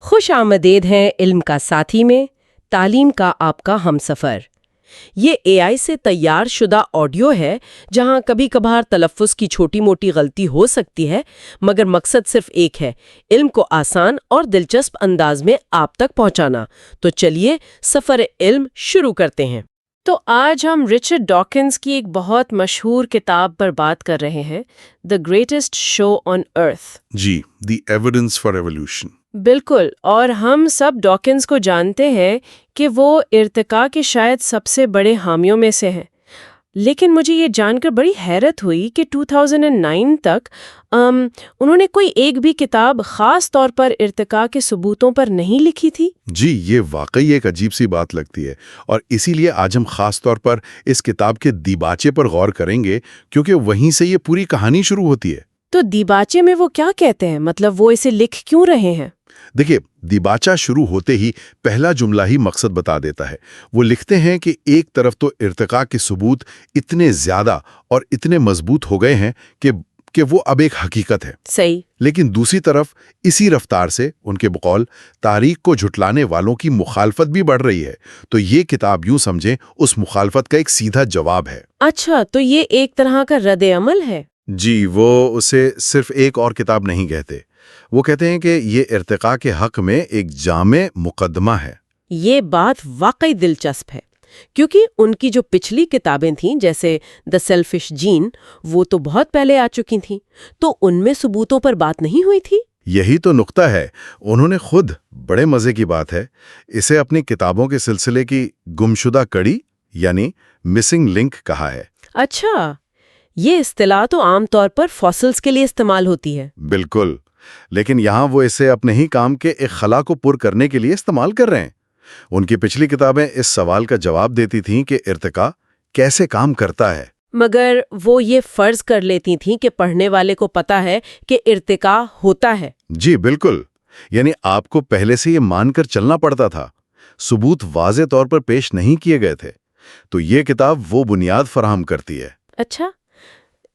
خوش آمدید ہیں علم کا ساتھی میں، تعلیم کا آپ کا ہمسفر۔ یہ اے آئی سے تیار شدہ آڈیو ہے جہاں کبھی کبھار تلفظ کی چھوٹی موٹی غلطی ہو سکتی ہے، مگر مقصد صرف ایک ہے، علم کو آسان اور دلچسپ انداز میں آپ تک پہنچانا۔ تو چلیے سفر علم شروع کرتے ہیں۔ تو آج ہم رچرڈ ڈاکنز کی ایک بہت مشہور کتاب پر بات کر رہے ہیں، the greatest show on earth. جی، دی ایویڈنس فار ایولیوشن۔ بالکل، اور ہم سب ڈاکنز کو جانتے ہیں کہ وہ ارتقاء کے شاید سب سے بڑے حامیوں میں سے ہیں، لیکن مجھے یہ جان کر بڑی حیرت ہوئی کہ 2009 تک انہوں نے کوئی ایک بھی کتاب خاص طور پر ارتقاء کے ثبوتوں پر نہیں لکھی تھی۔ جی، یہ واقعی ایک عجیب سی بات لگتی ہے، اور اسی لیے آج ہم خاص طور پر اس کتاب کے دیباچے پر غور کریں گے، کیونکہ وہیں سے یہ پوری کہانی شروع ہوتی ہے۔ تو دیباچے میں وہ کیا کہتے ہیں؟ مطلب وہ اسے لکھ کیوں رہے ہیں؟ دیکھیے، دیباچہ شروع ہوتے ہی پہلا جملہ ہی مقصد بتا دیتا ہے۔ وہ لکھتے ہیں کہ ایک طرف تو ارتقاء کے ثبوت اتنے زیادہ اور اتنے مضبوط ہو گئے ہیں کہ وہ اب ایک حقیقت ہے۔ صحیح۔ لیکن دوسری طرف اسی رفتار سے ان کے بقول تاریخ کو جھٹلانے والوں کی مخالفت بھی بڑھ رہی ہے۔ تو یہ کتاب یوں سمجھیں اس مخالفت کا ایک سیدھا جواب ہے۔ اچھا، تو یہ ایک طرح کا رد عمل ہے؟ جی، وہ اسے صرف ایک اور کتاب نہیں کہتے، وہ کہتے ہیں کہ یہ ارتقاء کے حق میں ایک جامع مقدمہ ہے۔ یہ بات واقعی دلچسپ ہے، کیونکہ ان کی جو پچھلی کتابیں تھیں جیسے دی سیلفش جین، وہ تو بہت پہلے آ چکی تھیں، تو ان میں ثبوتوں پر بات نہیں ہوئی تھی۔ یہی تو نقطہ ہے۔ انہوں نے خود، بڑے مزے کی بات ہے، اسے اپنی کتابوں کے سلسلے کی گمشدہ کڑی یعنی مسنگ لنک کہا ہے۔ اچھا، یہ اصطلاح تو عام طور پر فاسلز کے لیے استعمال ہوتی ہے۔ بالکل، لیکن یہاں وہ اسے اپنے ہی کام کے ایک خلا کو پر کرنے کے لیے استعمال کر رہے ہیں۔ ان کی پچھلی کتابیں اس سوال کا جواب دیتی تھیں کہ ارتقاء کیسے کام کرتا ہے، مگر وہ یہ فرض کر لیتی تھیں کہ پڑھنے والے کو پتا ہے کہ ارتقاء ہوتا ہے۔ جی بالکل، یعنی آپ کو پہلے سے یہ مان کر چلنا پڑتا تھا، ثبوت واضح طور پر پیش نہیں کیے گئے تھے۔ تو یہ کتاب وہ بنیاد فراہم کرتی ہے۔ اچھا،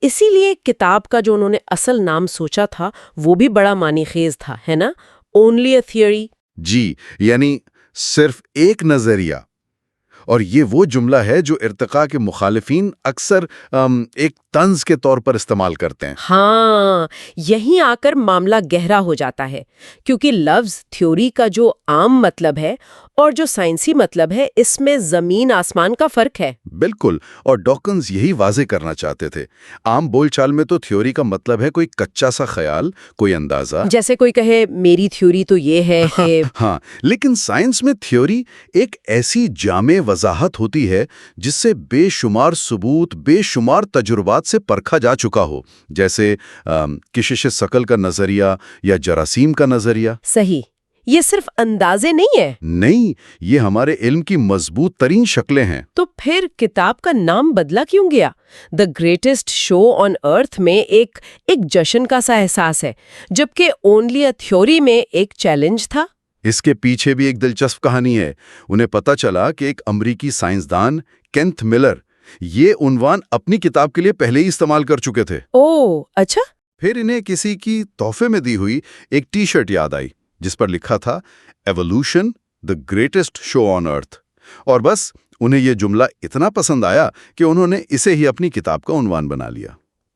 اسی لیے کتاب کا جو انہوں نے اصل نام سوچا تھا وہ بھی بڑا معنی خیز تھا، ہے نا؟ Only a theory. جی، یعنی صرف ایک نظریہ۔ اور یہ وہ جملہ ہے جو ارتقاء کے مخالفین اکثر ایک طنز کے طور پر استعمال کرتے ہیں۔ ہاں، یہیں آ کر معاملہ گہرا ہو جاتا ہے، کیونکہ لفظ تھیوری کا جو عام مطلب ہے اور جو سائنسی مطلب ہے، اس میں زمین آسمان کا فرق ہے۔ بالکل، اور ڈاکنز یہی واضح کرنا چاہتے تھے۔ عام بول چال میں تو تھیوری کا مطلب ہے کوئی کچا سا خیال، کوئی اندازہ، جیسے کوئی کہے میری تھیوری تو یہ ہے کہ ہاں، لیکن سائنس میں تھیوری ایک ایسی جامع وضاحت ہوتی ہے جس سے بے شمار ثبوت، بے شمار تجربات سے پرکھا جا چکا ہو، جیسے کشش ثقل کا نظریہ یا جراثیم کا نظریہ۔ صحیح، یہ صرف اندازے نہیں ہے۔ نہیں، یہ ہمارے علم کی مضبوط ترین شکلیں ہیں۔ تو پھر کتاب کا نام بدلا کیوں گیا؟ دی گریٹسٹ شو آن ارتھ میں ایک جشن کا سا احساس ہے، جبکہ اونلی اے تھیوری میں ایک چیلنج تھا۔ اس کے پیچھے بھی ایک دلچسپ کہانی ہے۔ انہیں پتہ چلا کہ ایک امریکی سائنسدان کینتھ ملر یہ عنوان اپنی کتاب کے لیے پہلے ہی استعمال کر چکے تھے۔ اوہ، اچھا۔ پھر انہیں کسی کی تحفے میں دی ہوئی ایک ٹی شرٹ یاد آئی جس پر لکھا تھا evolution the greatest show on ارتھ، اور بس انہیں یہ جملہ اتنا پسند آیا کہ انہوں نے اسے ہی اپنی کتاب کا عنوان بنا لیا۔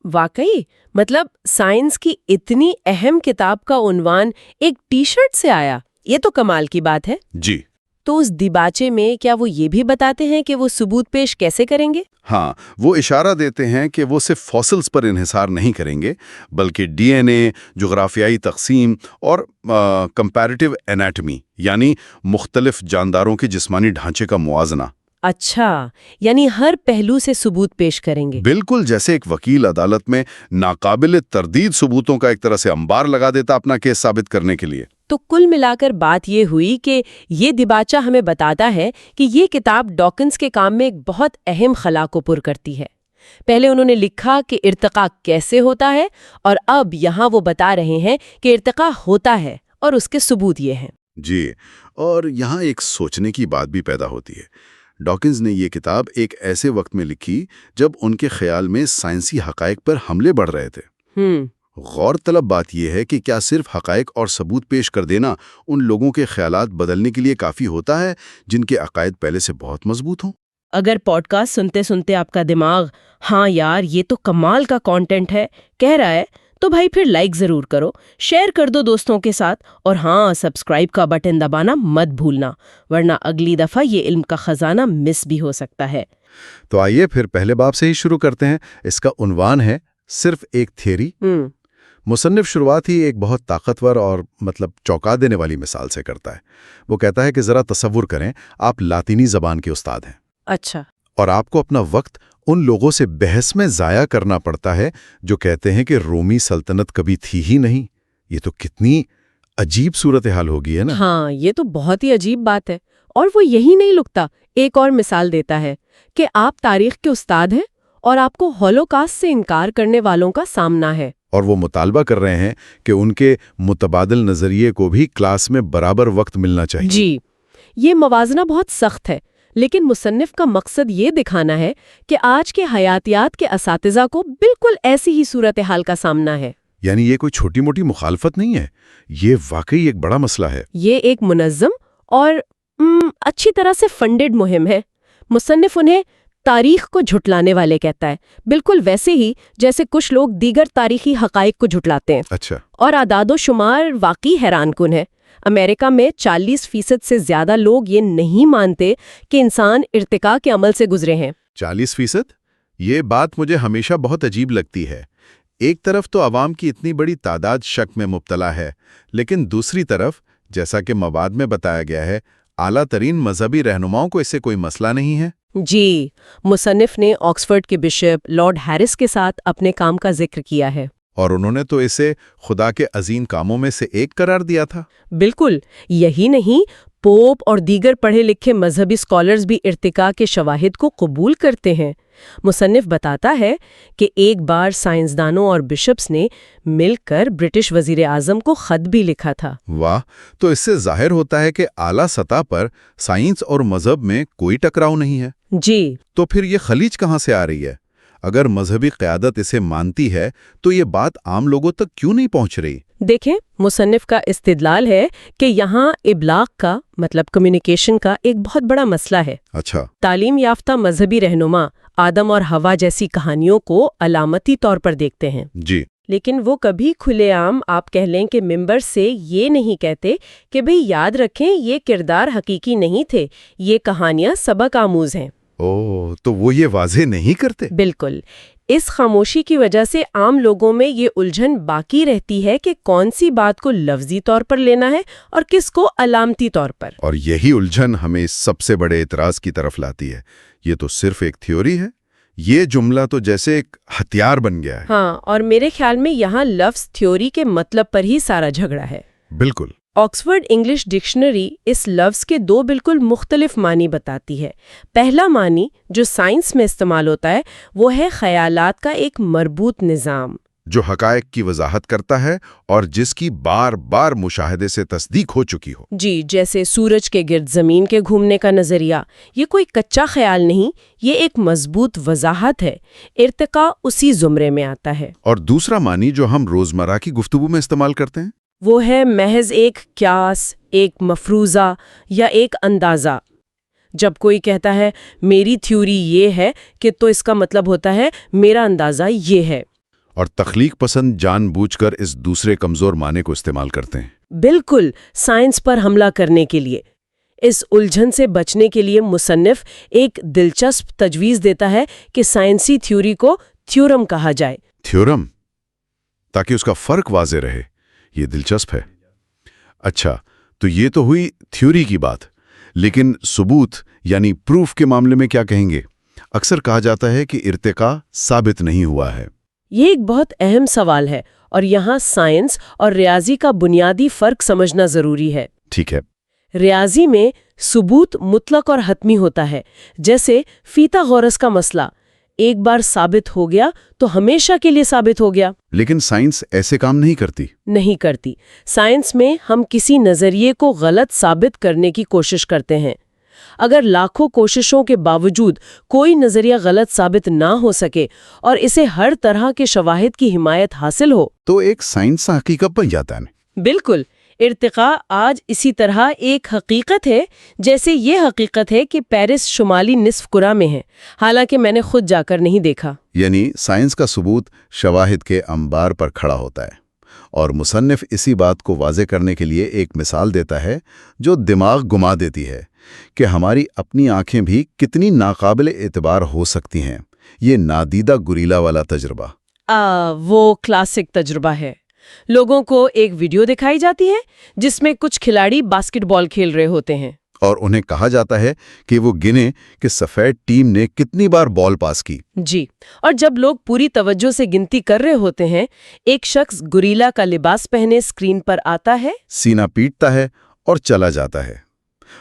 واقعی، مطلب سائنس کی اتنی اہم کتاب کا عنوان ایک ٹی شرٹ سے آیا، یہ تو کمال کی بات ہے۔ جی، تو اس دیباچے میں کیا وہ یہ بھی بتاتے ہیں کہ وہ ثبوت پیش کیسے کریں گے؟ ہاں، وہ اشارہ دیتے ہیں کہ وہ صرف فاسلز پر انحصار نہیں کریں گے، بلکہ ڈی این اے، جغرافیائی تقسیم اور کمپیریٹیو انیٹمی یعنی مختلف جانداروں کے جسمانی ڈھانچے کا موازنہ۔ اچھا، یعنی ہر پہلو سے ثبوت پیش کریں گے۔ بالکل، جیسے ایک وکیل عدالت میں ناقابل تردید ثبوتوں کا ایک طرح سے انبار لگا دیتا اپنا کیس ثابت کرنے کے لیے۔ تو کل ملا کر بات یہ ہوئی کہ یہ دیباچہ ہمیں بتاتا ہے کہ یہ کتاب ڈاکنز کے کام میں ایک بہت اہم خلا کو پر کرتی ہے۔ پہلے انہوں نے لکھا کہ ارتقاء کیسے ہوتا ہے، اور اب یہاں وہ بتا رہے ہیں کہ ارتقاء ہوتا ہے اور اس کے ثبوت یہ ہیں۔ جی، اور یہاں ایک سوچنے کی بات بھی پیدا ہوتی ہے۔ ڈاکنز نے یہ کتاب ایک ایسے وقت میں لکھی جب ان کے خیال میں سائنسی حقائق پر حملے بڑھ رہے تھے۔ غور طلب بات یہ ہے کہ کیا صرف حقائق اور ثبوت پیش کر دینا ان لوگوں کے خیالات بدلنے کے لیے کافی ہوتا ہے جن کے عقائد پہلے سے بہت مضبوط ہوں؟ اگر پوڈ کاسٹ سنتے سنتے آپ کا دماغ ہاں یار یہ تو کمال کا کانٹینٹ ہے کہہ رہا ہے تو بھائی پھر لائک ضرور کرو، شیئر کر دو دوستوں کے ساتھ، اور ہاں سبسکرائب کا بٹن دبانا مت بھولنا، ورنہ اگلی دفعہ یہ علم کا خزانہ مس بھی ہو سکتا ہے۔ تو آئیے پھر پہلے باب سے ہی شروع کرتے ہیں۔ اس کا عنوان ہے صرف ایک تھیوری۔ مصنف شروعات ہی ایک بہت طاقتور اور چونکا دینے والی مثال سے کرتا ہے۔ وہ کہتا ہے کہ ذرا تصور کریں آپ لاطینی زبان کے استاد ہیں، اچھا، اور آپ کو اپنا وقت ان لوگوں سے بحث میں ضائع کرنا پڑتا ہے جو کہتے ہیں کہ رومی سلطنت کبھی تھی ہی نہیں۔ یہ تو کتنی عجیب صورتحال ہوگی ہے نا؟ ہاں یہ تو بہت ہی عجیب بات ہے۔ اور وہ یہی نہیں لکتا، ایک اور مثال دیتا ہے کہ آپ تاریخ کے استاد ہیں اور آپ کو ہولوکاسٹ سے انکار کرنے والوں کا سامنا ہے، اور وہ مطالبہ کر رہے ہیں کہ ان کے متبادل نظریے کو بھی کلاس میں برابر وقت ملنا چاہیے۔ جی، یہ موازنہ بہت سخت ہے، لیکن مصنف کا مقصد یہ دکھانا ہے کہ آج کے حیاتیات کے اساتذہ کو بالکل ایسی ہی صورتحال کا سامنا ہے۔ یعنی یہ کوئی چھوٹی موٹی مخالفت نہیں ہے، یہ واقعی ایک بڑا مسئلہ ہے۔ یہ ایک منظم اور اچھی طرح سے فنڈڈ مہم ہے۔ مصنف انہیں تاریخ کو جھٹلانے والے کہتا ہے، بالکل ویسے ہی جیسے کچھ لوگ دیگر تاریخی حقائق کو جھٹلاتے ہیں۔ اچھا، اور اعداد و شمار واقعی حیران کن ہے۔ امریکہ میں 40% سے زیادہ لوگ یہ نہیں مانتے کہ انسان ارتقاء کے عمل سے گزرے ہیں۔ 40%؟ یہ بات مجھے ہمیشہ بہت عجیب لگتی ہے۔ ایک طرف تو عوام کی اتنی بڑی تعداد شک میں مبتلا ہے، لیکن دوسری طرف جیسا کہ مواد میں بتایا گیا ہے، اعلیٰ ترین مذہبی رہنماؤں کو اس سے کوئی مسئلہ نہیں ہے۔ جی، مصنف نے آکسفورڈ کے بشپ لارڈ ہیرس کے ساتھ اپنے کام کا ذکر کیا ہے، اور انہوں نے تو اسے خدا کے عظیم کاموں میں سے ایک قرار دیا تھا۔ بالکل، یہی نہیں، پوپ اور دیگر پڑھے لکھے مذہبی اسکالرز بھی ارتقاء کے شواہد کو قبول کرتے ہیں۔ مصنف بتاتا ہے کہ ایک بار سائنسدانوں اور بشپس نے مل کر برٹش وزیر اعظم کو خط بھی لکھا تھا۔ واہ، تو اس سے ظاہر ہوتا ہے کہ اعلیٰ سطح پر سائنس اور مذہب میں کوئی ٹکراؤ نہیں ہے۔ جی، تو پھر یہ خلیج کہاں سے آ رہی ہے؟ اگر مذہبی قیادت اسے مانتی ہے تو یہ بات عام لوگوں تک کیوں نہیں پہنچ رہی؟ دیکھیں، مصنف کا استدلال ہے کہ یہاں ابلاغ کا کمیونیکیشن کا ایک بہت بڑا مسئلہ ہے۔ اچھا، تعلیم یافتہ مذہبی رہنما آدم اور ہوا جیسی کہانیوں کو علامتی طور پر دیکھتے ہیں، جی، لیکن وہ کبھی کھلے عام آپ کہہ لیں کہ ممبر سے یہ نہیں کہتے کہ بھئی یاد رکھیں یہ کردار حقیقی نہیں تھے، یہ کہانیاں سبق آموز ہیں۔ اوہ، تو وہ یہ واضح نہیں کرتے؟ بالکل، اس خاموشی کی وجہ سے عام لوگوں میں یہ الجھن باقی رہتی ہے کہ کون سی بات کو لفظی طور پر لینا ہے اور کس کو علامتی طور پر۔ اور یہی الجھن ہمیں اس سب سے بڑے اعتراض کی طرف لاتی ہے۔ یہ تو صرف ایک تھیوری ہے، یہ جملہ تو جیسے ایک ہتھیار بن گیا ہے۔ ہاں، اور میرے خیال میں یہاں لفظ تھیوری کے مطلب پر ہی سارا جھگڑا ہے۔ بالکل۔ آکسفورڈ انگلش ڈکشنری اس لفظ کے دو بالکل مختلف معنی بتاتی ہے۔ پہلا معنی جو سائنس میں استعمال ہوتا ہے وہ ہے خیالات کا ایک مربوط نظام، جو حقائق کی وضاحت کرتا ہے اور جس کی بار بار مشاہدے سے تصدیق ہو چکی ہو۔ جی، جیسے سورج کے گرد زمین کے گھومنے کا نظریہ، یہ کوئی کچا خیال نہیں، یہ ایک مضبوط وضاحت ہے۔ ارتقاء اسی زمرے میں آتا ہے۔ اور دوسرا معنی جو ہم روزمرہ کی گفتگو میں استعمال کرتے ہیں وہ ہے محض ایک قیاس، ایک مفروضہ یا ایک اندازہ۔ جب کوئی کہتا ہے میری تھیوری یہ ہے کہ تو اس کا مطلب ہوتا ہے میرا اندازہ یہ ہے۔ اور تخلیق پسند جان بوجھ کر اس دوسرے کمزور معنی کو استعمال کرتے ہیں، بالکل، سائنس پر حملہ کرنے کے لیے۔ اس الجھن سے بچنے کے لیے مصنف ایک دلچسپ تجویز دیتا ہے کہ سائنسی تھیوری کو تھیورم کہا جائے۔ تھیورم، تاکہ اس کا فرق واضح رہے۔ یہ دلچسپ ہے۔ اچھا، تو یہ تو ہوئی تھیوری کی بات، لیکن ثبوت یعنی پروف کے معاملے میں کیا کہیں گے؟ اکثر کہا جاتا ہے کہ ارتقاء ثابت نہیں ہوا ہے۔ یہ ایک بہت اہم سوال ہے، اور یہاں سائنس اور ریاضی کا بنیادی فرق سمجھنا ضروری ہے۔ ٹھیک ہے۔ ریاضی میں ثبوت مطلق اور حتمی ہوتا ہے، جیسے فیتاغورس کا مسئلہ، ایک بار ثابت ہو گیا تو ہمیشہ کے لیے ثابت ہو گیا۔ لیکن سائنس ایسے کام نہیں کرتی۔ نہیں کرتی۔ سائنس میں ہم کسی نظریے کو غلط ثابت کرنے کی کوشش کرتے ہیں۔ اگر لاکھوں کوششوں کے باوجود کوئی نظریہ غلط ثابت نہ ہو سکے اور اسے ہر طرح کے شواہد کی حمایت حاصل ہو تو ایک سائنس حقیقت بن جاتا ہے۔ بالکل، ارتقاء آج اسی طرح ایک حقیقت ہے جیسے یہ حقیقت ہے کہ پیرس شمالی نصف کرہ میں ہے، حالانکہ میں نے خود جا کر نہیں دیکھا۔ یعنی سائنس کا ثبوت شواہد کے انبار پر کھڑا ہوتا ہے، اور مصنف اسی بات کو واضح کرنے کے لیے ایک مثال دیتا ہے جو دماغ گما دیتی ہے کہ ہماری اپنی آنکھیں بھی کتنی ناقابل اعتبار ہو سکتی ہیں۔ یہ نادیدہ گوریلا والا تجربہ۔ وہ کلاسک تجربہ ہے۔ لوگوں کو ایک ویڈیو دکھائی جاتی ہے جس میں کچھ کھلاڑی باسکٹ بال کھیل رہے ہوتے ہیں، اور انہیں کہا جاتا ہے کہ وہ گنیں کہ سفید ٹیم نے کتنی بار بال پاس کی۔ جی، اور جب لوگ پوری توجہ سے گنتی کر رہے ہوتے ہیں، ایک شخص گوریلا کا لباس پہنے اسکرین پر آتا ہے، سینہ پیٹتا ہے اور چلا جاتا ہے۔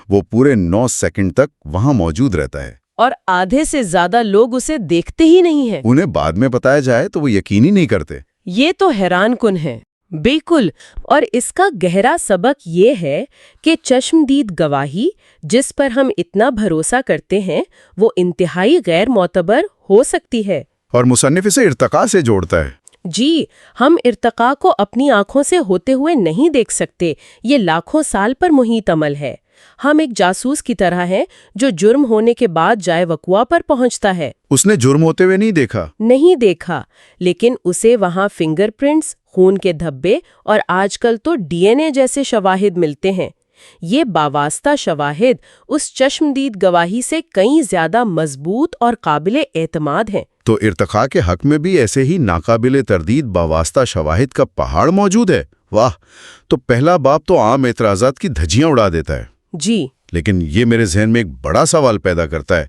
وہ پورے 9 سیکنڈ تک وہاں موجود رہتا ہے، اور آدھے سے زیادہ لوگ اسے دیکھتے ہی نہیں ہیں۔ انہیں بعد میں بتایا جائے تو وہ یقین ہی نہیں کرتے۔ یہ تو حیران کن ہے۔ بالکل، اور اس کا گہرا سبق یہ ہے کہ چشمدید گواہی جس پر ہم اتنا بھروسہ کرتے ہیں وہ انتہائی غیر معتبر ہو سکتی ہے۔ اور مصنف اسے ارتقاء سے جوڑتا ہے۔ جی، ہم ارتقاء کو اپنی آنکھوں سے ہوتے ہوئے نہیں دیکھ سکتے، یہ لاکھوں سال پر محیط عمل ہے۔ ہم ایک جاسوس کی طرح ہیں جو جرم ہونے کے بعد جائے وقوع پر پہنچتا ہے۔ اس نے جرم ہوتے ہوئے نہیں دیکھا، لیکن اسے وہاں فنگر پرنٹس، خون کے دھبے اور آج کل تو ڈی این اے جیسے شواہد ملتے ہیں۔ یہ باواسطہ شواہد اس چشمدید گواہی سے کئی زیادہ مضبوط اور قابل اعتماد ہیں۔ تو ارتقاء کے حق میں بھی ایسے ہی ناقابل تردید باواسطہ شواہد کا پہاڑ موجود ہے۔ واہ! تو پہلا باب تو عام اعتراضات کی دھجیاں اڑا دیتا ہے۔ جی، لیکن یہ میرے ذہن میں ایک بڑا سوال پیدا کرتا ہے۔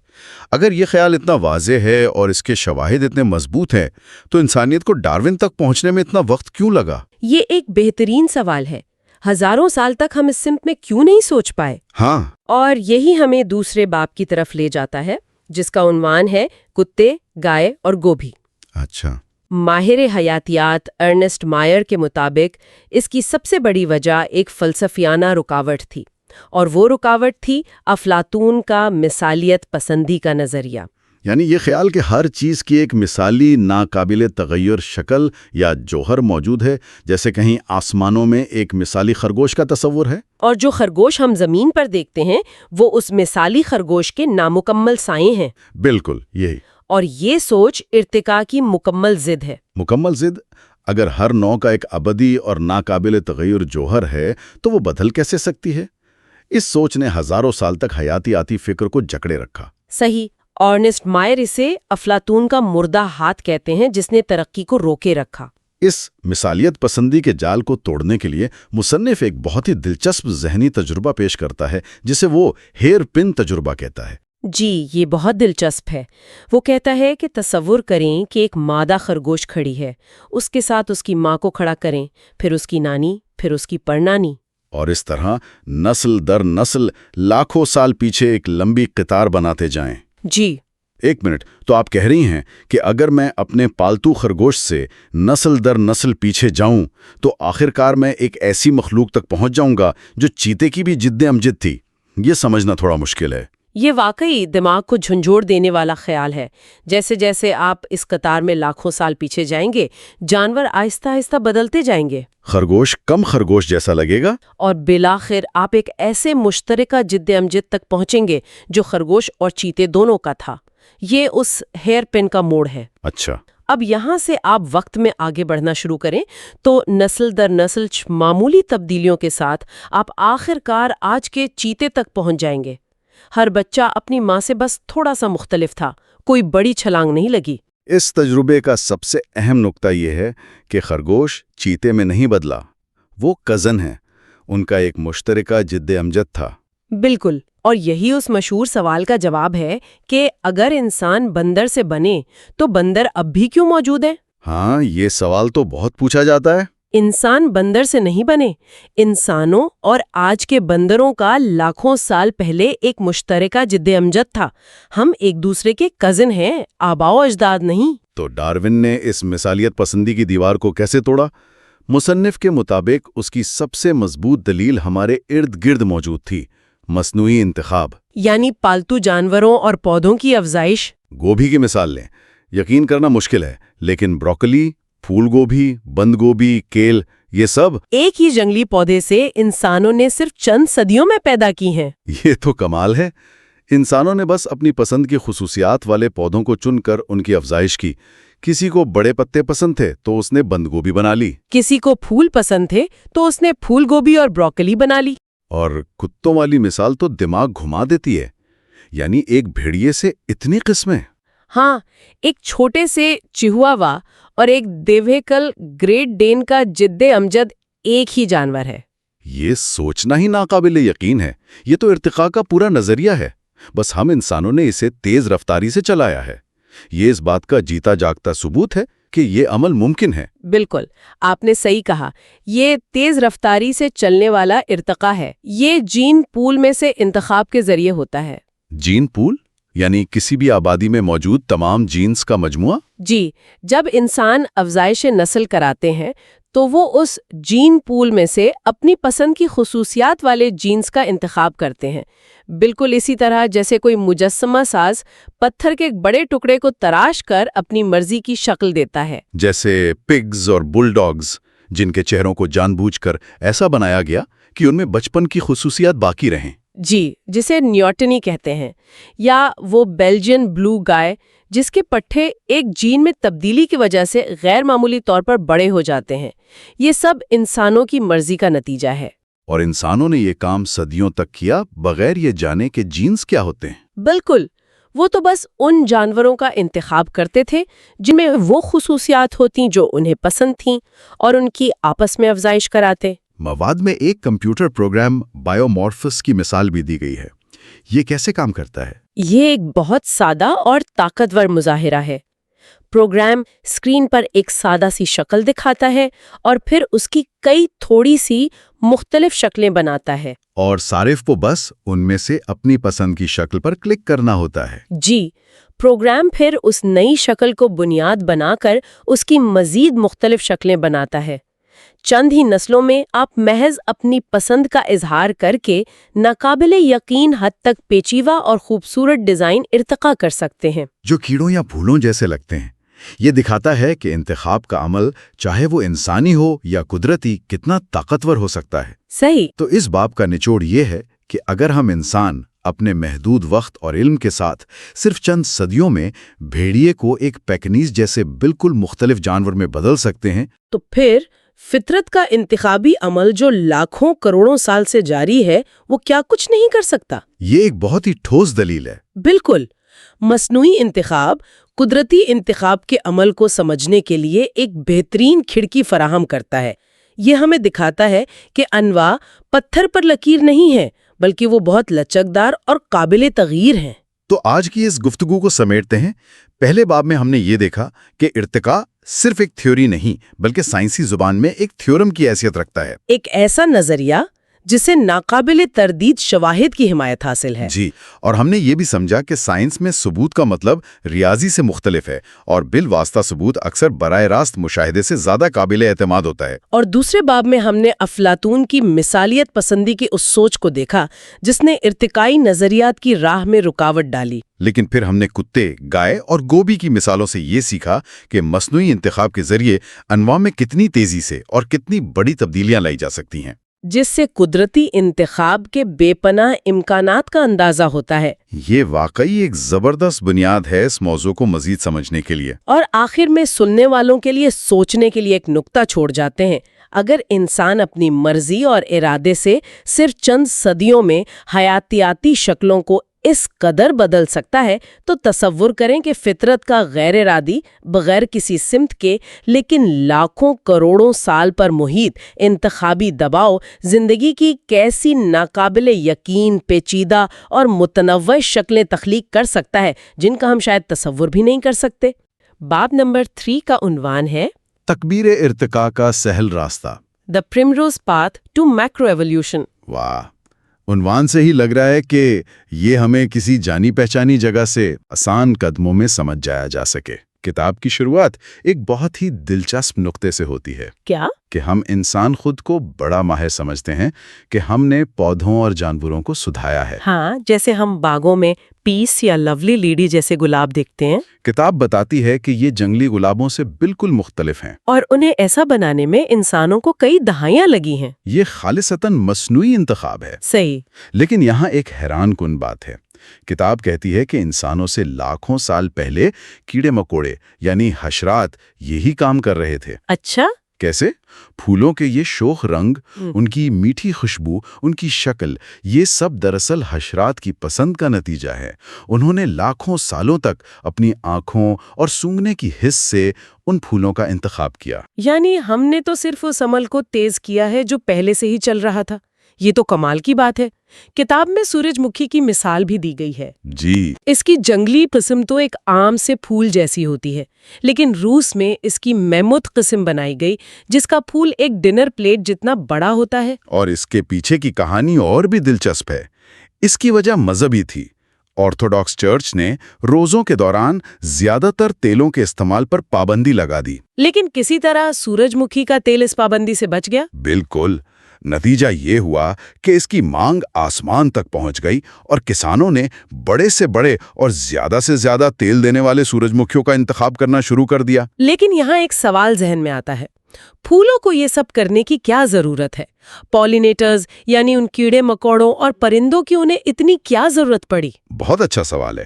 اگر یہ خیال اتنا واضح ہے اور اس کے شواہد اتنے مضبوط ہیں تو انسانیت کو ڈارون تک پہنچنے میں اتنا وقت کیوں لگا؟ یہ ایک بہترین سوال ہے۔ ہزاروں سال تک ہم اس سمت میں کیوں نہیں سوچ پائے؟ ہاں، اور یہی ہمیں دوسرے باب کی طرف لے جاتا ہے جس کا عنوان ہے کتے، گائے اور گوبھی۔ اچھا۔ ماہر حیاتیات ارنسٹ مائر کے مطابق اس کی سب سے بڑی وجہ ایک فلسفیانہ رکاوٹ تھی، اور وہ رکاوٹ تھی افلاطون کا مثالیت پسندی کا نظریہ۔ یعنی یہ خیال کہ ہر چیز کی ایک مثالی ناقابل تغیر شکل یا جوہر موجود ہے، جیسے کہیں آسمانوں میں ایک مثالی خرگوش کا تصور ہے، اور جو خرگوش ہم زمین پر دیکھتے ہیں وہ اس مثالی خرگوش کے نامکمل سائیں ہیں۔ بالکل یہی۔ اور یہ سوچ ارتقاء کی مکمل ضد ہے۔ مکمل ضد؟ اگر ہر نوع کا ایک ابدی اور ناقابل تغیر جوہر ہے تو وہ بدل کیسے سکتی ہے؟ اس سوچ نے ہزاروں سال تک حیاتیاتی فکر کو جکڑے رکھا۔ صحیح۔ ارنسٹ مائر اسے افلاطون کا مردہ ہاتھ کہتے ہیں جس نے ترقی کو روکے رکھا۔ اس مثالیت پسندی کے جال کو توڑنے کے لیے مصنف ایک بہت ہی دلچسپ ذہنی تجربہ پیش کرتا ہے جسے وہ ہیئر پن تجربہ کہتا ہے۔ جی، یہ بہت دلچسپ ہے۔ وہ کہتا ہے کہ تصور کریں کہ ایک مادہ خرگوش کھڑی ہے، اس کے ساتھ اس کی ماں کو کھڑا کریں، پھر اس کی نانی، پھر اس کی پڑنانی، اور اس طرح نسل در نسل لاکھوں سال پیچھے ایک لمبی قطار بناتے جائیں۔ جی، ایک منٹ، تو آپ کہہ رہی ہیں کہ اگر میں اپنے پالتو خرگوش سے نسل در نسل پیچھے جاؤں تو آخرکار میں ایک ایسی مخلوق تک پہنچ جاؤں گا جو چیتے کی بھی جد امجد تھی؟ یہ سمجھنا تھوڑا مشکل ہے۔ یہ واقعی دماغ کو جھنجھوڑ دینے والا خیال ہے۔ جیسے جیسے آپ اس قطار میں لاکھوں سال پیچھے جائیں گے، جانور آہستہ آہستہ بدلتے جائیں گے، خرگوش کم خرگوش جیسا لگے گا، اور بالآخر آپ ایک ایسے مشترکہ جد امجد تک پہنچیں گے جو خرگوش اور چیتے دونوں کا تھا۔ یہ اس ہیئر پن کا موڑ ہے۔ اچھا، اب یہاں سے آپ وقت میں آگے بڑھنا شروع کریں تو نسل در نسل معمولی تبدیلیوں کے ساتھ آپ آخرکار آج کے چیتے تک پہنچ جائیں گے۔ ہر بچہ اپنی ماں سے بس تھوڑا سا مختلف تھا، کوئی بڑی چھلانگ نہیں لگی۔ اس تجربے کا سب سے اہم نقطہ یہ ہے کہ خرگوش چیتے میں نہیں بدلا، وہ کزن ہے، ان کا ایک مشترکہ جد امجد تھا۔ بالکل، اور یہی اس مشہور سوال کا جواب ہے کہ اگر انسان بندر سے بنے تو بندر اب بھی کیوں موجود ہے؟ ہاں، یہ سوال تو بہت پوچھا جاتا ہے۔ انسان بندر سے نہیں بنے، انسانوں اور آج کے بندروں کا لاکھوں سال پہلے ایک مشترکہ جد امجد تھا۔ ہم ایک دوسرے کے کزن ہیں، آباء و اجداد نہیں۔ تو ڈارون نے اس مثالیت پسندی کی دیوار کو کیسے توڑا؟ مصنف کے مطابق اس کی سب سے مضبوط دلیل ہمارے ارد گرد موجود تھی: مصنوعی انتخاب۔ یعنی پالتو جانوروں اور پودوں کی افزائش۔ گوبھی کی مثال لیں، یقین کرنا مشکل ہے لیکن بروکلی، پھول گوبھی، بند گوبھی، کیل، یہ سب ایک ہی جنگلی پودے سے انسانوں نے صرف چند صدیوں میں پیدا کی ہیں۔ یہ تو کمال ہے۔ انسانوں نے بس اپنی پسند کی خصوصیات والے پودوں کو چن کر ان کی افزائش کی۔ کسی کو بڑے پتے پسند تھے تو اس نے بند گوبھی بنا لی، کسی کو پھول پسند تھے تو اس نے پھول گوبھی اور بروکلی بنا لی۔ اور کتوں والی مثال تو دماغ گھما دیتی ہے، یعنی ایک بھیڑیے سے اتنی قسمیں۔ ہاں، ایک چھوٹے سے چہواوا اور ایک دیوہیکل گریٹ ڈین کا جد امجد ایک ہی جانور ہے۔ یہ سوچنا ہی ناقابل یقین ہے۔ یہ تو ارتقاء کا پورا نظریہ ہے، بس ہم انسانوں نے اسے تیز رفتاری سے چلایا ہے۔ یہ اس بات کا جیتا جاگتا ثبوت ہے کہ یہ عمل ممکن ہے۔ بالکل، آپ نے صحیح کہا، یہ تیز رفتاری سے چلنے والا ارتقاء ہے۔ یہ جین پول میں سے انتخاب کے ذریعے ہوتا ہے۔ جین پول یعنی کسی بھی آبادی میں موجود تمام جینز کا مجموعہ؟ جی، جب انسان افزائش نسل کراتے ہیں تو وہ اس جین پول میں سے اپنی پسند کی خصوصیات والے جینز کا انتخاب کرتے ہیں، بالکل اسی طرح جیسے کوئی مجسمہ ساز پتھر کے ایک بڑے ٹکڑے کو تراش کر اپنی مرضی کی شکل دیتا ہے۔ جیسے پگز اور بل ڈاگز، جن کے چہروں کو جان بوجھ کر ایسا بنایا گیا کہ ان میں بچپن کی خصوصیات باقی رہیں۔ جی، جسے نیوٹنی کہتے ہیں، یا وہ بیلجین بلو گائے جس کے پٹھے ایک جین میں تبدیلی کی وجہ سے غیر معمولی طور پر بڑے ہو جاتے ہیں۔ یہ سب انسانوں کی مرضی کا نتیجہ ہے۔ اور انسانوں نے یہ کام صدیوں تک کیا بغیر یہ جانے کہ جینز کیا ہوتے ہیں۔ بالکل، وہ تو بس ان جانوروں کا انتخاب کرتے تھے جن میں وہ خصوصیات ہوتیں جو انہیں پسند تھیں اور ان کی آپس میں افزائش کراتے۔ مواد میں ایک کمپیوٹر پروگرام بائیومورفس کی مثال بھی دی گئی ہے۔ یہ کیسے کام کرتا ہے؟ یہ ایک بہت سادہ اور طاقتور مظاہرہ ہے۔ پروگرام اسکرین پر ایک سادہ سی شکل دکھاتا ہے اور پھر اس کی کئی تھوڑی سی مختلف شکلیں بناتا ہے۔ اور صارف کو بس ان میں سے اپنی پسند کی شکل پر کلک کرنا ہوتا ہے۔ جی، پروگرام پھر اس نئی شکل کو بنیاد بنا کر اس کی مزید مختلف شکلیں بناتا ہے۔ چند ہی نسلوں میں آپ محض اپنی پسند کا اظہار کر کے ناقابل یقین حد تک پیچیدہ اور خوبصورت ڈیزائن ارتقا کر سکتے ہیں، جو کیڑوں یا پھولوں جیسے لگتے ہیں۔ یہ دکھاتا ہے کہ انتخاب کا عمل، چاہے وہ انسانی ہو یا قدرتی، کتنا طاقتور ہو سکتا ہے۔ صحیح۔ تو اس باب کا نچوڑ یہ ہے کہ اگر ہم انسان اپنے محدود وقت اور علم کے ساتھ صرف چند صدیوں میں بھیڑیے کو ایک پیکنیز جیسے بالکل مختلف جانور میں بدل سکتے ہیں، تو پھر فطرت کا انتخابی عمل جو لاکھوں کروڑوں سال سے جاری ہے، وہ کیا کچھ نہیں کر سکتا؟ یہ ایک بہت ہی ٹھوس دلیل ہے۔ بالکل، مصنوعی انتخاب قدرتی انتخاب کے عمل کو سمجھنے کے لیے ایک بہترین کھڑکی فراہم کرتا ہے۔ یہ ہمیں دکھاتا ہے کہ انواع پتھر پر لکیر نہیں ہے، بلکہ وہ بہت لچکدار اور قابل تغییر ہیں۔ تو آج کی اس گفتگو کو سمیٹتے ہیں۔ پہلے باب میں ہم نے یہ دیکھا کہ ارتقاء صرف ایک تھیوری نہیں بلکہ سائنسی زبان میں ایک تھیورم کی حیثیت رکھتا ہے، ایک ایسا نظریہ جسے ناقابل تردید شواہد کی حمایت حاصل ہے۔ جی، اور ہم نے یہ بھی سمجھا کہ سائنس میں ثبوت کا مطلب ریاضی سے مختلف ہے، اور بالواسطہ ثبوت اکثر براہ راست مشاہدے سے زیادہ قابل اعتماد ہوتا ہے۔ اور دوسرے باب میں ہم نے افلاطون کی مثالیت پسندی کی اس سوچ کو دیکھا جس نے ارتقائی نظریات کی راہ میں رکاوٹ ڈالی۔ لیکن پھر ہم نے کتے، گائے اور گوبھی کی مثالوں سے یہ سیکھا کہ مصنوعی انتخاب کے ذریعے انواع میں کتنی تیزی سے اور کتنی بڑی تبدیلیاں لائی جا سکتی ہیں، جس سے قدرتی انتخاب کے بے پناہ امکانات کا اندازہ ہوتا ہے۔ یہ واقعی ایک زبردست بنیاد ہے اس موضوع کو مزید سمجھنے کے لیے۔ اور آخر میں سننے والوں کے لیے سوچنے کے لیے ایک نکتہ چھوڑ جاتے ہیں۔ اگر انسان اپنی مرضی اور ارادے سے صرف چند صدیوں میں حیاتیاتی شکلوں کو اس قدر بدل سکتا ہے تو تصور کریں کہ فطرت کا غیر ارادی، بغیر کسی سمت کے لیکن لاکھوں کروڑوں سال پر محیط انتخابی دباؤ زندگی کی کیسی ناقابل یقین، پیچیدہ اور متنوع شکلیں تخلیق کر سکتا ہے جن کا ہم شاید تصور بھی نہیں کر سکتے۔ باب نمبر 3 کا عنوان ہے تکبیر ارتقاء کا سہل راستہ، The Primrose Path to Macroevolution۔ واہ، عنوان سے ہی لگ رہا ہے کہ یہ ہمیں کسی جانی پہچانی جگہ سے آسان قدموں میں سمجھ جایا جا سکے۔ کتاب کی شروعات ایک بہت ہی دلچسپ نقطے سے ہوتی ہے کیا؟ کہ ہم انسان خود کو بڑا ماہر سمجھتے ہیں کہ ہم نے پودوں اور جانوروں کو سدھایا ہے۔ ہاں، جیسے ہم باغوں میں پیس یا لولی لیڈی جیسے گلاب دیکھتے ہیں، کتاب بتاتی ہے کہ یہ جنگلی گلابوں سے بالکل مختلف ہیں۔ اور انہیں ایسا بنانے میں انسانوں کو کئی دہائیاں لگی ہیں۔ یہ خالصتاً مصنوعی انتخاب ہے۔ صحیح۔ لیکن یہاں ایک حیران کن بات ہے۔ کتاب کہتی ہے کہ انسانوں سے لاکھوں سال پہلے کیڑے مکوڑے یعنی حشرات یہی کام کر رہے تھے۔ اچھا؟ کیسے؟ پھولوں کے یہ شوخ رنگ، ان کی میٹھی خوشبو، ان کی شکل، یہ سب دراصل حشرات کی پسند کا نتیجہ ہے۔ انہوں نے لاکھوں سالوں تک اپنی آنکھوں اور سونگھنے کی حس سے ان پھولوں کا انتخاب کیا۔ یعنی ہم نے تو صرف اس عمل کو تیز کیا ہے جو پہلے سے ہی چل رہا تھا۔ یہ تو کمال کی بات ہے۔ کتاب میں سورج مکھی کی مثال بھی دی گئی ہے۔ جی، اس کی جنگلی قسم تو ایک عام سے پھول جیسی ہوتی ہے، لیکن روس میں اس کی میموتھ قسم بنائی گئی جس کا پھول ایک ڈنر پلیٹ جتنا بڑا ہوتا ہے۔ اور اس کے پیچھے کی کہانی اور بھی دلچسپ ہے۔ اس کی وجہ مذہبی تھی۔ آرتھوڈاکس چرچ نے روزوں کے دوران زیادہ تر تیلوں کے استعمال پر پابندی لگا دی۔ لیکن کسی طرح سورج مکھی کا تیل اس پابندی سے بچ گیا۔ بالکل۔ نتیجہ یہ ہوا کہ اس کی مانگ آسمان تک پہنچ گئی اور کسانوں نے بڑے سے بڑے اور زیادہ سے زیادہ تیل دینے والے سورج مکھیوں کا انتخاب کرنا شروع کر دیا۔ لیکن یہاں ایک سوال ذہن میں آتا ہے، پھولوں کو یہ سب کرنے کی کیا ضرورت ہے؟ پولینیٹرز یعنی ان کیڑے مکوڑوں اور پرندوں کی انہیں اتنی کیا ضرورت پڑی؟ بہت اچھا سوال ہے۔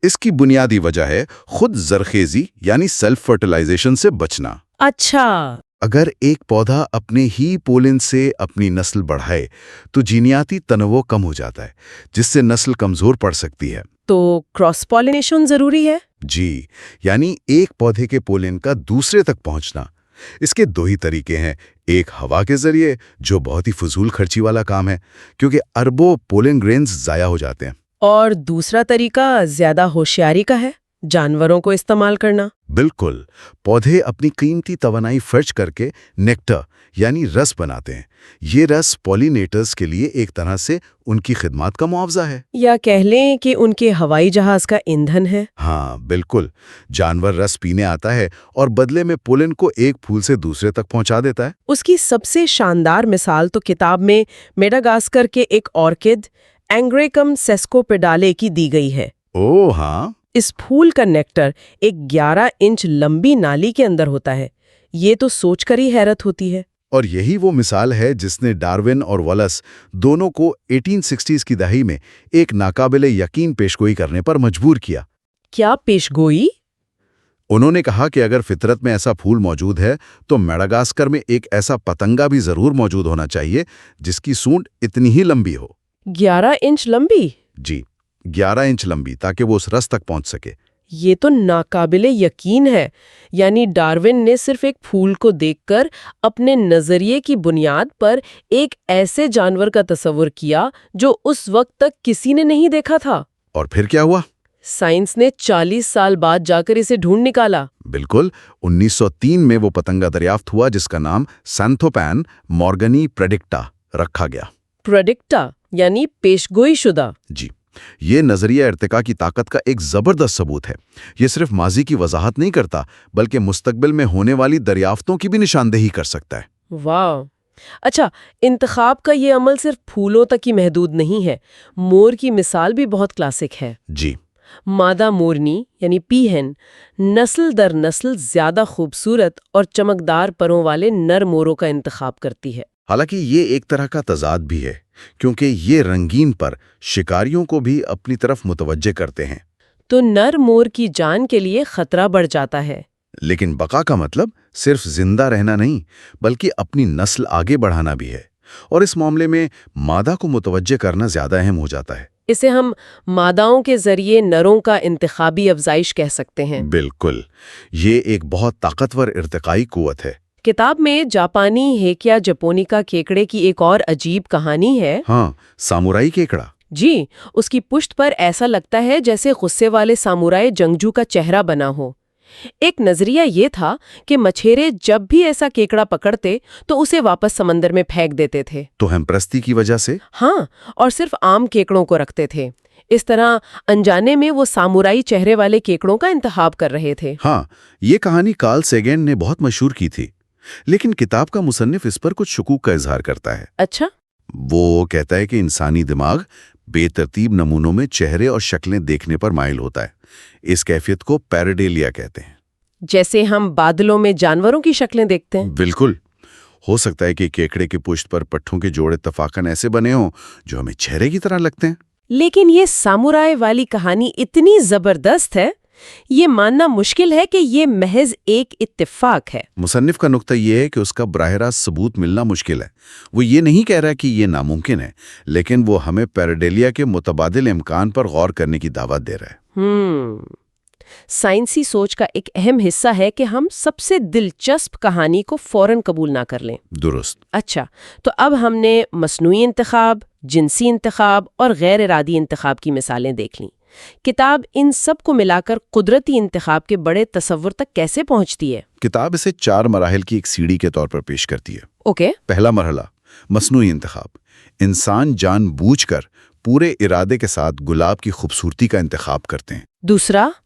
اس کی بنیادی وجہ ہے خود زرخیزی یعنی سیلف فرٹیلائزیشن سے بچنا۔ اچھا۔ اگر ایک پودا اپنے ہی پولن سے اپنی نسل بڑھائے تو جینیاتی تنوع کم ہو جاتا ہے، جس سے نسل کمزور پڑ سکتی ہے۔ تو کراس پولینیشن ضروری ہے؟ جی، یعنی ایک پودے کے پولن کا دوسرے تک پہنچنا۔ اس کے دو ہی طریقے ہیں، ایک ہوا کے ذریعے جو بہت ہی فضول خرچی والا کام ہے کیونکہ اربوں پولن گرینز ضائع ہو جاتے ہیں، اور دوسرا طریقہ زیادہ ہوشیاری کا ہے، جانوروں کو استعمال کرنا۔ بالکل، پودے اپنی قیمتی توانائی خرچ کر کے نیکٹر یعنی رس بناتے ہیں۔ یہ رس پولینیٹرز کے لیے ایک طرح سے ان کی خدمات کا معاوضہ ہے، یا کہہ لیں کہ ان کے ہوائی جہاز کا ایندھن ہے۔ ہاں بالکل، جانور رس پینے آتا ہے اور بدلے میں پولن کو ایک پھول سے دوسرے تک پہنچا دیتا ہے۔ اس کی سب سے شاندار مثال تو کتاب میں میڈاگاسکر کے ایک آرکڈ اینگریکم سیسکوپیڈالے کی دی گئی ہے۔ اوہ ہاں، اس پھول کا نیکٹر ایک 11 انچ لمبی نالی کے اندر ہوتا ہے۔ یہ تو سوچ کر ہی حیرت ہوتی ہے۔ اور یہی وہ مثال ہے جس نے ڈارون اور ولس دونوں کو 1860s کی دہائی میں ایک ناقابل یقین پیشگوئی کرنے پر مجبور کیا۔ کیا پیشگوئی؟ انہوں نے کہا کہ اگر فطرت میں ایسا پھول موجود ہے تو میڈاگاسکر میں ایک ایسا پتنگا بھی ضرور موجود ہونا چاہیے جس کی سونڈ اتنی ہی لمبی ہو۔ 11 انچ لمبی؟ جی، 11 انچ لمبی، تاکہ وہ اس رس تک پہنچ سکے۔ یہ تو ناقابل یقین ہے۔ یعنی ڈارون نے صرف ایک پھول کو دیکھ کر اپنے نظریے کی بنیاد پر ایک ایسے جانور کا تصور کیا جو اس وقت تک کسی نے نہیں دیکھا تھا۔ اور پھر کیا ہوا؟ سائنس نے 40 سال بعد جا کر اسے ڈھونڈ نکالا۔ بالکل، 1903 میں وہ پتنگا دریافت ہوا جس کا نام سینتھوپین مورگنی پریڈکٹا رکھا گیا۔ پروڈکٹا یعنی پیشگوئی شدہ۔ جی، یہ نظریہ ارتقاء کی طاقت کا ایک زبردست ثبوت ہے۔ یہ صرف ماضی کی وضاحت نہیں کرتا بلکہ مستقبل میں ہونے والی دریافتوں کی بھی نشاندہی کر سکتا ہے۔ واہ! اچھا، انتخاب کا یہ عمل صرف پھولوں تک ہی محدود نہیں ہے۔ مور کی مثال بھی بہت کلاسک ہے۔ جی، مادہ مورنی یعنی پیہن نسل در نسل زیادہ خوبصورت اور چمکدار پروں والے نر موروں کا انتخاب کرتی ہے۔ حالانکہ یہ ایک طرح کا تضاد بھی ہے کیونکہ یہ رنگین پر شکاریوں کو بھی اپنی طرف متوجہ کرتے ہیں۔ تو نر مور کی جان کے لیے خطرہ بڑھ جاتا ہے۔ لیکن بقا کا مطلب صرف زندہ رہنا نہیں بلکہ اپنی نسل آگے بڑھانا بھی ہے، اور اس معاملے میں مادہ کو متوجہ کرنا زیادہ اہم ہو جاتا ہے۔ اسے ہم ماداؤں کے ذریعے نروں کا انتخابی افزائش کہہ سکتے ہیں۔ بالکل، یہ ایک بہت طاقتور ارتقائی قوت ہے۔ کتاب میں جاپانی ہیکیا جپونیکا کیکڑے کی ایک اور عجیب کہانی ہے۔ ہاں، سامورائی کیکڑا۔ جی، اس کی پشت پر ایسا لگتا ہے جیسے غصے والے سامورائی جنگجو کا چہرہ بنا ہو۔ ایک نظریہ یہ تھا کہ مچھیرے جب بھی ایسا کیکڑا پکڑتے تو اسے واپس سمندر میں پھینک دیتے تھے۔ تو ہم پرستی کی وجہ سے؟ ہاں، اور صرف عام کیکڑوں کو رکھتے تھے۔ اس طرح انجانے میں وہ سامورائی چہرے والے کیکڑوں کا انتخاب کر رہے تھے۔ ہاں، یہ کہانی کارل سیگن نے بہت مشہور کی تھی، لیکن کتاب کا مصنف اس پر کچھ شکوک کا اظہار کرتا ہے۔ اچھا؟ وہ کہتا ہے کہ انسانی دماغ بے ترتیب نمونوں میں چہرے اور شکلیں دیکھنے پر مائل ہوتا ہے۔ اس کیفیت کو پیراڈیلیا کہتے ہیں۔ جیسے ہم بادلوں میں جانوروں کی شکلیں دیکھتے ہیں۔ بالکل۔ ہو سکتا ہے کہ کیکڑے کے پشت پر پٹھوں کے جوڑے اتفاقاً ایسے بنے ہوں جو ہمیں چہرے کی طرح لگتے ہیں۔ لیکن یہ سامورائے والی کہانی اتنی زبردست ہے، یہ ماننا مشکل ہے کہ یہ محض ایک اتفاق ہے۔ مصنف کا نقطہ یہ ہے کہ اس کا براہ راست ثبوت ملنا مشکل ہے۔ وہ یہ نہیں کہہ رہا کہ یہ ناممکن ہے، لیکن وہ ہمیں پیراڈیلیا کے متبادل امکان پر غور کرنے کی دعوت دے رہا ہے۔ سائنسی سوچ کا ایک اہم حصہ ہے کہ ہم سب سے دلچسپ کہانی کو فوراً قبول نہ کر لیں۔ درست۔ اچھا، تو اب ہم نے مصنوعی انتخاب، جنسی انتخاب اور غیر ارادی انتخاب کی مثالیں دیکھ لیں۔ کتاب ان سب کو ملا کر قدرتی انتخاب کے بڑے تصور تک کیسے پہنچتی ہے؟ کتاب اسے 4 مراحل کی ایک سیڑھی کے طور پر پیش کرتی ہے۔ اوکے۔ پہلا مرحلہ مصنوعی انتخاب۔ انسان جان بوجھ کر پورے ارادے کے ساتھ گلاب کی خوبصورتی کا انتخاب کرتے ہیں۔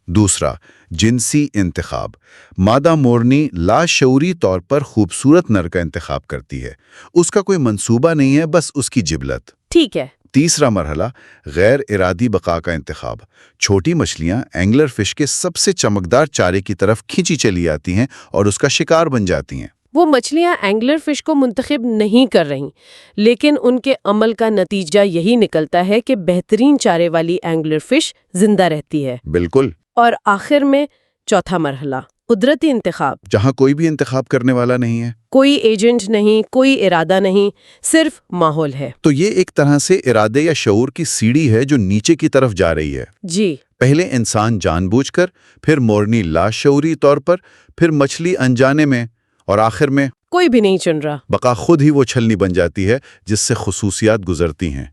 دوسرا جنسی انتخاب۔ مادہ مورنی لاشعوری طور پر خوبصورت نر کا انتخاب کرتی ہے۔ اس کا کوئی منصوبہ نہیں ہے، بس اس کی جبلت۔ ٹھیک ہے۔ تیسرا مرحلہ غیر ارادی بقا کا انتخاب۔ چھوٹی مچھلیاں اینگلر فش کے سب سے چمکدار چارے کی طرف کھینچی چلی آتی ہیں اور اس کا شکار بن جاتی ہیں۔ وہ مچھلیاں اینگلر فش کو منتخب نہیں کر رہیں، لیکن ان کے عمل کا نتیجہ یہی نکلتا ہے کہ بہترین چارے والی اینگلر فش زندہ رہتی ہے۔ بالکل۔ اور آخر میں چوتھا مرحلہ قدرتی انتخاب، جہاں کوئی بھی انتخاب کرنے والا نہیں ہے، کوئی ایجنٹ نہیں، کوئی ارادہ نہیں، صرف ماحول ہے۔ تو یہ ایک طرح سے ارادے یا شعور کی سیڑھی ہے جو نیچے کی طرف جا رہی ہے۔ جی۔ پہلے انسان جان بوجھ کر، پھر مورنی لاشعوری طور پر، پھر مچھلی انجانے میں، اور آخر میں کوئی بھی نہیں چن رہا۔ بقا خود ہی وہ چھلنی بن جاتی ہے جس سے خصوصیات گزرتی ہیں۔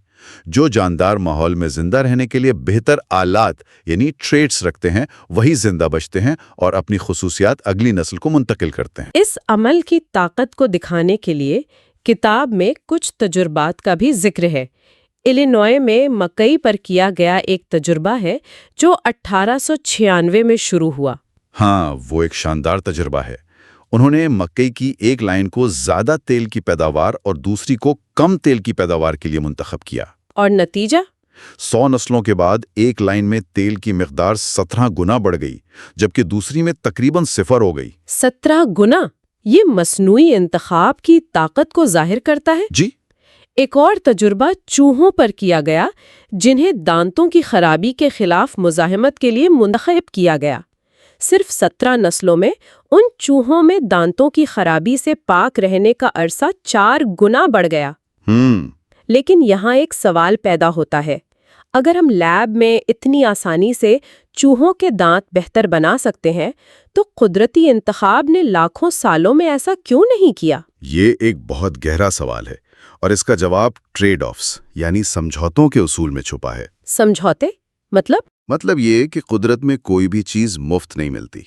جو جاندار ماحول میں زندہ رہنے کے لیے بہتر آلات یعنی ٹریٹس رکھتے ہیں، وہی زندہ بچتے ہیں اور اپنی خصوصیات اگلی نسل کو منتقل کرتے ہیں۔ اس عمل کی طاقت کو دکھانے کے لیے کتاب میں کچھ تجربات کا بھی ذکر ہے۔ الینوائے میں مکئی پر کیا گیا ایک تجربہ ہے جو 1896 میں شروع ہوا۔ ہاں، وہ ایک شاندار تجربہ ہے۔ انہوں نے مکئی کی ایک لائن کو زیادہ تیل کی پیداوار اور دوسری کو کم تیل کی پیداوار کے لیے منتخب کیا۔ اور نتیجہ؟ 100 نسلوں کے بعد ایک لائن میں تیل کی مقدار 17 گنا بڑھ گئی، جبکہ دوسری میں تقریباً 0 ہو گئی۔ 17 گنا؟ یہ مصنوعی انتخاب کی طاقت کو ظاہر کرتا ہے؟ جی۔ ایک اور تجربہ چوہوں پر کیا گیا، جنہیں دانتوں کی خرابی کے خلاف مزاحمت کے لیے منتخب کیا گیا۔ صرف 17 نسلوں میں ان چوہوں میں دانتوں کی خرابی سے پاک رہنے کا عرصہ 4 گنا بڑھ گیا۔ لیکن یہاں ایک سوال پیدا ہوتا ہے، اگر ہم لیب میں اتنی آسانی سے چوہوں کے دانت بہتر بنا سکتے ہیں تو قدرتی انتخاب نے لاکھوں سالوں میں ایسا کیوں نہیں کیا؟ یہ ایک بہت گہرا سوال ہے، اور اس کا جواب ٹریڈ آفس یعنی سمجھوتوں کے اصول میں چھپا ہے۔ سمجھوتے؟ مطلب یہ کہ قدرت میں کوئی بھی چیز مفت نہیں ملتی۔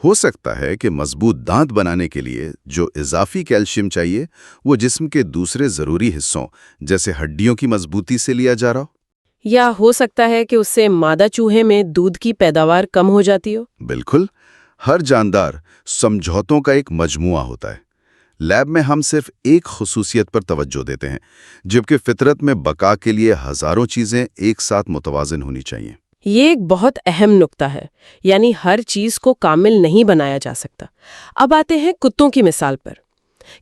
ہو سکتا ہے کہ مضبوط دانت بنانے کے لیے جو اضافی کیلشیم چاہیے وہ جسم کے دوسرے ضروری حصوں جیسے ہڈیوں کی مضبوطی سے لیا جا رہا ہو، یا ہو سکتا ہے کہ اس سے مادہ چوہے میں دودھ کی پیداوار کم ہو جاتی ہو۔ بالکل۔ ہر جاندار سمجھوتوں کا ایک مجموعہ ہوتا ہے۔ لیب میں ہم صرف ایک خصوصیت پر توجہ دیتے ہیں، جبکہ فطرت میں بقا کے لیے ہزاروں چیزیں ایک ساتھ متوازن ہونی چاہیے۔ یہ ایک بہت اہم نکتہ ہے، یعنی ہر چیز کو کامل نہیں بنایا جا سکتا۔ اب آتے ہیں کتوں کی مثال پر۔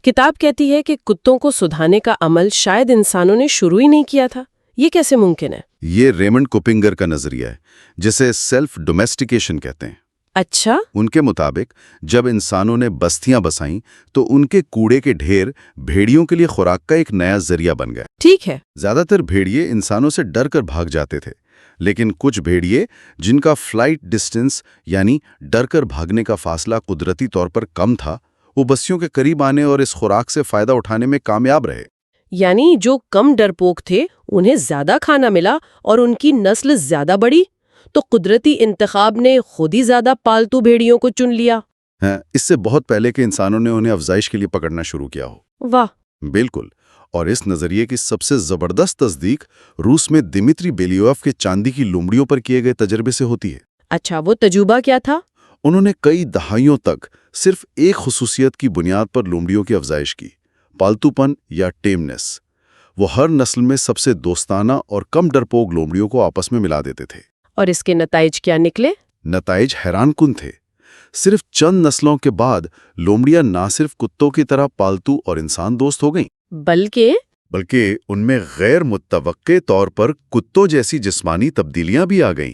کتاب کہتی ہے کہ کتوں کو سدھانے کا عمل شاید انسانوں نے شروع ہی نہیں کیا تھا۔ یہ کیسے ممکن ہے؟ یہ ریمنڈ کوپنگر کا نظریہ ہے، جسے سیلف ڈومیسٹیکیشن کہتے ہیں۔ اچھا؟ ان کے مطابق جب انسانوں نے بستیاں بسائیں تو ان کے کوڑے کے ڈھیر بھیڑیوں کے لیے خوراک کا ایک نیا ذریعہ بن گیا۔ ٹھیک ہے۔ زیادہ تر بھیڑیے انسانوں سے ڈر کر بھاگ جاتے تھے، لیکن کچھ بھیڑیے جن کا فلائٹ ڈسٹنس یعنی ڈر کر بھاگنے کا فاصلہ قدرتی طور پر کم تھا، وہ بستیوں کے قریب آنے اور اس خوراک سے فائدہ اٹھانے میں کامیاب رہے۔ یعنی جو کم ڈرپوک تھے انہیں زیادہ کھانا ملا اور ان کی نسل زیادہ بڑی۔ تو قدرتی انتخاب نے خود ہی زیادہ پالتو بھیڑیوں کو چن لیا؟ اس سے بہت پہلے کہ انسانوں نے انہیں افزائش کے لیے پکڑنا شروع کیا ہو۔ واہ! بالکل، اور اس نظریے کی سب سے زبردست تصدیق روس میں دمتری بیلیوف کے چاندی کی لومڑیوں پر کیے گئے تجربے سے ہوتی ہے۔ اچھا، وہ تجربہ کیا تھا؟ انہوں نے کئی دہائیوں تک صرف ایک خصوصیت کی بنیاد پر لومڑیوں کی افزائش کی، پالتو پن یا ٹیمنس۔ وہ ہر نسل میں سب سے دوستانہ اور کم ڈرپوک لومڑیوں کو آپس میں ملا دیتے تھے۔ اور اس کے نتائج کیا نکلے؟ نتائج حیران کن تھے۔ صرف چند نسلوں کے بعد لومڑیاں نہ صرف کتوں کی طرح پالتو اور انسان دوست ہو گئیں، بلکہ ان میں غیر متوقع طور پر کتوں جیسی جسمانی تبدیلیاں بھی آ گئیں۔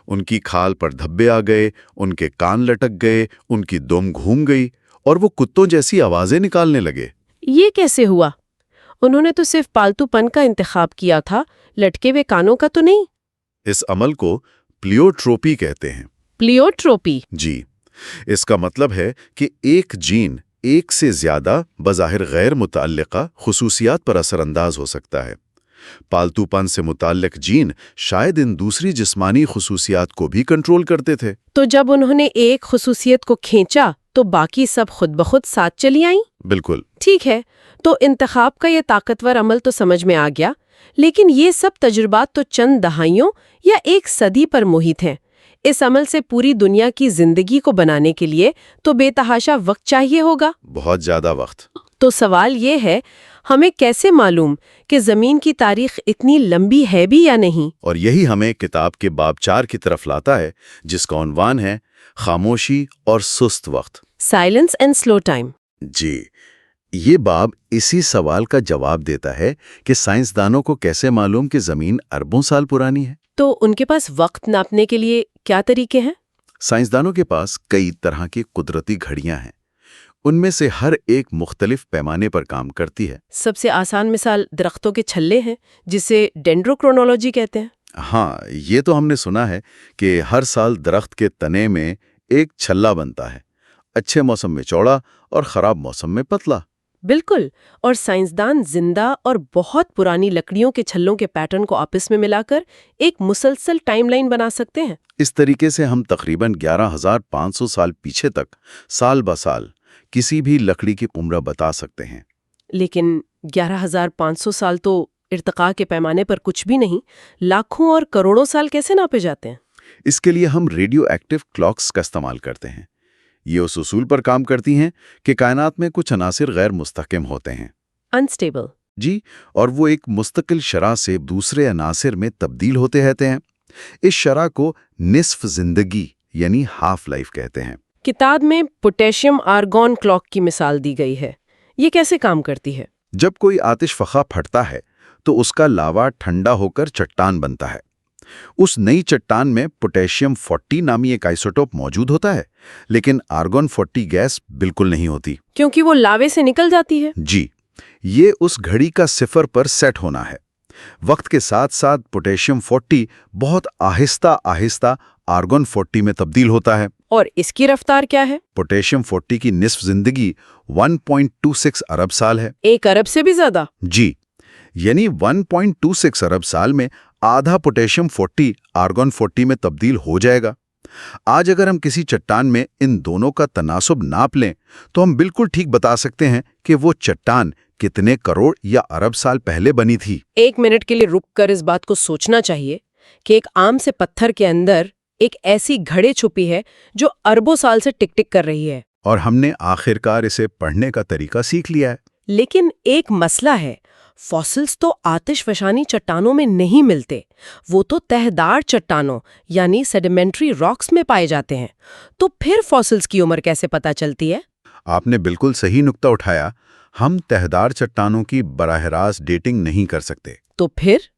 ان کی کھال پر دھبے آ گئے، ان کے کان لٹک گئے، ان کی دم گھوم گئی، اور وہ کتوں جیسی آوازیں نکالنے لگے۔ یہ کیسے ہوا؟ انہوں نے تو صرف پالتو پن کا انتخاب کیا تھا، لٹکے ہوئے کانوں کا تو نہیں۔ اس عمل کو پلیوٹروپی کہتے ہیں۔ پلیوٹروپی؟ جی، اس کا مطلب ہے کہ ایک جین ایک سے زیادہ بظاہر غیر متعلقہ خصوصیات پر اثر انداز ہو سکتا ہے۔ پالتو پن سے متعلق جین شاید ان دوسری جسمانی خصوصیات کو بھی کنٹرول کرتے تھے۔ تو جب انہوں نے ایک خصوصیت کو کھینچا تو باقی سب خود بخود ساتھ چلی آئیں؟ بالکل۔ ٹھیک ہے، تو انتخاب کا یہ طاقتور عمل تو سمجھ میں آ گیا، لیکن یہ سب تجربات تو چند دہائیوں یا ایک صدی پر محیط ہیں۔ اس عمل سے پوری دنیا کی زندگی کو بنانے کے لیے تو بے تحاشا وقت چاہیے ہوگا۔ بہت زیادہ وقت۔ تو سوال یہ ہے، ہمیں کیسے معلوم کہ زمین کی تاریخ اتنی لمبی ہے بھی یا نہیں؟ اور یہی ہمیں کتاب کے باب 4 کی طرف لاتا ہے، جس کا عنوان ہے خاموشی اور سست وقت۔ Silence and slow time. جی، یہ باب اسی سوال کا جواب دیتا ہے کہ سائنسدانوں کو کیسے معلوم کہ زمین اربوں سال پرانی ہے۔ تو ان کے پاس وقت ناپنے کے لیے کیا طریقے ہیں؟ سائنسدانوں کے پاس کئی طرح کی قدرتی گھڑیاں ہیں۔ ان میں سے ہر ایک مختلف پیمانے پر کام کرتی ہے۔ سب سے آسان مثال درختوں کے چھلے ہیں، جسے ڈینڈروکرونالوجی کہتے ہیں۔ ہاں، یہ تو ہم نے سنا ہے کہ ہر سال درخت کے تنے میں ایک چھلا بنتا ہے، اچھے موسم میں چوڑا اور خراب موسم میں پتلا۔ بالکل، اور سائنسدان زندہ اور بہت پرانی لکڑیوں کے چھلوں کے پیٹرن کو آپس میں ملا کر ایک مسلسل ٹائم لائن بنا سکتے ہیں۔ اس طریقے سے ہم تقریباً 11,500 سال پیچھے تک سال بہ سال کسی بھی لکڑی کی عمر بتا سکتے ہیں۔ لیکن 11,500 سال تو ارتقاء کے پیمانے پر کچھ بھی نہیں، لاکھوں اور کروڑوں سال کیسے ناپے جاتے ہیں؟ اس کے لیے ہم ریڈیو ایکٹیو کلاکس کا استعمال کرتے ہیں۔ یہ اس اصول پر کام کرتی ہیں کہ کائنات میں کچھ عناصر غیر مستحکم ہوتے ہیں، انسٹیبل۔ جی، اور وہ ایک مستقل شرح سے دوسرے عناصر میں تبدیل ہوتے رہتے ہیں۔ اس شرح کو نصف زندگی یعنی ہاف لائف کہتے ہیں۔ کتاب میں پوٹیشیم آرگون کلاک کی مثال دی گئی ہے، یہ کیسے کام کرتی ہے؟ جب کوئی آتش فخا پھٹتا ہے تو اس کا لاوا ٹھنڈا ہو کر چٹان بنتا ہے۔ اس نئی چٹان میں پوٹیشیم 40 نامی ایک آئسوٹوپ موجود ہوتا ہے، لیکن آرگون 40 گیس بالکل نہیں ہوتی، کیونکہ وہ لاوے سے نکل جاتی ہے۔ جی، یہ اس گھڑی کا صفر پر سیٹ ہونا ہے۔ وقت کے ساتھ ساتھ پوٹیشیم 40 بہت آہستہ آہستہ آرگون 40 میں تبدیل ہوتا ہے۔ اور اس کی رفتار کیا ہے؟ پوٹیشیم 40 کی نصف زندگی 1.26 ارب سال ہے۔ 1 ارب سے بھی زیادہ؟ جی، یعنی 1.26 ارب سال میں آدھا پوٹیشیم 40 آرگون 40 میں تبدیل ہو جائے گا۔ آج اگر ہم کسی چٹان میں ان دونوں کا تناسب ناپ لیں تو ہم بالکل ٹھیک بتا سکتے ہیں کہ وہ چٹان کتنے کروڑ یا ارب سال پہلے بنی تھی۔ 1 منٹ کے لیے رک کر اس بات کو سوچنا چاہیے کہ ایک عام سے پتھر کے اندر ایک ایسی گھڑی چھپی ہے جو اربوں سال سے ٹک ٹک کر رہی ہے، اور ہم نے آخرکار اسے پڑھنے کا طریقہ سیکھ لیا ہے۔ لیکن ایک مسئلہ ہے، فاسلز تو آتش فشانی چٹانوں میں نہیں ملتے، وہ تو تہدار چٹانوں یعنی سیڈیمنٹری راکس میں پائے جاتے ہیں۔ تو پھر فاسلز کی عمر کیسے پتہ چلتی ہے؟ آپ نے بالکل صحیح نقطہ اٹھایا۔ ہم تہدار چٹانوں کی براہ راست ڈیٹنگ نہیں کر سکتے۔ تو پھر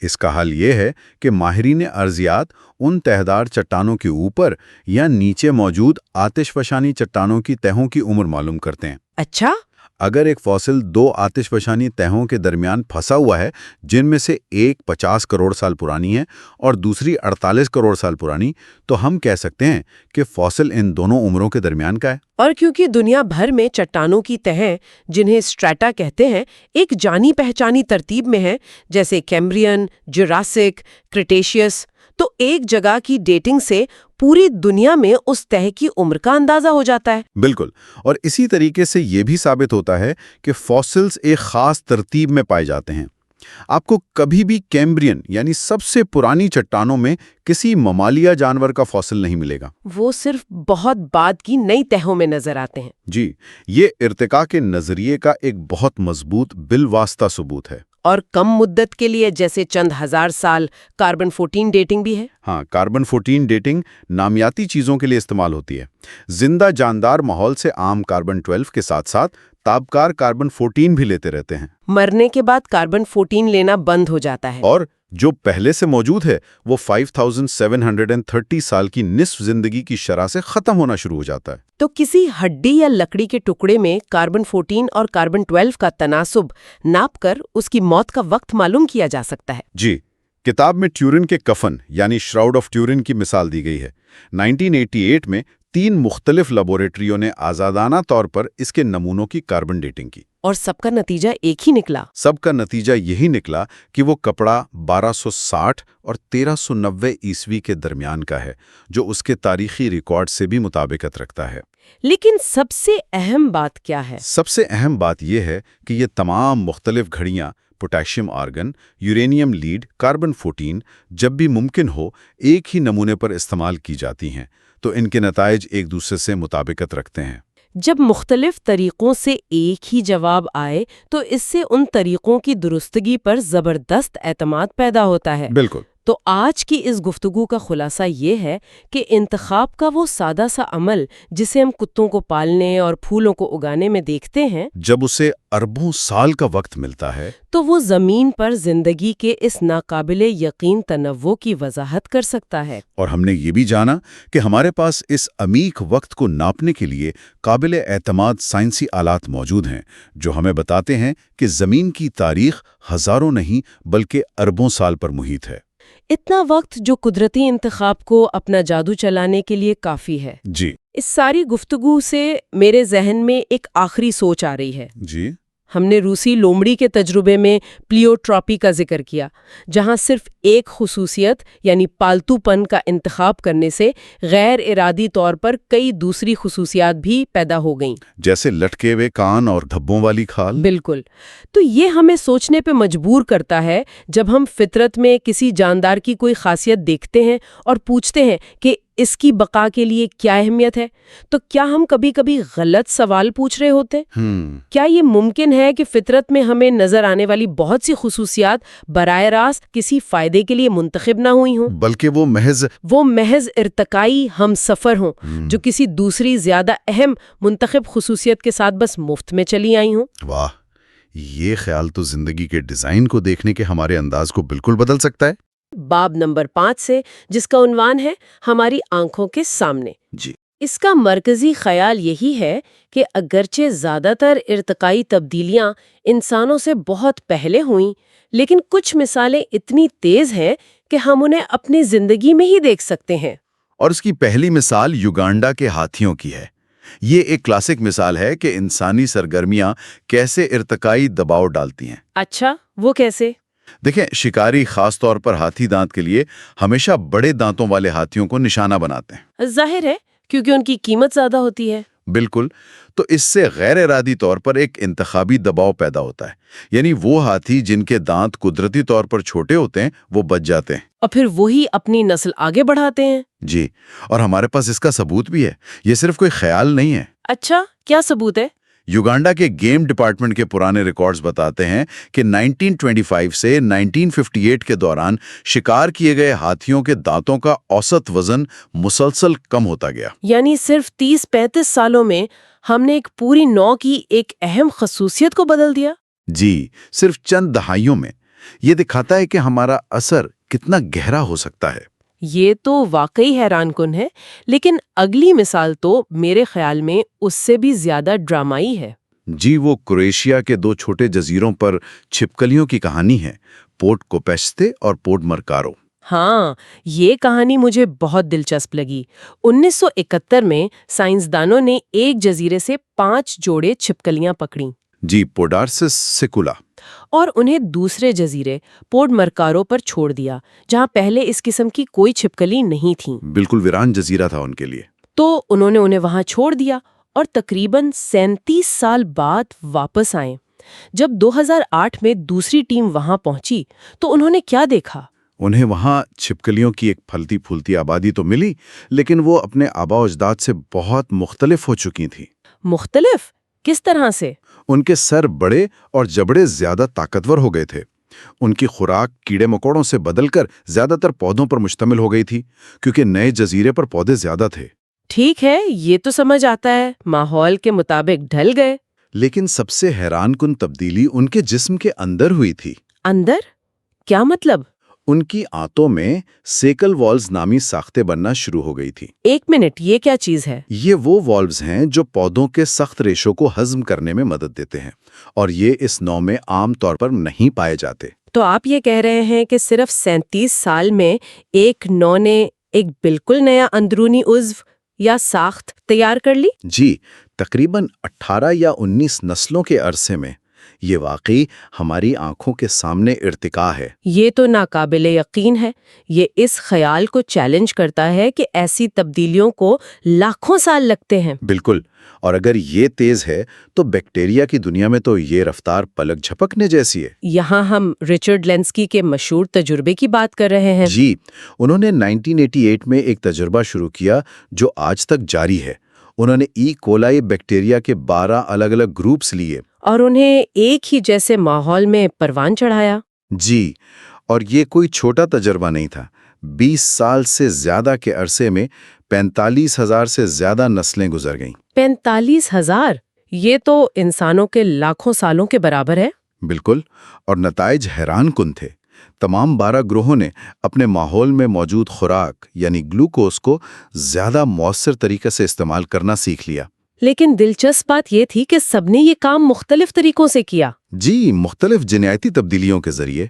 اس کا حل یہ ہے کہ ماہرین ارضیات ان تہدار چٹانوں کے اوپر یا نیچے موجود آتش فشانی چٹانوں کی تہوں کی عمر معلوم کرتے ہیں۔ اچھا، اگر ایک فاسل 2 آتش فشانی تہوں کے درمیان پھنسا ہوا ہے، جن میں سے ایک 50 کروڑ سال پرانی ہے اور دوسری 48 کروڑ سال پرانی، تو ہم کہہ سکتے ہیں کہ فاسل ان دونوں عمروں کے درمیان کا ہے۔ اور کیونکہ دنیا بھر میں چٹانوں کی تہیں، جنہیں اسٹریٹا کہتے ہیں، ایک جانی پہچانی ترتیب میں ہیں، جیسے کیمبرین، جوراسک، کریٹیشیس، تو ایک جگہ کی ڈیٹنگ سے پوری دنیا میں اس تہ کی عمر کا اندازہ ہو جاتا ہے۔ بالکل، اور اسی طریقے سے یہ بھی ثابت ہوتا ہے کہ فاسلز ایک خاص ترتیب میں پائے جاتے ہیں۔ آپ کو کبھی بھی کیمبرین یعنی سب سے پرانی چٹانوں میں کسی ممالیہ جانور کا فاسل نہیں ملے گا۔ وہ صرف بہت بعد کی نئی تہوں میں نظر آتے ہیں۔ جی، یہ ارتقاء کے نظریے کا ایک بہت مضبوط بالواسطہ ثبوت ہے۔ اور کم مدت کے لیے جیسے چند ہزار سال کاربن 14 ڈیٹنگ بھی ہے۔ ہاں، کاربن 14 ڈیٹنگ نامیاتی چیزوں کے لیے استعمال ہوتی ہے۔ زندہ جاندار ماحول سے عام کاربن 12 کے ساتھ ساتھ تابکار کاربن 14 بھی لیتے رہتے ہیں۔ مرنے کے بعد کاربن 14 لینا بند ہو جاتا ہے۔ اور جو پہلے سے موجود ہے وہ 5730 سال کی نصف زندگی کی شرح سے ختم ہونا شروع ہو جاتا ہے۔ تو کسی ہڈی یا لکڑی کے ٹکڑے میں کاربن 14 اور کاربن 12 کا تناسب ناپ کر اس کی موت کا وقت معلوم کیا جا سکتا ہے۔ جی، کتاب میں ٹیورن کے کفن یعنی شراؤڈ آف ٹیورن کی مثال دی گئی ہے۔ 1988 میں 3 مختلف لیبارٹریوں نے آزادانہ طور پر اس کے نمونوں کی کاربن ڈیٹنگ کی، اور سب کا نتیجہ ایک ہی نکلا۔ سب کا نتیجہ یہی نکلا کہ وہ کپڑا 1260 اور 1390 عیسوی کے درمیان کا ہے، جو اس کے تاریخی ریکارڈ سے بھی مطابقت رکھتا ہے۔ لیکن سب سے اہم بات کیا ہے؟ سب سے اہم بات یہ ہے کہ یہ تمام مختلف گھڑیاں potassium organ, uranium lead, carbon 14 جب بھی ممکن ہو ایک ہی نمونے پر استعمال کی جاتی ہیں، تو ان کے نتائج ایک دوسرے سے مطابقت رکھتے ہیں۔ جب مختلف طریقوں سے ایک ہی جواب آئے تو اس سے ان طریقوں کی درستگی پر زبردست اعتماد پیدا ہوتا ہے۔ بالکل۔ تو آج کی اس گفتگو کا خلاصہ یہ ہے کہ انتخاب کا وہ سادہ سا عمل جسے ہم کتوں کو پالنے اور پھولوں کو اگانے میں دیکھتے ہیں، جب اسے اربوں سال کا وقت ملتا ہے تو وہ زمین پر زندگی کے اس ناقابل یقین تنوع کی وضاحت کر سکتا ہے۔ اور ہم نے یہ بھی جانا کہ ہمارے پاس اس عمیق وقت کو ناپنے کے لیے قابل اعتماد سائنسی آلات موجود ہیں، جو ہمیں بتاتے ہیں کہ زمین کی تاریخ ہزاروں نہیں بلکہ اربوں سال پر محیط ہے۔ اتنا وقت جو قدرتی انتخاب کو اپنا جادو چلانے کے لیے کافی ہے۔ جی اس ساری گفتگو سے میرے ذہن میں ایک آخری سوچ آ رہی ہے۔ جی ہم نے روسی لومڑی کے تجربے میں پلیوٹراپی کا ذکر کیا، جہاں صرف ایک خصوصیت یعنی پالتو پن کا انتخاب کرنے سے غیر ارادی طور پر کئی دوسری خصوصیات بھی پیدا ہو گئیں، جیسے لٹکے ہوئے کان اور دھبوں والی کھال۔ بالکل۔ تو یہ ہمیں سوچنے پہ مجبور کرتا ہے جب ہم فطرت میں کسی جاندار کی کوئی خاصیت دیکھتے ہیں اور پوچھتے ہیں کہ اس کی بقا کے لیے کیا اہمیت ہے، تو کیا ہم کبھی کبھی غلط سوال پوچھ رہے ہوتے؟ کیا یہ ممکن ہے کہ فطرت میں ہمیں نظر آنے والی بہت سی خصوصیات براہ راست کسی فائدے کے لیے منتخب نہ ہوئی ہوں، بلکہ وہ محض ارتقائی ہم سفر ہوں جو کسی دوسری زیادہ اہم منتخب خصوصیت کے ساتھ بس مفت میں چلی آئی ہوں؟ واہ، یہ خیال تو زندگی کے ڈیزائن کو دیکھنے کے ہمارے انداز کو بالکل بدل سکتا ہے۔ باب نمبر 5 سے، جس کا عنوان ہے ہماری آنکھوں کے سامنے۔ جی، اس کا مرکزی خیال یہی ہے کہ اگرچہ زیادہ تر ارتقائی تبدیلیاں انسانوں سے بہت پہلے ہوئیں، لیکن کچھ مثالیں اتنی تیز ہیں کہ ہم انہیں اپنی زندگی میں ہی دیکھ سکتے ہیں۔ اور اس کی پہلی مثال یوگانڈا کے ہاتھیوں کی ہے۔ یہ ایک کلاسک مثال ہے کہ انسانی سرگرمیاں کیسے ارتقائی دباؤ ڈالتی ہیں۔ اچھا، وہ کیسے؟ دیکھیں، شکاری خاص طور پر ہاتھی دانت کے لیے ہمیشہ بڑے دانتوں والے ہاتھیوں کو نشانہ بناتے ہیں۔ ظاہر ہے، کیونکہ ان کی قیمت زیادہ ہوتی ہے۔ بالکل، تو اس سے غیر ارادی طور پر ایک انتخابی دباؤ پیدا ہوتا ہے، یعنی وہ ہاتھی جن کے دانت قدرتی طور پر چھوٹے ہوتے ہیں وہ بچ جاتے ہیں، اور پھر وہی اپنی نسل آگے بڑھاتے ہیں۔ جی، اور ہمارے پاس اس کا ثبوت بھی ہے، یہ صرف کوئی خیال نہیں ہے۔ اچھا، کیا ثبوت ہے؟ یوگانڈا کے گیم ڈپارٹمنٹ کے پرانے ریکارڈز بتاتے ہیں کہ 1925 سے 1958 کے دوران شکار کیے گئے ہاتھیوں کے دانتوں کا اوسط وزن مسلسل کم ہوتا گیا۔ یعنی صرف 30-35 سالوں میں ہم نے ایک پوری نوع کی ایک اہم خصوصیت کو بدل دیا؟ جی، صرف چند دہائیوں میں۔ یہ دکھاتا ہے کہ ہمارا اثر کتنا گہرا ہو سکتا ہے۔ یہ تو واقعی حیران کن ہے، لیکن اگلی مثال تو میرے خیال میں اس سے بھی زیادہ ڈرامائی ہے۔ جی، وہ کروشیا کے 2 چھوٹے جزیروں پر چھپکلیوں کی کہانی ہے، پورٹ کوپیستے اور پورٹ مرکارو۔ ہاں، یہ کہانی مجھے بہت دلچسپ لگی۔ 1971 میں سائنسدانوں نے ایک جزیرے سے 5 جوڑے چھپکلیاں پکڑیں۔ جی، پوڈارسس سیکولا۔ اور انہیں دوسرے جزیرے پورٹ مرکارو پر چھوڑ دیا جہاں پہلے اس قسم کی کوئی چھپکلی نہیں تھیں۔ بالکل ویران جزیرہ تھا ان کے لیے۔ تو انہوں نے انہیں وہاں چھوڑ دیا اور تقریباً 37 سال بعد واپس آئے۔ جب 2008 میں دوسری ٹیم وہاں پہنچی تو انہوں نے کیا دیکھا؟ انہیں وہاں چھپکلیوں کی ایک پھلتی پھولتی آبادی تو ملی، لیکن وہ اپنے آباء و اجداد سے بہت مختلف ہو چکی تھیں۔ مختلف؟ کس طرح سے؟ ان کے سر بڑے اور جبڑے زیادہ طاقتور ہو گئے تھے۔ ان کی خوراک کیڑے مکوڑوں سے بدل کر زیادہ تر پودوں پر مشتمل ہو گئی تھی، کیونکہ نئے جزیرے پر پودے زیادہ تھے۔ ٹھیک ہے، یہ تو سمجھ آتا ہے، ماحول کے مطابق ڈھل گئے۔ لیکن سب سے حیران کن تبدیلی ان کے جسم کے اندر ہوئی تھی۔ اندر؟ کیا مطلب؟ ان کی آنتوں میں سیکل والز نامی ساختیں بننا شروع ہو گئی تھی۔ ایک منٹ، یہ کیا چیز ہے؟ یہ وہ والوز ہیں جو پودوں کے سخت ریشوں کو ہضم کرنے میں مدد دیتے ہیں، اور یہ اس نوع میں عام طور پر نہیں پائے جاتے۔ تو آپ یہ کہہ رہے ہیں کہ صرف 37 سال میں ایک نوع نے ایک بالکل نیا اندرونی عضو یا ساخت تیار کر لی؟ جی، تقریباً 18 یا 19 نسلوں کے عرصے میں۔ یہ واقعی ہماری آنکھوں کے سامنے ارتقاء ہے۔ یہ تو ناقابل یقین ہے۔ یہ اس خیال کو چیلنج کرتا ہے کہ ایسی تبدیلیوں کو لاکھوں سال لگتے ہیں۔ بالکل، اور اگر یہ تیز ہے تو بیکٹیریا کی دنیا میں تو یہ رفتار پلک جھپکنے جیسی ہے۔ یہاں ہم رچرڈ لینسکی کے مشہور تجربے کی بات کر رہے ہیں۔ جی، انہوں نے 1988 میں ایک تجربہ شروع کیا جو آج تک جاری ہے۔ انہوں نے ای کولائی بیکٹیریا کے 12 الگ الگ گروپس لیے اور انہیں ایک ہی جیسے ماحول میں پروان چڑھایا۔ جی، اور یہ کوئی چھوٹا تجربہ نہیں تھا۔ 20 سال سے زیادہ کے عرصے میں 45,000 سے زیادہ نسلیں گزر گئیں۔ 45,000؟ یہ تو انسانوں کے لاکھوں سالوں کے برابر ہے۔ بالکل، اور نتائج حیران کن تھے۔ تمام 12 گروہوں نے اپنے ماحول میں موجود خوراک یعنی گلوکوز کو زیادہ مؤثر طریقے سے استعمال کرنا سیکھ لیا۔ لیکن دلچسپ بات یہ تھی کہ سب نے یہ کام مختلف طریقوں سے کیا۔ جی، مختلف جینیاتی تبدیلیوں کے ذریعے،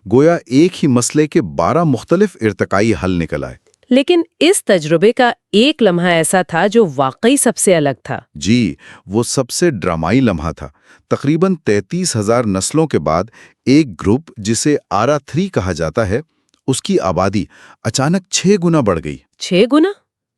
گویا ایک ہی مسئلے کے 12 مختلف ارتقائی حل نکل آئے۔ لیکن اس تجربے کا ایک لمحہ ایسا تھا جو واقعی سب سے الگ تھا۔ جی، وہ سب سے ڈرامائی لمحہ تھا۔ تقریباً 33,000 نسلوں کے بعد ایک گروپ جسے آرا 3 کہا جاتا ہے، اس کی آبادی اچانک 6 گنا بڑھ گئی۔ 6 گنا؟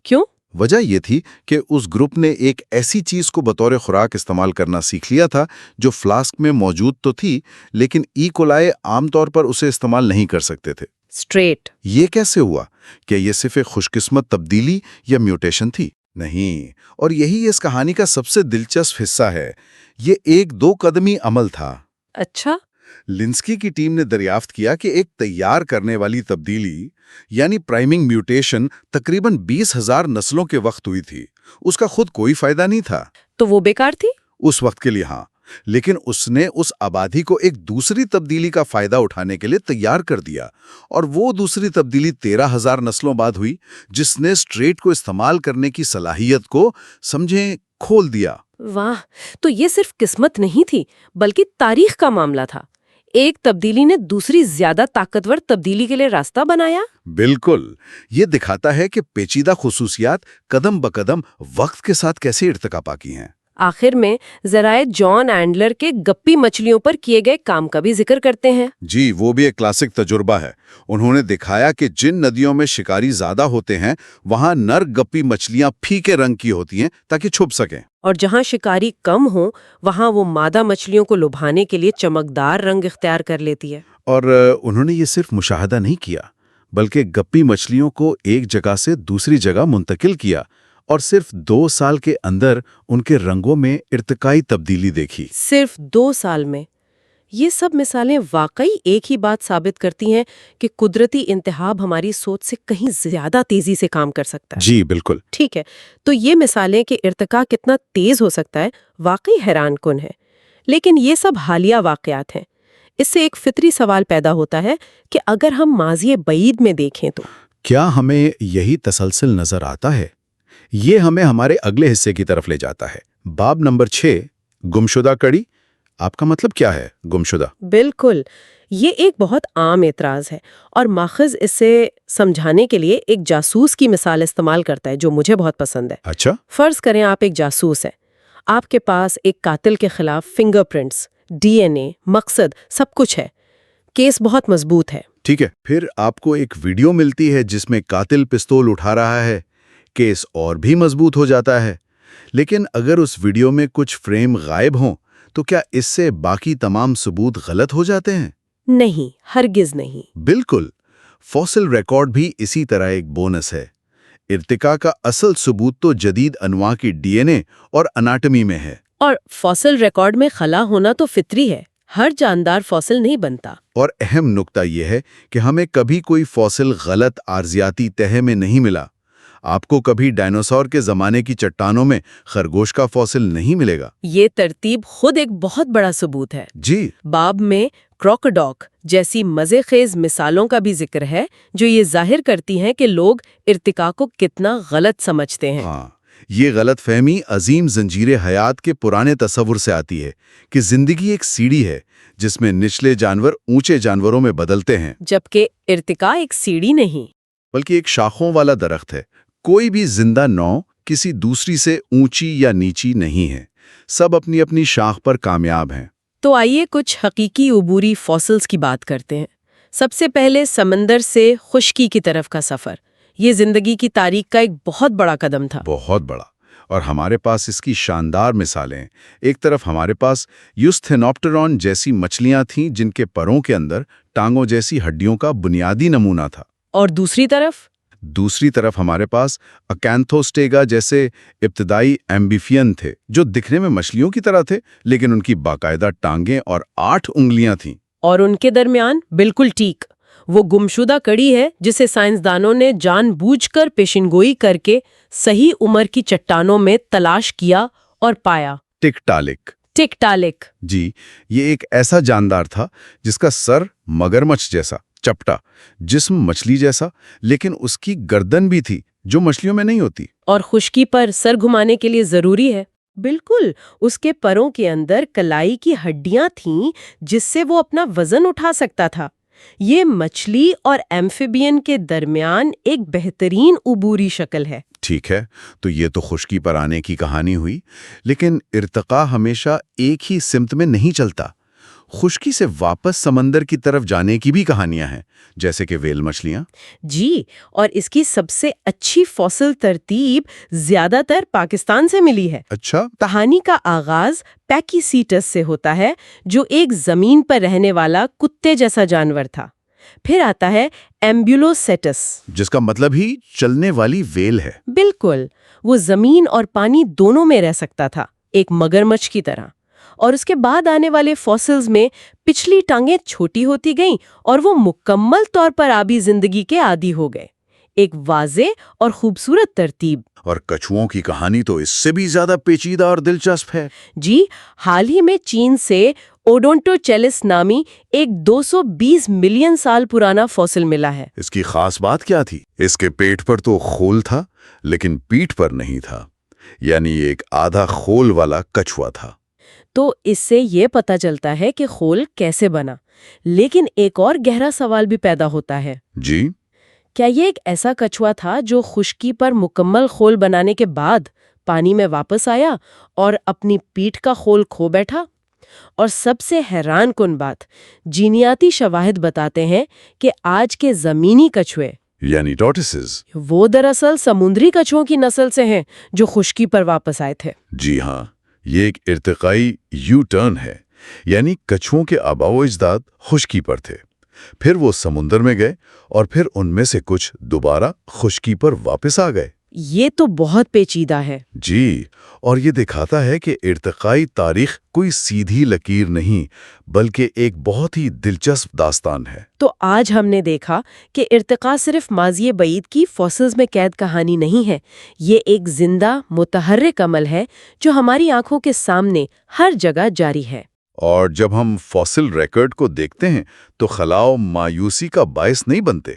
کیوں؟ وجہ یہ تھی کہ اس گروپ نے ایک ایسی چیز کو بطور خوراک استعمال کرنا سیکھ لیا تھا جو فلاسک میں موجود تو تھی، لیکن ای کولائے عام طور پر اسے استعمال نہیں کر سکتے تھے۔ اسٹریٹ؟ یہ کیسے ہوا؟ کیا یہ صرف ایک خوش قسمت تبدیلی یا میوٹیشن تھی؟ نہیں، اور یہی اس کہانی کا سب سے دلچسپ حصہ ہے۔ یہ ایک 2 قدمی عمل تھا۔ اچھا۔ لنسکی کی ٹیم نے دریافت کیا کہ ایک تیار کرنے والی تبدیلی یعنی پرائمنگ میوٹیشن تقریباً 20,000 نسلوں کے وقت ہوئی تھی۔ اس کا خود کوئی فائدہ نہیں تھا۔ تو وہ بیکار تھی؟ اس وقت کے لیے ہاں، لیکن اس نے اس آبادی کو ایک دوسری تبدیلی کا فائدہ اٹھانے کے لیے تیار کر دیا، اور وہ دوسری تبدیلی 13,000 نسلوں بعد ہوئی، جس نے اسٹریٹ کو استعمال کرنے کی صلاحیت کو سمجھیں کھول دیا۔ واہ، تو یہ صرف قسمت نہیں تھی بلکہ تاریخ کا معاملہ تھا۔ ایک تبدیلی نے دوسری زیادہ طاقتور تبدیلی کے لیے راستہ بنایا۔ بالکل، یہ دکھاتا ہے کہ پیچیدہ خصوصیات قدم بقدم وقت کے ساتھ کیسے ارتقا پاتی ہیں۔ آخر میں ذرائع جان اینڈلر کے گپی مچھلیوں پر کیے گئے کام کا بھی ذکر کرتے ہیں۔ جی، وہ بھی ایک کلاسک تجربہ ہے۔ انہوں نے دکھایا کہ جن ندیوں میں شکاری زیادہ ہوتے ہیں وہاں نر گپی مچھلیاں پھیکے رنگ کی ہوتی ہیں تاکہ چھپ سکیں، اور جہاں شکاری کم ہوں وہاں وہ مادہ مچھلیوں کو لبھانے کے لیے چمکدار رنگ اختیار کر لیتی ہے۔ اور انہوں نے یہ صرف مشاہدہ نہیں کیا بلکہ گپی مچھلیوں کو ایک جگہ سے دوسری جگہ منتقل کیا، اور صرف 2 سال کے اندر ان کے رنگوں میں ارتقائی تبدیلی دیکھی۔ صرف 2 سال میں؟ یہ سب مثالیں واقعی ایک ہی بات ثابت کرتی ہیں کہ قدرتی انتخاب ہماری سوچ سے کہیں زیادہ تیزی سے کام کر سکتا ہے۔ جی بالکل۔ ٹھیک ہے، تو یہ مثالیں کہ ارتقاء کتنا تیز ہو سکتا ہے واقعی حیران کن ہے، لیکن یہ سب حالیہ واقعات ہیں۔ اس سے ایک فطری سوال پیدا ہوتا ہے کہ اگر ہم ماضی بعید میں دیکھیں تو کیا ہمیں یہی تسلسل نظر آتا ہے؟ یہ ہمیں ہمارے اگلے حصے کی طرف لے جاتا ہے۔ باب نمبر 6، گمشدہ کڑی۔ آپ کا مطلب کیا ہے گمشدہ؟ بالکل، یہ ایک بہت عام اعتراض ہے، اور ماخذ اسے سمجھانے کے لیے ایک جاسوس کی مثال استعمال کرتا ہے جو مجھے بہت پسند ہے۔ اچھا۔ فرض کریں آپ ایک جاسوس ہیں، آپ کے پاس ایک قاتل کے خلاف فنگر پرنٹس، ڈی این اے، مقصد، سب کچھ ہے۔ کیس بہت مضبوط ہے۔ ٹھیک ہے، پھر آپ کو ایک ویڈیو ملتی ہے جس میں قاتل پستول اٹھا رہا ہے، کیس اور بھی مضبوط ہو جاتا ہے۔ لیکن اگر اس ویڈیو میں کچھ فریم غائب ہوں تو کیا اس سے باقی تمام ثبوت غلط ہو جاتے ہیں؟ نہیں، ہرگز نہیں۔ بالکل، فوسل ریکارڈ بھی اسی طرح ایک بونس ہے۔ ارتقاء کا اصل ثبوت تو جدید انواع کی ڈی این اے اور اناٹمی میں ہے۔ اور فوسل ریکارڈ میں خلا ہونا تو فطری ہے، ہر جاندار فوسل نہیں بنتا۔ اور اہم نکتہ یہ ہے کہ ہمیں کبھی کوئی فوسل غلط عارضیاتی تہے میں نہیں ملا۔ آپ کو کبھی ڈائنوسور کے زمانے کی چٹانوں میں خرگوش کا فوسل نہیں ملے گا۔ یہ ترتیب خود ایک بہت بڑا ثبوت ہے۔ جی، باب میں کراکوڈاک جیسی مزے خیز مثالوں کا بھی ذکر ہے جو یہ ظاہر کرتی ہیں کہ لوگ ارتقاء کو کتنا غلط سمجھتے ہیں۔ ہاں، یہ غلط فہمی عظیم زنجیر حیات کے پرانے تصور سے آتی ہے کہ زندگی ایک سیڑھی ہے جس میں نچلے جانور اونچے جانوروں میں بدلتے ہیں، جبکہ ارتقاء ایک سیڑھی نہیں۔ بلکہ ایک شاخوں والا درخت ہے۔ کوئی بھی زندہ نوع کسی دوسری سے اونچی یا نیچی نہیں ہے، سب اپنی اپنی شاخ پر کامیاب ہیں۔ تو آئیے کچھ حقیقی عبوری فوسلز کی بات کرتے ہیں۔ سب سے پہلے سمندر سے خشکی کی طرف کا سفر۔ یہ زندگی کی تاریخ کا ایک بہت بڑا قدم تھا۔ بہت بڑا، اور ہمارے پاس اس کی شاندار مثالیں ہیں۔ ایک طرف ہمارے پاس یوستھینوپٹرون جیسی مچھلیاں تھیں جن کے پروں کے اندر ٹانگوں جیسی ہڈیوں کا بنیادی نمونہ تھا۔ اور دوسری طرف ہمارے پاس اکینتھوسٹیگا جیسے ابتدائی ایمبیفین تھے جو دکھنے میں مچھلیوں کی طرح تھے، لیکن ان کی باقاعدہ ٹانگیں اور 8 انگلیاں تھیں۔ اور ان کے درمیان بالکل ٹھیک وہ گمشدہ کڑی ہے جسے سائنسدانوں نے جان بوجھ کر پیشنگوئی کر کے صحیح عمر کی چٹانوں میں تلاش کیا اور پایا۔ ٹکٹالک۔ جی، یہ ایک ایسا جاندار تھا جس کا سر مگرمچھ جیسا چپٹا، جسم مچھلی جیسا، لیکن اس کی گردن بھی تھی جو مچھلیوں میں نہیں ہوتی۔ اور خشکی پر سر گھمانے کے لیے ضروری ہے۔ بالکل، اس کے پروں کے اندر کلائی کی ہڈیاں تھیں جس سے وہ اپنا وزن اٹھا سکتا تھا۔ یہ مچھلی اور ایمفیبین کے درمیان ایک بہترین عبوری شکل ہے۔ ٹھیک ہے، تو یہ تو خشکی پر آنے کی کہانی ہوئی، لیکن ارتقاء ہمیشہ ایک ہی سمت میں نہیں چلتا۔ خشکی سے واپس سمندر کی طرف جانے کی بھی کہانیاں ہیں، جیسے کہ ویل مچھلیاں۔ جی، اور اس کی سب سے اچھی فوسل ترتیب زیادہ تر پاکستان سے ملی ہے۔ اچھا، کہانی کا آغاز پیکیسیٹس سے ہوتا ہے جو ایک زمین پر رہنے والا کتے جیسا جانور تھا۔ پھر آتا ہے ایمبیولوسیٹس، جس کا مطلب ہی چلنے والی ویل ہے۔ بالکل، وہ زمین اور پانی دونوں میں رہ سکتا تھا، ایک مگرمچھ کی طرح۔ اور اس کے بعد آنے والے فوسلز میں پچھلی ٹانگیں چھوٹی ہوتی گئیں اور وہ مکمل طور پر آبی زندگی کے عادی ہو گئے۔ ایک واضح اور خوبصورت ترتیب۔ اور کچھوؤں کی کہانی تو اس سے بھی زیادہ پیچیدہ اور دلچسپ ہے۔ جی، حال ہی میں چین سے اوڈونٹوچیلس نامی ایک 220 ملین سال پرانا فوسل ملا ہے۔ اس کی خاص بات کیا تھی؟ اس کے پیٹ پر تو خول تھا، لیکن پیٹھ پر نہیں تھا، یعنی ایک آدھا خول والا کچھوا تھا۔ تو اس سے یہ پتہ چلتا ہے کہ خول کیسے بنا، لیکن ایک اور گہرا سوال بھی پیدا ہوتا ہے۔ جی، کیا یہ ایک ایسا کچھوا تھا جو خشکی پر مکمل خول بنانے کے بعد پانی میں واپس آیا اور اپنی پیٹھ کا خول کھو بیٹھا؟ اور سب سے حیران کن بات، جینیاتی شواہد بتاتے ہیں کہ آج کے زمینی کچھوے یعنی ٹارٹسز، وہ دراصل سمندری کچھووں کی نسل سے ہیں جو خشکی پر واپس آئے تھے۔ جی ہاں، یہ ایک ارتقائی یو ٹرن ہے، یعنی کچھووں کے آباء و اجداد خشکی پر تھے، پھر وہ سمندر میں گئے اور پھر ان میں سے کچھ دوبارہ خشکی پر واپس آ گئے۔ یہ تو بہت پیچیدہ ہے۔ جی، اور یہ دکھاتا ہے کہ ارتقائی تاریخ کوئی سیدھی لکیر نہیں، بلکہ ایک بہت ہی دلچسپ داستان ہے۔ تو آج ہم نے دیکھا کہ ارتقاء صرف ماضی بعید کی فوسلز میں قید کہانی نہیں ہے، یہ ایک زندہ متحرک عمل ہے جو ہماری آنکھوں کے سامنے ہر جگہ جاری ہے۔ اور جب ہم فوسل ریکارڈ کو دیکھتے ہیں تو خلاؤ مایوسی کا باعث نہیں بنتے،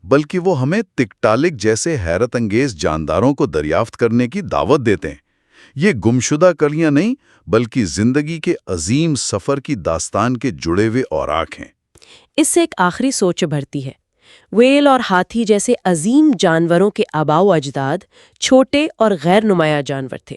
بلکہ وہ ہمیں تکٹالک جیسے حیرت انگیز جانداروں کو دریافت کرنے کی دعوت دیتے ہیں۔ یہ گمشدہ کلیاں نہیں، بلکہ زندگی کے عظیم سفر کی داستان کے جڑے ہوئے اوراق ہیں۔ اس سے ایک آخری سوچ بھرتی ہے۔ ویل اور ہاتھی جیسے عظیم جانوروں کے آباء و اجداد چھوٹے اور غیر نمایاں جانور تھے،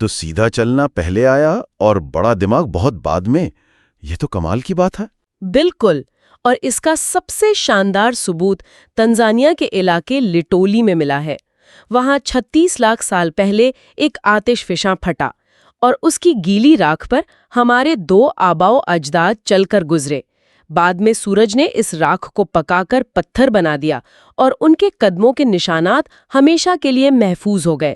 تو سیدھا چلنا پہلے آیا اور بڑا دماغ بہت بعد میں، یہ تو کمال کی بات ہے۔ بالکل، اور اس کا سب سے شاندار ثبوت تنزانیہ کے علاقے لٹولی میں ملا ہے۔ وہاں 36 لاکھ سال پہلے ایک آتش فشاں پھٹا اور اس کی گیلی راکھ پر ہمارے 2 آباء و اجداد چل کر گزرے۔ بعد میں سورج نے اس راکھ کو پکا کر پتھر بنا دیا اور ان کے قدموں کے نشانات ہمیشہ کے لیے محفوظ ہو گئے۔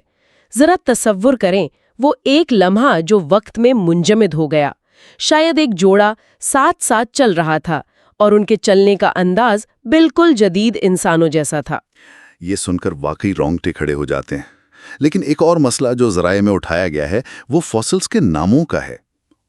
ذرا تصور کریں، وہ ایک لمحہ جو وقت میں منجمد ہو گیا۔ شاید ایک جوڑا ساتھ ساتھ چل رہا تھا اور ان کے چلنے کا انداز بالکل جدید انسانوں جیسا تھا۔ یہ سن کر واقعی رونگٹے کھڑے ہو جاتے ہیں۔ لیکن ایک اور مسئلہ جو ذرائع میں اٹھایا گیا ہے وہ فوسلز کے ناموں کا ہے۔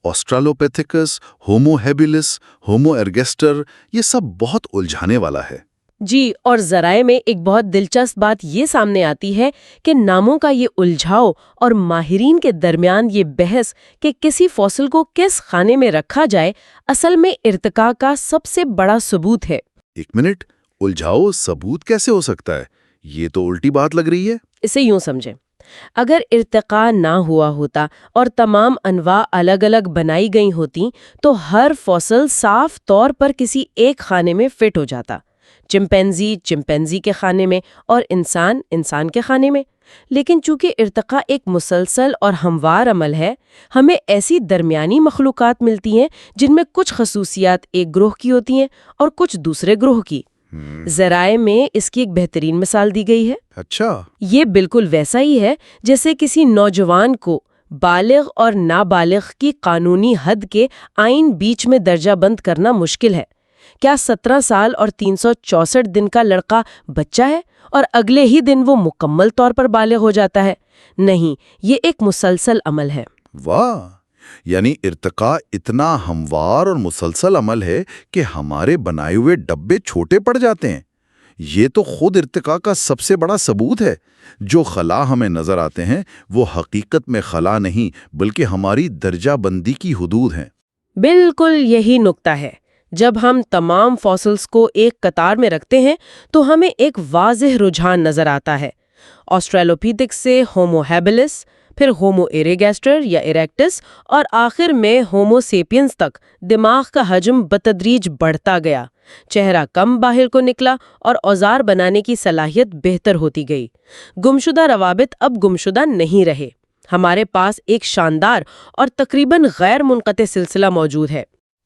آسٹرالوپیتھیکس، ہومو ہیبیلس، ہومو ارگیسٹر، یہ سب بہت الجھانے والا ہے۔ جی، اور ذرائع میں ایک بہت دلچسپ بات یہ سامنے آتی ہے کہ ناموں کا یہ الجھاؤ اور ماہرین کے درمیان یہ بحث کہ کسی فوسل کو کس خانے میں رکھا جائے اصل میں ارتقاء کا سب سے بڑا ثبوت ہے۔ ایک منٹ، الجھاؤ ثبوت کیسے ہو سکتا ہے؟ یہ تو الٹی بات لگ رہی ہے۔ اسے یوں سمجھیں، اگر ارتقاء نہ ہوا ہوتا اور تمام انواع الگ الگ بنائی گئی ہوتی تو ہر فوسل صاف طور پر کسی ایک خانے میں فٹ ہو جاتا، چمپینزی کے خانے میں اور انسان کے خانے میں۔ لیکن چونکہ ارتقاء ایک مسلسل اور ہموار عمل ہے، ہمیں ایسی درمیانی مخلوقات ملتی ہیں جن میں کچھ خصوصیات ایک گروہ کی ہوتی ہیں اور کچھ دوسرے گروہ کی۔ ذرائع میں اس کی ایک بہترین مثال دی گئی ہے۔ اچھا، یہ بالکل ویسا ہی ہے جیسے کسی نوجوان کو بالغ اور نابالغ کی قانونی حد کے آئین بیچ میں درجہ بند کرنا مشکل ہے۔ کیا 17 سال اور 364 دن کا لڑکا بچہ ہے اور اگلے ہی دن وہ مکمل طور پر بالغ ہو جاتا ہے؟ نہیں، یہ ایک مسلسل عمل ہے۔ واہ، یعنی ارتقاء اتنا ہموار اور مسلسل عمل ہے کہ ہمارے بنائے ہوئے ڈبے چھوٹے پڑ جاتے ہیں۔ یہ تو خود ارتقاء کا سب سے بڑا ثبوت ہے۔ جو خلا ہمیں نظر آتے ہیں وہ حقیقت میں خلا نہیں بلکہ ہماری درجہ بندی کی حدود ہیں۔ بالکل یہی نکتہ ہے۔ جب ہم تمام فوسلز کو ایک قطار میں رکھتے ہیں تو ہمیں ایک واضح رجحان نظر آتا ہے۔ آسٹرالوپیتھیکس سے ہومو ہیبیلس، پھر ہومو ایریگیسٹر یا ایریکٹس اور آخر میں ہومو سیپینز تک دماغ کا حجم بتدریج بڑھتا گیا۔ چہرہ کم باہر کو نکلا اور اوزار بنانے کی صلاحیت بہتر ہوتی گئی۔ گمشدہ روابط اب گمشدہ نہیں رہے۔ ہمارے پاس ایک شاندار اور تقریباً غیر منقطع سلسلہ موجود ہے۔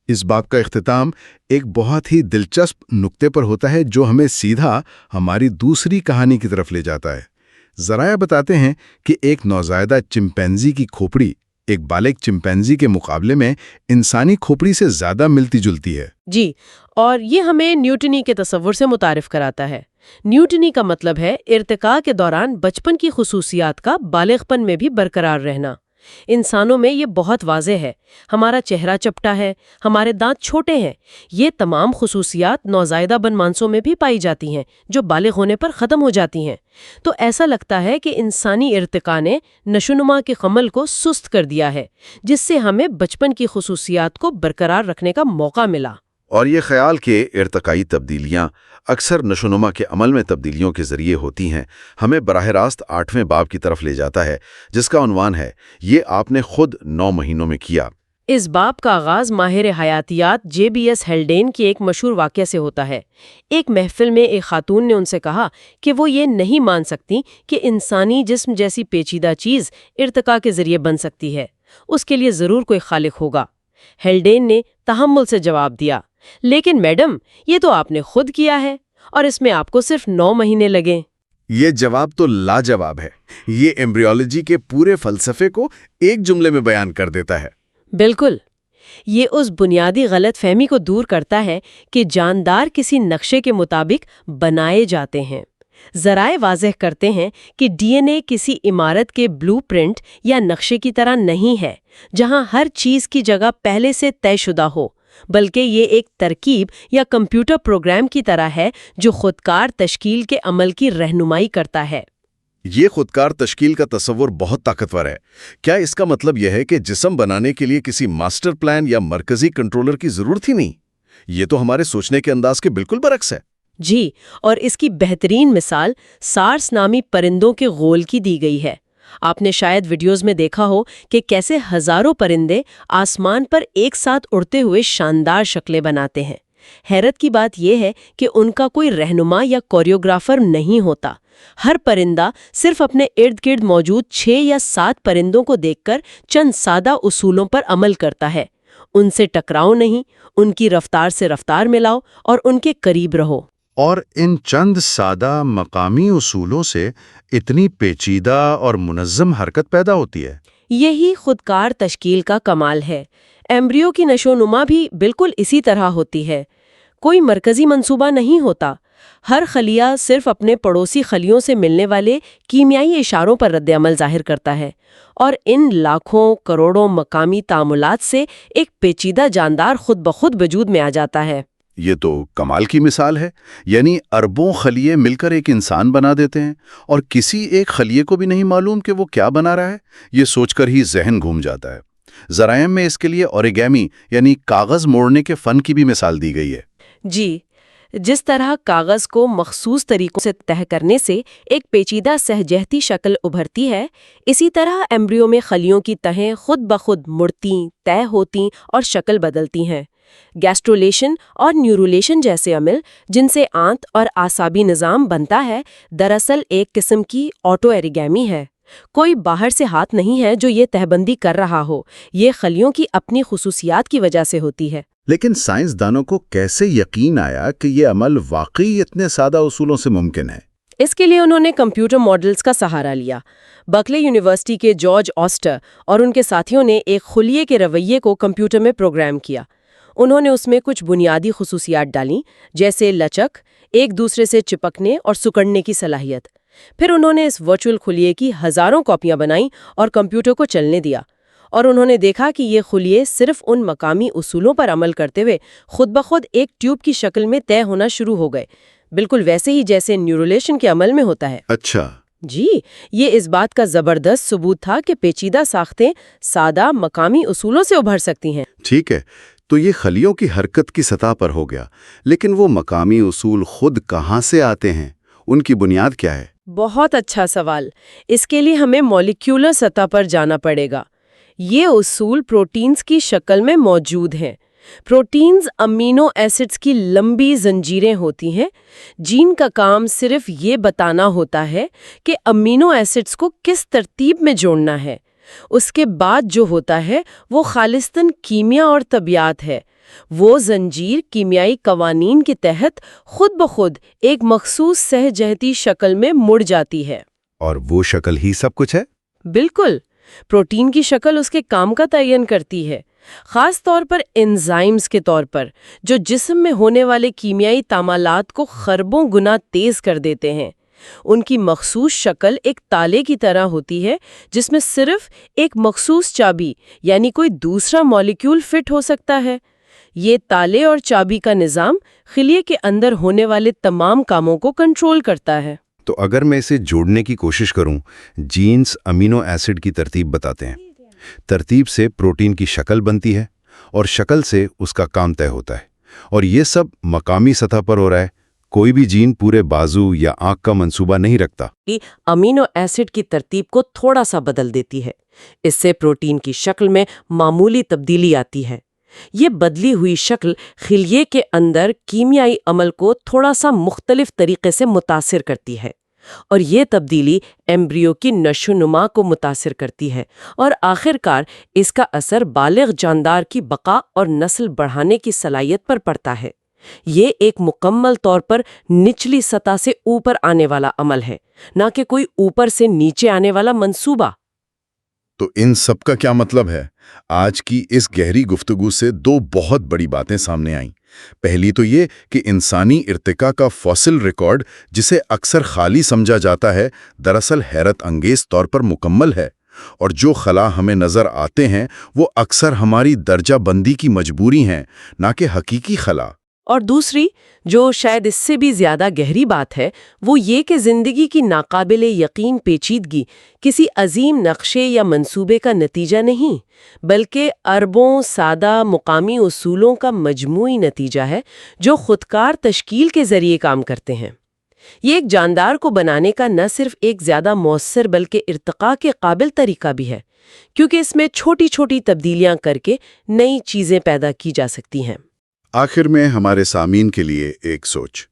اس باب کا اختتام ایک بہت ہی دلچسپ نقطے پر ہوتا ہے جو ہمیں سیدھا ہماری دوسری کہانی کی طرف لے جاتا ہے۔ ذرائع بتاتے ہیں کہ ایک نوزائیدہ چمپینزی کی کھوپڑی ایک بالغ چمپینزی کے مقابلے میں انسانی کھوپڑی سے زیادہ ملتی جلتی ہے۔ جی، اور یہ ہمیں نیوٹنی کے تصور سے متعارف کراتا ہے۔ نیوٹنی کا مطلب ہے ارتقاء کے دوران بچپن کی خصوصیات کا بالغ پن میں بھی برقرار رہنا۔ انسانوں میں یہ بہت واضح ہے۔ ہمارا چہرہ چپٹا ہے، ہمارے دانت چھوٹے ہیں۔ یہ تمام خصوصیات نوزائیدہ بن مانسوں میں بھی پائی جاتی ہیں جو بالغ ہونے پر ختم ہو جاتی ہیں۔ تو ایسا لگتا ہے کہ انسانی ارتقاء نے نشوونما کے عمل کو سست کر دیا ہے، جس سے ہمیں بچپن کی خصوصیات کو برقرار رکھنے کا موقع ملا۔ اور یہ خیال کہ ارتقائی تبدیلیاں اکثر نشوونما کے عمل میں تبدیلیوں کے ذریعے ہوتی ہیں ہمیں براہ راست 8ویں باب کی طرف لے جاتا ہے، جس کا عنوان ہے یہ آپ نے خود 9 مہینوں میں کیا۔ اس باب کا آغاز ماہر حیاتیات JBS ہیلڈین کی ایک مشہور واقعہ سے ہوتا ہے۔ ایک محفل میں ایک خاتون نے ان سے کہا کہ وہ یہ نہیں مان سکتی کہ انسانی جسم جیسی پیچیدہ چیز ارتقاء کے ذریعے بن سکتی ہے، اس کے لیے ضرور کوئی خالق ہوگا۔ ہیلڈین نے تحمل سے جواب دیا، لیکن میڈم، یہ تو آپ نے خود کیا ہے اور اس میں آپ کو صرف 9 مہینے لگے۔ یہ جواب تو لاجواب ہے۔ یہ ایمبریولوجی کے پورے فلسفے کو ایک جملے میں بیان کر دیتا ہے۔ بالکل، یہ اس بنیادی غلط فہمی کو دور کرتا ہے کہ جاندار کسی نقشے کے مطابق بنائے جاتے ہیں۔ ذرائع واضح کرتے ہیں کہ DNA کسی عمارت کے بلو پرنٹ یا نقشے کی طرح نہیں ہے جہاں ہر چیز کی جگہ پہلے سے طے شدہ ہو، بلکہ یہ ایک ترکیب یا کمپیوٹر پروگرام کی طرح ہے جو خودکار تشکیل کے عمل کی رہنمائی کرتا ہے۔ یہ خودکار تشکیل کا تصور بہت طاقتور ہے۔ کیا اس کا مطلب یہ ہے کہ جسم بنانے کے لیے کسی ماسٹر پلان یا مرکزی کنٹرولر کی ضرورت ہی نہیں؟ یہ تو ہمارے سوچنے کے انداز کے بالکل برعکس ہے۔ جی، اور اس کی بہترین مثال سارس نامی پرندوں کے غول کی دی گئی ہے۔ آپ نے شاید ویڈیوز میں دیکھا ہو کہ کیسے ہزاروں پرندے آسمان پر ایک ساتھ اڑتے ہوئے شاندار شکلیں بناتے ہیں۔ حیرت کی بات یہ ہے کہ ان کا کوئی رہنما یا کوریوگرافر نہیں ہوتا۔ ہر پرندہ صرف اپنے ارد گرد موجود 6 یا 7 پرندوں کو دیکھ کر چند سادہ اصولوں پر عمل کرتا ہے۔ ان سے ٹکراؤ نہیں، ان کی رفتار سے رفتار ملاؤ اور ان کے قریب رہو۔ اور ان چند سادہ مقامی اصولوں سے اتنی پیچیدہ اور منظم حرکت پیدا ہوتی ہے۔ یہی خودکار تشکیل کا کمال ہے۔ ایمبریو کی نشو نما بھی بالکل اسی طرح ہوتی ہے۔ کوئی مرکزی منصوبہ نہیں ہوتا۔ ہر خلیہ صرف اپنے پڑوسی خلیوں سے ملنے والے کیمیائی اشاروں پر رد عمل ظاہر کرتا ہے، اور ان لاکھوں کروڑوں مقامی تعاملات سے ایک پیچیدہ جاندار خود بخود وجود میں آ جاتا ہے۔ یہ تو کمال کی مثال ہے، یعنی اربوں خلیے مل کر ایک انسان بنا دیتے ہیں اور کسی ایک خلیے کو بھی نہیں معلوم کہ وہ کیا بنا رہا ہے۔ یہ سوچ کر ہی ذہن گھوم جاتا ہے۔ ذرائع میں اس کے لیے اوریگامی یعنی کاغذ موڑنے کے فن کی بھی مثال دی گئی ہے۔ جی، جس طرح کاغذ کو مخصوص طریقوں سے تہہ کرنے سے ایک پیچیدہ سہجہتی شکل ابھرتی ہے، اسی طرح ایمبریو میں خلیوں کی تہیں خود بخود مڑتیں، طے ہوتیں اور شکل بدلتی ہیں۔ گیسٹرولیشن اور نیورولیشن جیسے عمل جن سے آنت اور اعصابی نظام بنتا ہے، دراصل ایک قسم کی آٹو ایریگامی ہے۔ کوئی باہر سے ہاتھ نہیں ہے جو یہ تہبندی کر رہا ہو، یہ خلیوں کی اپنی خصوصیات کی وجہ سے ہوتی ہے۔ لیکن سائنسدانوں کو کیسے یقین آیا کہ یہ عمل واقعی اتنے سادہ اصولوں سے ممکن ہے؟ اس کے لیے انہوں نے کمپیوٹر ماڈلز کا سہارا لیا۔ برکلے یونیورسٹی کے جارج آسٹر اور ان کے ساتھیوں نے ایک خلیے کے رویے کو کمپیوٹر میں پروگرام کیا۔ انہوں نے اس میں کچھ بنیادی خصوصیات ڈالیں، جیسے لچک، ایک دوسرے سے چپکنے اور سکڑنے کی صلاحیت۔ پھر انہوں نے اس ورچوئل خلیے کی ہزاروں کاپیاں بنائیں اور کمپیوٹر کو چلنے دیا، اور انہوں نے دیکھا کہ یہ خلیے صرف ان مقامی اصولوں پر عمل کرتے ہوئے خود بخود ایک ٹیوب کی شکل میں طے ہونا شروع ہو گئے، بالکل ویسے ہی جیسے نیورولیشن کے عمل میں ہوتا ہے۔ اچھا، جی، یہ اس بات کا زبردست ثبوت تھا کہ پیچیدہ ساختیں سادہ مقامی اصولوں سے ابھر سکتی ہیں۔ ٹھیک ہے، تو یہ خلیوں کی حرکت کی سطح پر ہو گیا، لیکن وہ مقامی اصول خود کہاں سے آتے ہیں؟ ان کی بنیاد کیا ہے؟ بہت اچھا سوال۔ اس کے لیے ہمیں مالیکیولر سطح پر جانا پڑے گا۔ یہ اصول پروٹینز کی شکل میں موجود ہیں۔ پروٹینز امینو ایسڈز کی لمبی زنجیریں ہوتی ہیں۔ جین کا کام صرف یہ بتانا ہوتا ہے کہ امینو ایسڈز کو کس ترتیب میں جوڑنا ہے۔ اس کے بعد جو ہوتا ہے وہ خالصتاً کیمیا اور طبیعت ہے۔ وہ زنجیر کیمیائی قوانین کے تحت خود بخود ایک مخصوص سہجہتی شکل میں مڑ جاتی ہے۔ اور وہ شکل ہی سب کچھ ہے؟ بالکل، پروٹین کی شکل اس کے کام کا تعین کرتی ہے، خاص طور پر انزائمز کے طور پر، جو جسم میں ہونے والے کیمیائی تعاملات کو خربوں گنا تیز کر دیتے ہیں۔ ان کی مخصوص شکل ایک تالے کی طرح ہوتی ہے، جس میں صرف ایک مخصوص چابی یعنی کوئی دوسرا مالیکیول فٹ ہو سکتا ہے۔ یہ تالے اور چابی کا نظام خلیے کے اندر ہونے والے تمام کاموں کو کنٹرول کرتا ہے۔ تو اگر میں اسے جوڑنے کی کوشش کروں، جینز امینو ایسڈ کی ترتیب بتاتے ہیں، ترتیب سے پروٹین کی شکل بنتی ہے اور شکل سے اس کا کام طے ہوتا ہے، اور یہ سب مقامی سطح پر ہو رہا ہے۔ کوئی بھی جین پورے بازو یا آنکھ کا منصوبہ نہیں رکھتا۔ امینو ایسڈ کی ترتیب کو تھوڑا سا بدل دیتی ہے، اس سے پروٹین کی شکل میں معمولی تبدیلی آتی ہے۔ یہ بدلی ہوئی شکل خلیے کے اندر کیمیائی عمل کو تھوڑا سا مختلف طریقے سے متاثر کرتی ہے، اور یہ تبدیلی ایمبریو کی نشو نما کو متاثر کرتی ہے، اور آخر کار اس کا اثر بالغ جاندار کی بقا اور نسل بڑھانے کی صلاحیت پر پڑتا ہے۔ یہ ایک مکمل طور پر نچلی سطح سے اوپر آنے والا عمل ہے، نہ کہ کوئی اوپر سے نیچے آنے والا منصوبہ۔ تو ان سب کا کیا مطلب ہے؟ آج کی اس گہری گفتگو سے 2 بہت بڑی باتیں سامنے آئیں۔ پہلی تو یہ کہ انسانی ارتقاء کا فوسل ریکارڈ، جسے اکثر خالی سمجھا جاتا ہے، دراصل حیرت انگیز طور پر مکمل ہے، اور جو خلا ہمیں نظر آتے ہیں وہ اکثر ہماری درجہ بندی کی مجبوری ہیں، نہ کہ حقیقی خلا۔ اور دوسری، جو شاید اس سے بھی زیادہ گہری بات ہے، وہ یہ کہ زندگی کی ناقابل یقین پیچیدگی کسی عظیم نقشے یا منصوبے کا نتیجہ نہیں، بلکہ اربوں سادہ مقامی اصولوں کا مجموعی نتیجہ ہے جو خودکار تشکیل کے ذریعے کام کرتے ہیں۔ یہ ایک جاندار کو بنانے کا نہ صرف ایک زیادہ مؤثر بلکہ ارتقاء کے قابل طریقہ بھی ہے، کیونکہ اس میں چھوٹی چھوٹی تبدیلیاں کر کے نئی چیزیں پیدا کی جا سکتی ہیں۔ آخر میں ہمارے سامعین کے لیے ایک سوچ۔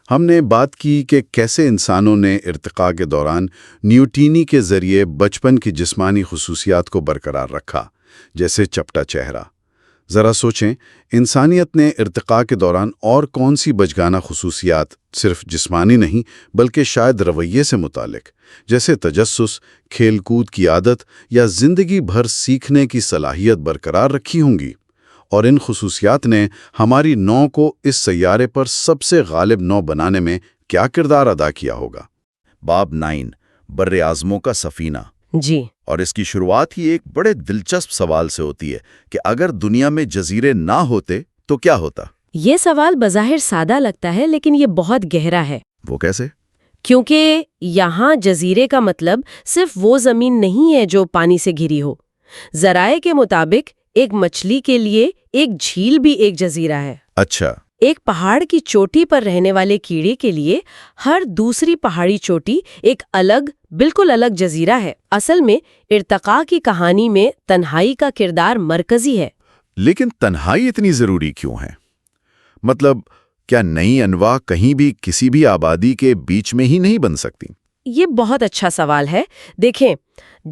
ہم نے بات کی کہ کیسے انسانوں نے ارتقاء کے دوران نیوٹینی کے ذریعے بچپن کی جسمانی خصوصیات کو برقرار رکھا، جیسے چپٹا چہرہ۔ ذرا سوچیں، انسانیت نے ارتقاء کے دوران اور کون سی بچگانہ خصوصیات صرف جسمانی نہیں بلکہ شاید رویے سے متعلق، جیسے تجسس، کھیل کود کی عادت یا زندگی بھر سیکھنے کی صلاحیت برقرار رکھی ہوں گی، اور ان خصوصیات نے ہماری نو کو اس سیارے پر سب سے غالب نو بنانے میں کیا کردار ادا کیا ہوگا؟ باب 9، بر اعظموں کا سفینہ۔ جی، اور اس کی شروعات ہی ایک بڑے دلچسپ سوال سے ہوتی ہے کہ اگر دنیا میں جزیرے نہ ہوتے تو کیا ہوتا؟ یہ سوال بظاہر سادہ لگتا ہے لیکن یہ بہت گہرا ہے، وہ کیسے؟ کیونکہ یہاں جزیرے کا مطلب صرف وہ زمین نہیں ہے جو پانی سے گھری ہو۔ ذرائع کے مطابق ایک مچھلی کے لیے ایک جھیل بھی ایک جزیرہ ہے۔ اچھا، ایک پہاڑ کی چوٹی پر رہنے والے کیڑے کے لیے ہر دوسری پہاڑی چوٹی ایک بالکل الگ جزیرہ ہے۔ اصل میں ارتقاء کی کہانی میں تنہائی کا کردار مرکزی ہے۔ لیکن تنہائی اتنی ضروری کیوں ہے؟ مطلب کیا نئی انواع کہیں بھی کسی بھی آبادی کے بیچ میں ہی نہیں بن سکتی؟ یہ بہت اچھا سوال ہے۔ دیکھیں،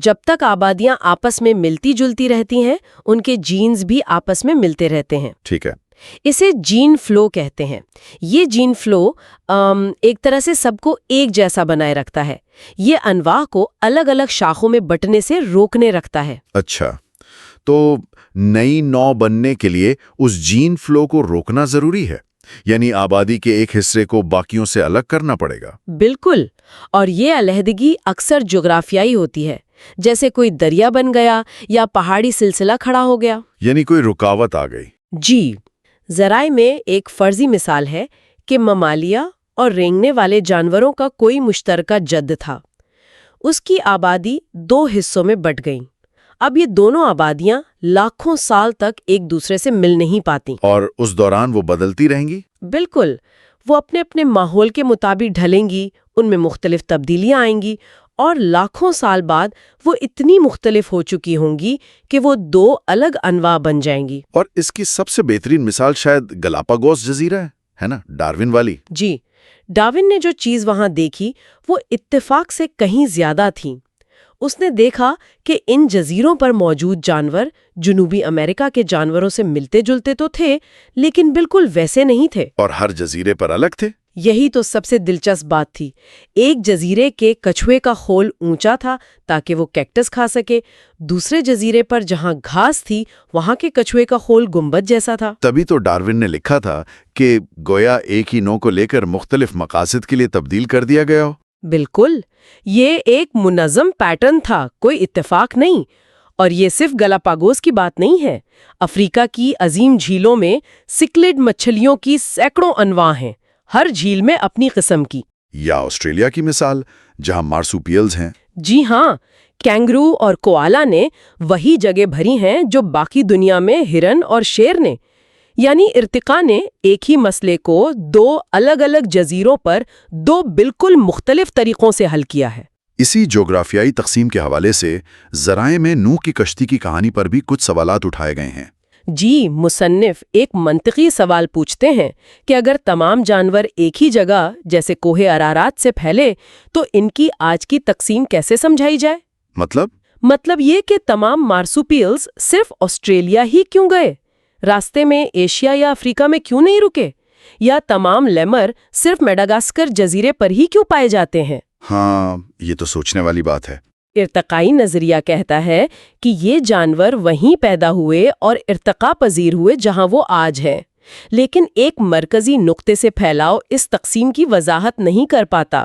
جب تک آبادیاں آپس میں ملتی جلتی رہتی ہیں، ان کے جینز بھی آپس میں ملتے رہتے ہیں۔ ٹھیک ہے۔ اسے جین فلو کہتے ہیں۔ یہ جین فلو ایک طرح سے سب کو ایک جیسا بنائے رکھتا ہے۔ یہ انواع کو الگ الگ شاخوں میں بٹنے سے روکنے رکھتا ہے۔ اچھا، تو نئی نو بننے کے لیے اس جین فلو کو روکنا ضروری ہے، یعنی آبادی کے ایک حصے کو باقیوں سے الگ کرنا پڑے گا۔ بالکل، اور یہ علیحدگی اکثر جغرافیائی ہوتی ہے، جیسے کوئی دریا بن گیا یا پہاڑی سلسلہ کھڑا ہو گیا، یعنی کوئی رکاوٹ آ گئی۔ جی، ذرائع میں ایک فرضی مثال ہے کہ ممالیہ اور رینگنے والے جانوروں کا کوئی مشترکہ جد تھا۔ اس کی آبادی 2 حصوں میں بٹ گئی۔ اب یہ دونوں آبادیاں لاکھوں سال تک ایک دوسرے سے مل نہیں پاتی، اور اس دوران وہ بدلتی رہیں گی؟ بالکل، وہ اپنے اپنے ماحول کے مطابق ڈھلیں گی، ان میں مختلف تبدیلیاں آئیں گی، اور لاکھوں سال بعد وہ اتنی مختلف ہو چکی ہوں گی کہ وہ 2 الگ انواع بن جائیں گی۔ اور اس کی سب سے بہترین مثال شاید گلاپاگوس جزیرہ ہے نا، ڈارون والی۔ جی، ڈارون نے جو چیز وہاں دیکھی وہ اتفاق سے کہیں زیادہ تھی۔ اس نے دیکھا کہ ان جزیروں پر موجود جانور جنوبی امریکہ کے جانوروں سے ملتے جلتے تو تھے، لیکن بالکل ویسے نہیں تھے، اور ہر جزیرے پر الگ تھے۔ یہی تو سب سے دلچسپ بات تھی۔ ایک جزیرے کے کچھوے کا خول اونچا تھا تاکہ وہ کیکٹس کھا سکے، دوسرے جزیرے پر جہاں گھاس تھی وہاں کے کچھوے کا خول گنبد جیسا تھا۔ تبھی تو ڈارون نے لکھا تھا کہ گویا ایک ہی نوع کو لے کر مختلف مقاصد کے لیے تبدیل کر دیا گیا ہو۔ بالکل، یہ ایک منظم پیٹرن تھا، کوئی اتفاق نہیں۔ اور یہ صرف گلاپاگوس کی بات نہیں ہے۔ افریقہ کی عظیم جھیلوں میں سکلڈ مچھلیوں کی سینکڑوں انواع ہیں، ہر جھیل میں اپنی قسم کی۔ یا آسٹریلیا کی مثال، جہاں مارسوپیلز ہیں۔ جی ہاں، کینگرو اور کوآلا نے وہی جگہ بھری ہیں جو باقی دنیا میں ہرن اور شیر نے۔ یعنی ارتقاء نے ایک ہی مسئلے کو 2 الگ الگ جزیروں پر 2 بالکل مختلف طریقوں سے حل کیا ہے۔ اسی جغرافیائی تقسیم کے حوالے سے ذرائع میں نوح کی کشتی کی کہانی پر بھی کچھ سوالات اٹھائے گئے ہیں۔ جی، مصنف ایک منطقی سوال پوچھتے ہیں کہ اگر تمام جانور ایک ہی جگہ جیسے کوہ ارارات سے پھیلے تو ان کی آج کی تقسیم کیسے سمجھائی جائے؟ مطلب یہ کہ تمام مارسوپیلز صرف آسٹریلیا ہی کیوں گئے؟ راستے میں ایشیا یا افریقہ میں کیوں نہیں رکے؟ یا تمام لیمر صرف میڈاگاسکر جزیرے پر ہی کیوں پائے جاتے ہیں؟ ہاں، یہ تو سوچنے والی بات ہے۔ ارتقائی نظریہ کہتا ہے کہ یہ جانور وہیں پیدا ہوئے اور ارتقاء پذیر ہوئے جہاں وہ آج ہیں، لیکن ایک مرکزی نقطے سے پھیلاؤ اس تقسیم کی وضاحت نہیں کر پاتا۔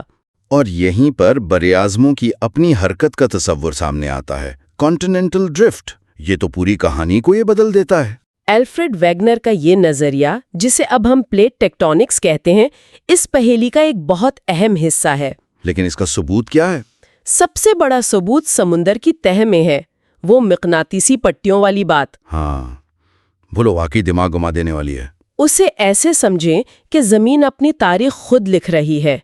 اور یہیں پر براعظموں کی اپنی حرکت کا تصور سامنے آتا ہے، کانٹیننٹل ڈرفٹ۔ یہ تو پوری کہانی کو یہ بدل دیتا ہے۔ ایلفریڈ ویگنر کا یہ نظریہ، جسے اب ہم پلیٹ ٹیکٹونکس کہتے ہیں، اس پہیلی کا ایک بہت اہم حصہ ہے۔ لیکن اس کا ثبوت کیا ہے؟ سب سے بڑا ثبوت سمندر کی تہہ میں ہے، وہ مقناطیسی پٹیوں والی بات۔ ہاں، بولو، واقعی دماغ گھما دینے والی ہے۔ اسے ایسے سمجھیں کہ زمین اپنی تاریخ خود لکھ رہی ہے۔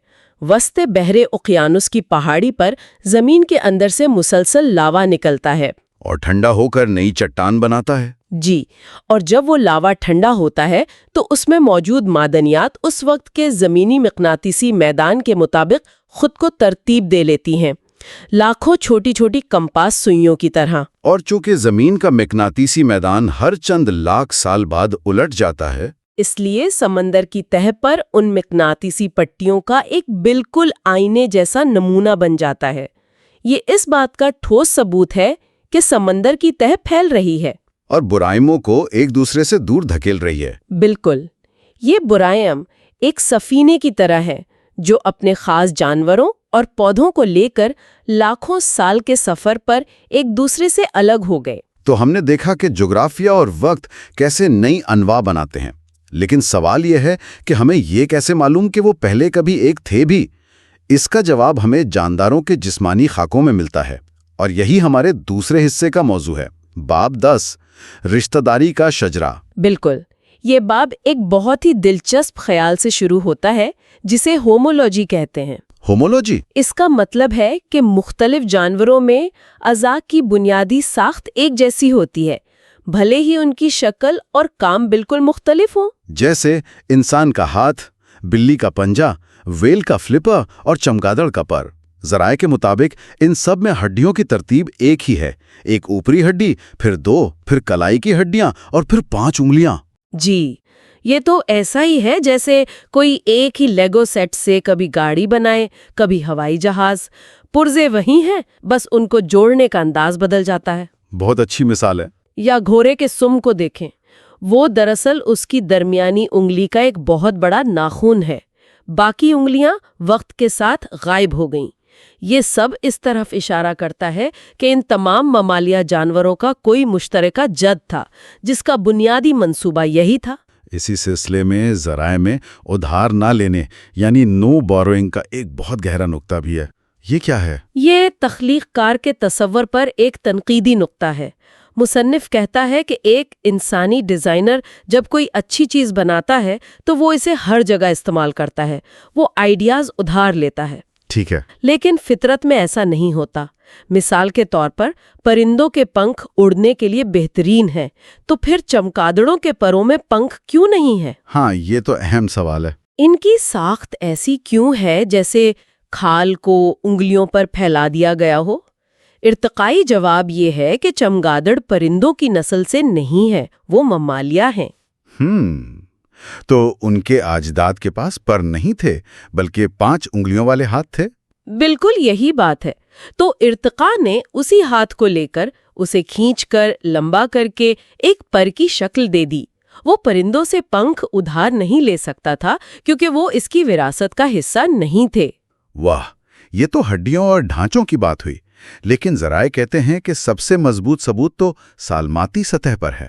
وسط بحر اوقیانوس کی پہاڑی پر زمین کے اندر سے مسلسل لاوا نکلتا ہے اور ٹھنڈا ہو کر نئی چٹان بناتا ہے۔ جی، اور جب وہ لاوا ٹھنڈا ہوتا ہے تو اس میں موجود معدنیات اس وقت کے زمینی مقناطیسی میدان کے مطابق خود کو ترتیب دے لیتی ہیں، لاکھوں چھوٹی چھوٹی کمپاس سوئیوں کی طرح۔ اور چونکہ زمین کا مقناطیسی میدان ہر چند لاکھ سال بعد الٹ جاتا ہے، اس لیے سمندر کی تہہ پر ان مقناطیسی پٹیوں کا ایک بالکل آئینے جیسا نمونہ بن جاتا ہے۔ یہ اس بات کا ٹھوس ثبوت ہے کہ سمندر کی تہہ پھیل رہی ہے اور برائموں کو ایک دوسرے سے دور دھکیل رہی ہے۔ بالکل، یہ برائم ایک سفینے کی طرح ہے جو اپنے خاص جانوروں اور پودوں کو لے کر لاکھوں سال کے سفر پر ایک دوسرے سے الگ ہو گئے۔ تو ہم نے دیکھا کہ جغرافیہ اور وقت کیسے نئی انواع بناتے ہیں، لیکن سوال یہ ہے کہ ہمیں یہ کیسے معلوم کہ وہ پہلے کبھی ایک تھے بھی؟ اس کا جواب ہمیں جانداروں کے جسمانی خاکوں میں ملتا ہے، اور یہی ہمارے دوسرے حصے کا موضوع ہے، باب 10، رشتہ داری کا شجرہ۔ بالکل، یہ باب ایک بہت ہی دلچسپ خیال سے شروع ہوتا ہے جسے ہومولوجی کہتے ہیں۔ ہومولوجی؟ اس کا مطلب ہے کہ مختلف جانوروں میں اعضاء کی بنیادی ساخت ایک جیسی ہوتی ہے، بھلے ہی ان کی شکل اور کام بالکل مختلف ہوں۔ جیسے انسان کا ہاتھ، بلی کا پنجہ، ویل کا فلپر اور چمگادڑ کا پر۔ ذرائع کے مطابق ان سب میں ہڈیوں کی ترتیب ایک ہی ہے، ایک اوپری ہڈی، پھر 2، پھر کلائی کی ہڈیاں اور پھر 5 انگلیاں۔ جی، یہ تو ایسا ہی ہے جیسے کوئی ایک ہی لیگو سیٹ سے کبھی گاڑی بنائے، کبھی ہوائی جہاز۔ پرزے وہی ہیں، بس ان کو جوڑنے کا انداز بدل جاتا ہے۔ بہت اچھی مثال ہے۔ یا گھوڑے کے سم کو دیکھیں، وہ دراصل اس کی درمیانی انگلی کا ایک بہت بڑا ناخن ہے، باقی انگلیاں وقت کے ساتھ غائب ہو گئیں۔ یہ سب اس طرف اشارہ کرتا ہے کہ ان تمام ممالیہ جانوروں کا کوئی مشترکہ جد تھا جس کا بنیادی منصوبہ یہی تھا۔ اسی سلسلے میں ذرائع میں ادھار نہ لینے یعنی نو بوروئنگ کا ایک بہت گہرا نقطہ بھی ہے۔ یہ کیا ہے؟ یہ تخلیق کار کے تصور پر ایک تنقیدی نقطہ ہے۔ مصنف کہتا ہے کہ ایک انسانی ڈیزائنر جب کوئی اچھی چیز بناتا ہے تو وہ اسے ہر جگہ استعمال کرتا ہے، وہ آئیڈیاز ادھار لیتا ہے۔ ٹھیک ہے، لیکن فطرت میں ایسا نہیں ہوتا۔ مثال کے طور پر پرندوں کے پنکھ اڑنے کے لیے بہترین ہیں، تو پھر چمگادڑوں کے پروں میں پنکھ کیوں نہیں ہیں؟ ہاں، یہ تو اہم سوال ہے۔ ان کی ساخت ایسی کیوں ہے جیسے کھال کو انگلیوں پر پھیلا دیا گیا ہو؟ ارتقائی جواب یہ ہے کہ چمگادڑ پرندوں کی نسل سے نہیں ہے، وہ ممالیہ ہیں۔ تو ان کے اجداد کے پاس پر نہیں تھے بلکہ 5 انگلیوں والے ہاتھ تھے؟ بالکل یہی بات ہے۔ تو ارتقاء نے اسی ہاتھ کو لے کر اسے کھینچ کر لمبا کر کے ایک پر کی شکل دے دی۔ وہ پرندوں سے پنکھ ادھار نہیں لے سکتا تھا کیونکہ وہ اس کی وراثت کا حصہ نہیں تھے۔ واہ، یہ تو ہڈیوں اور ڈھانچوں کی بات ہوئی، لیکن ذرائع کہتے ہیں کہ سب سے مضبوط ثبوت تو سالماتی سطح پر ہے،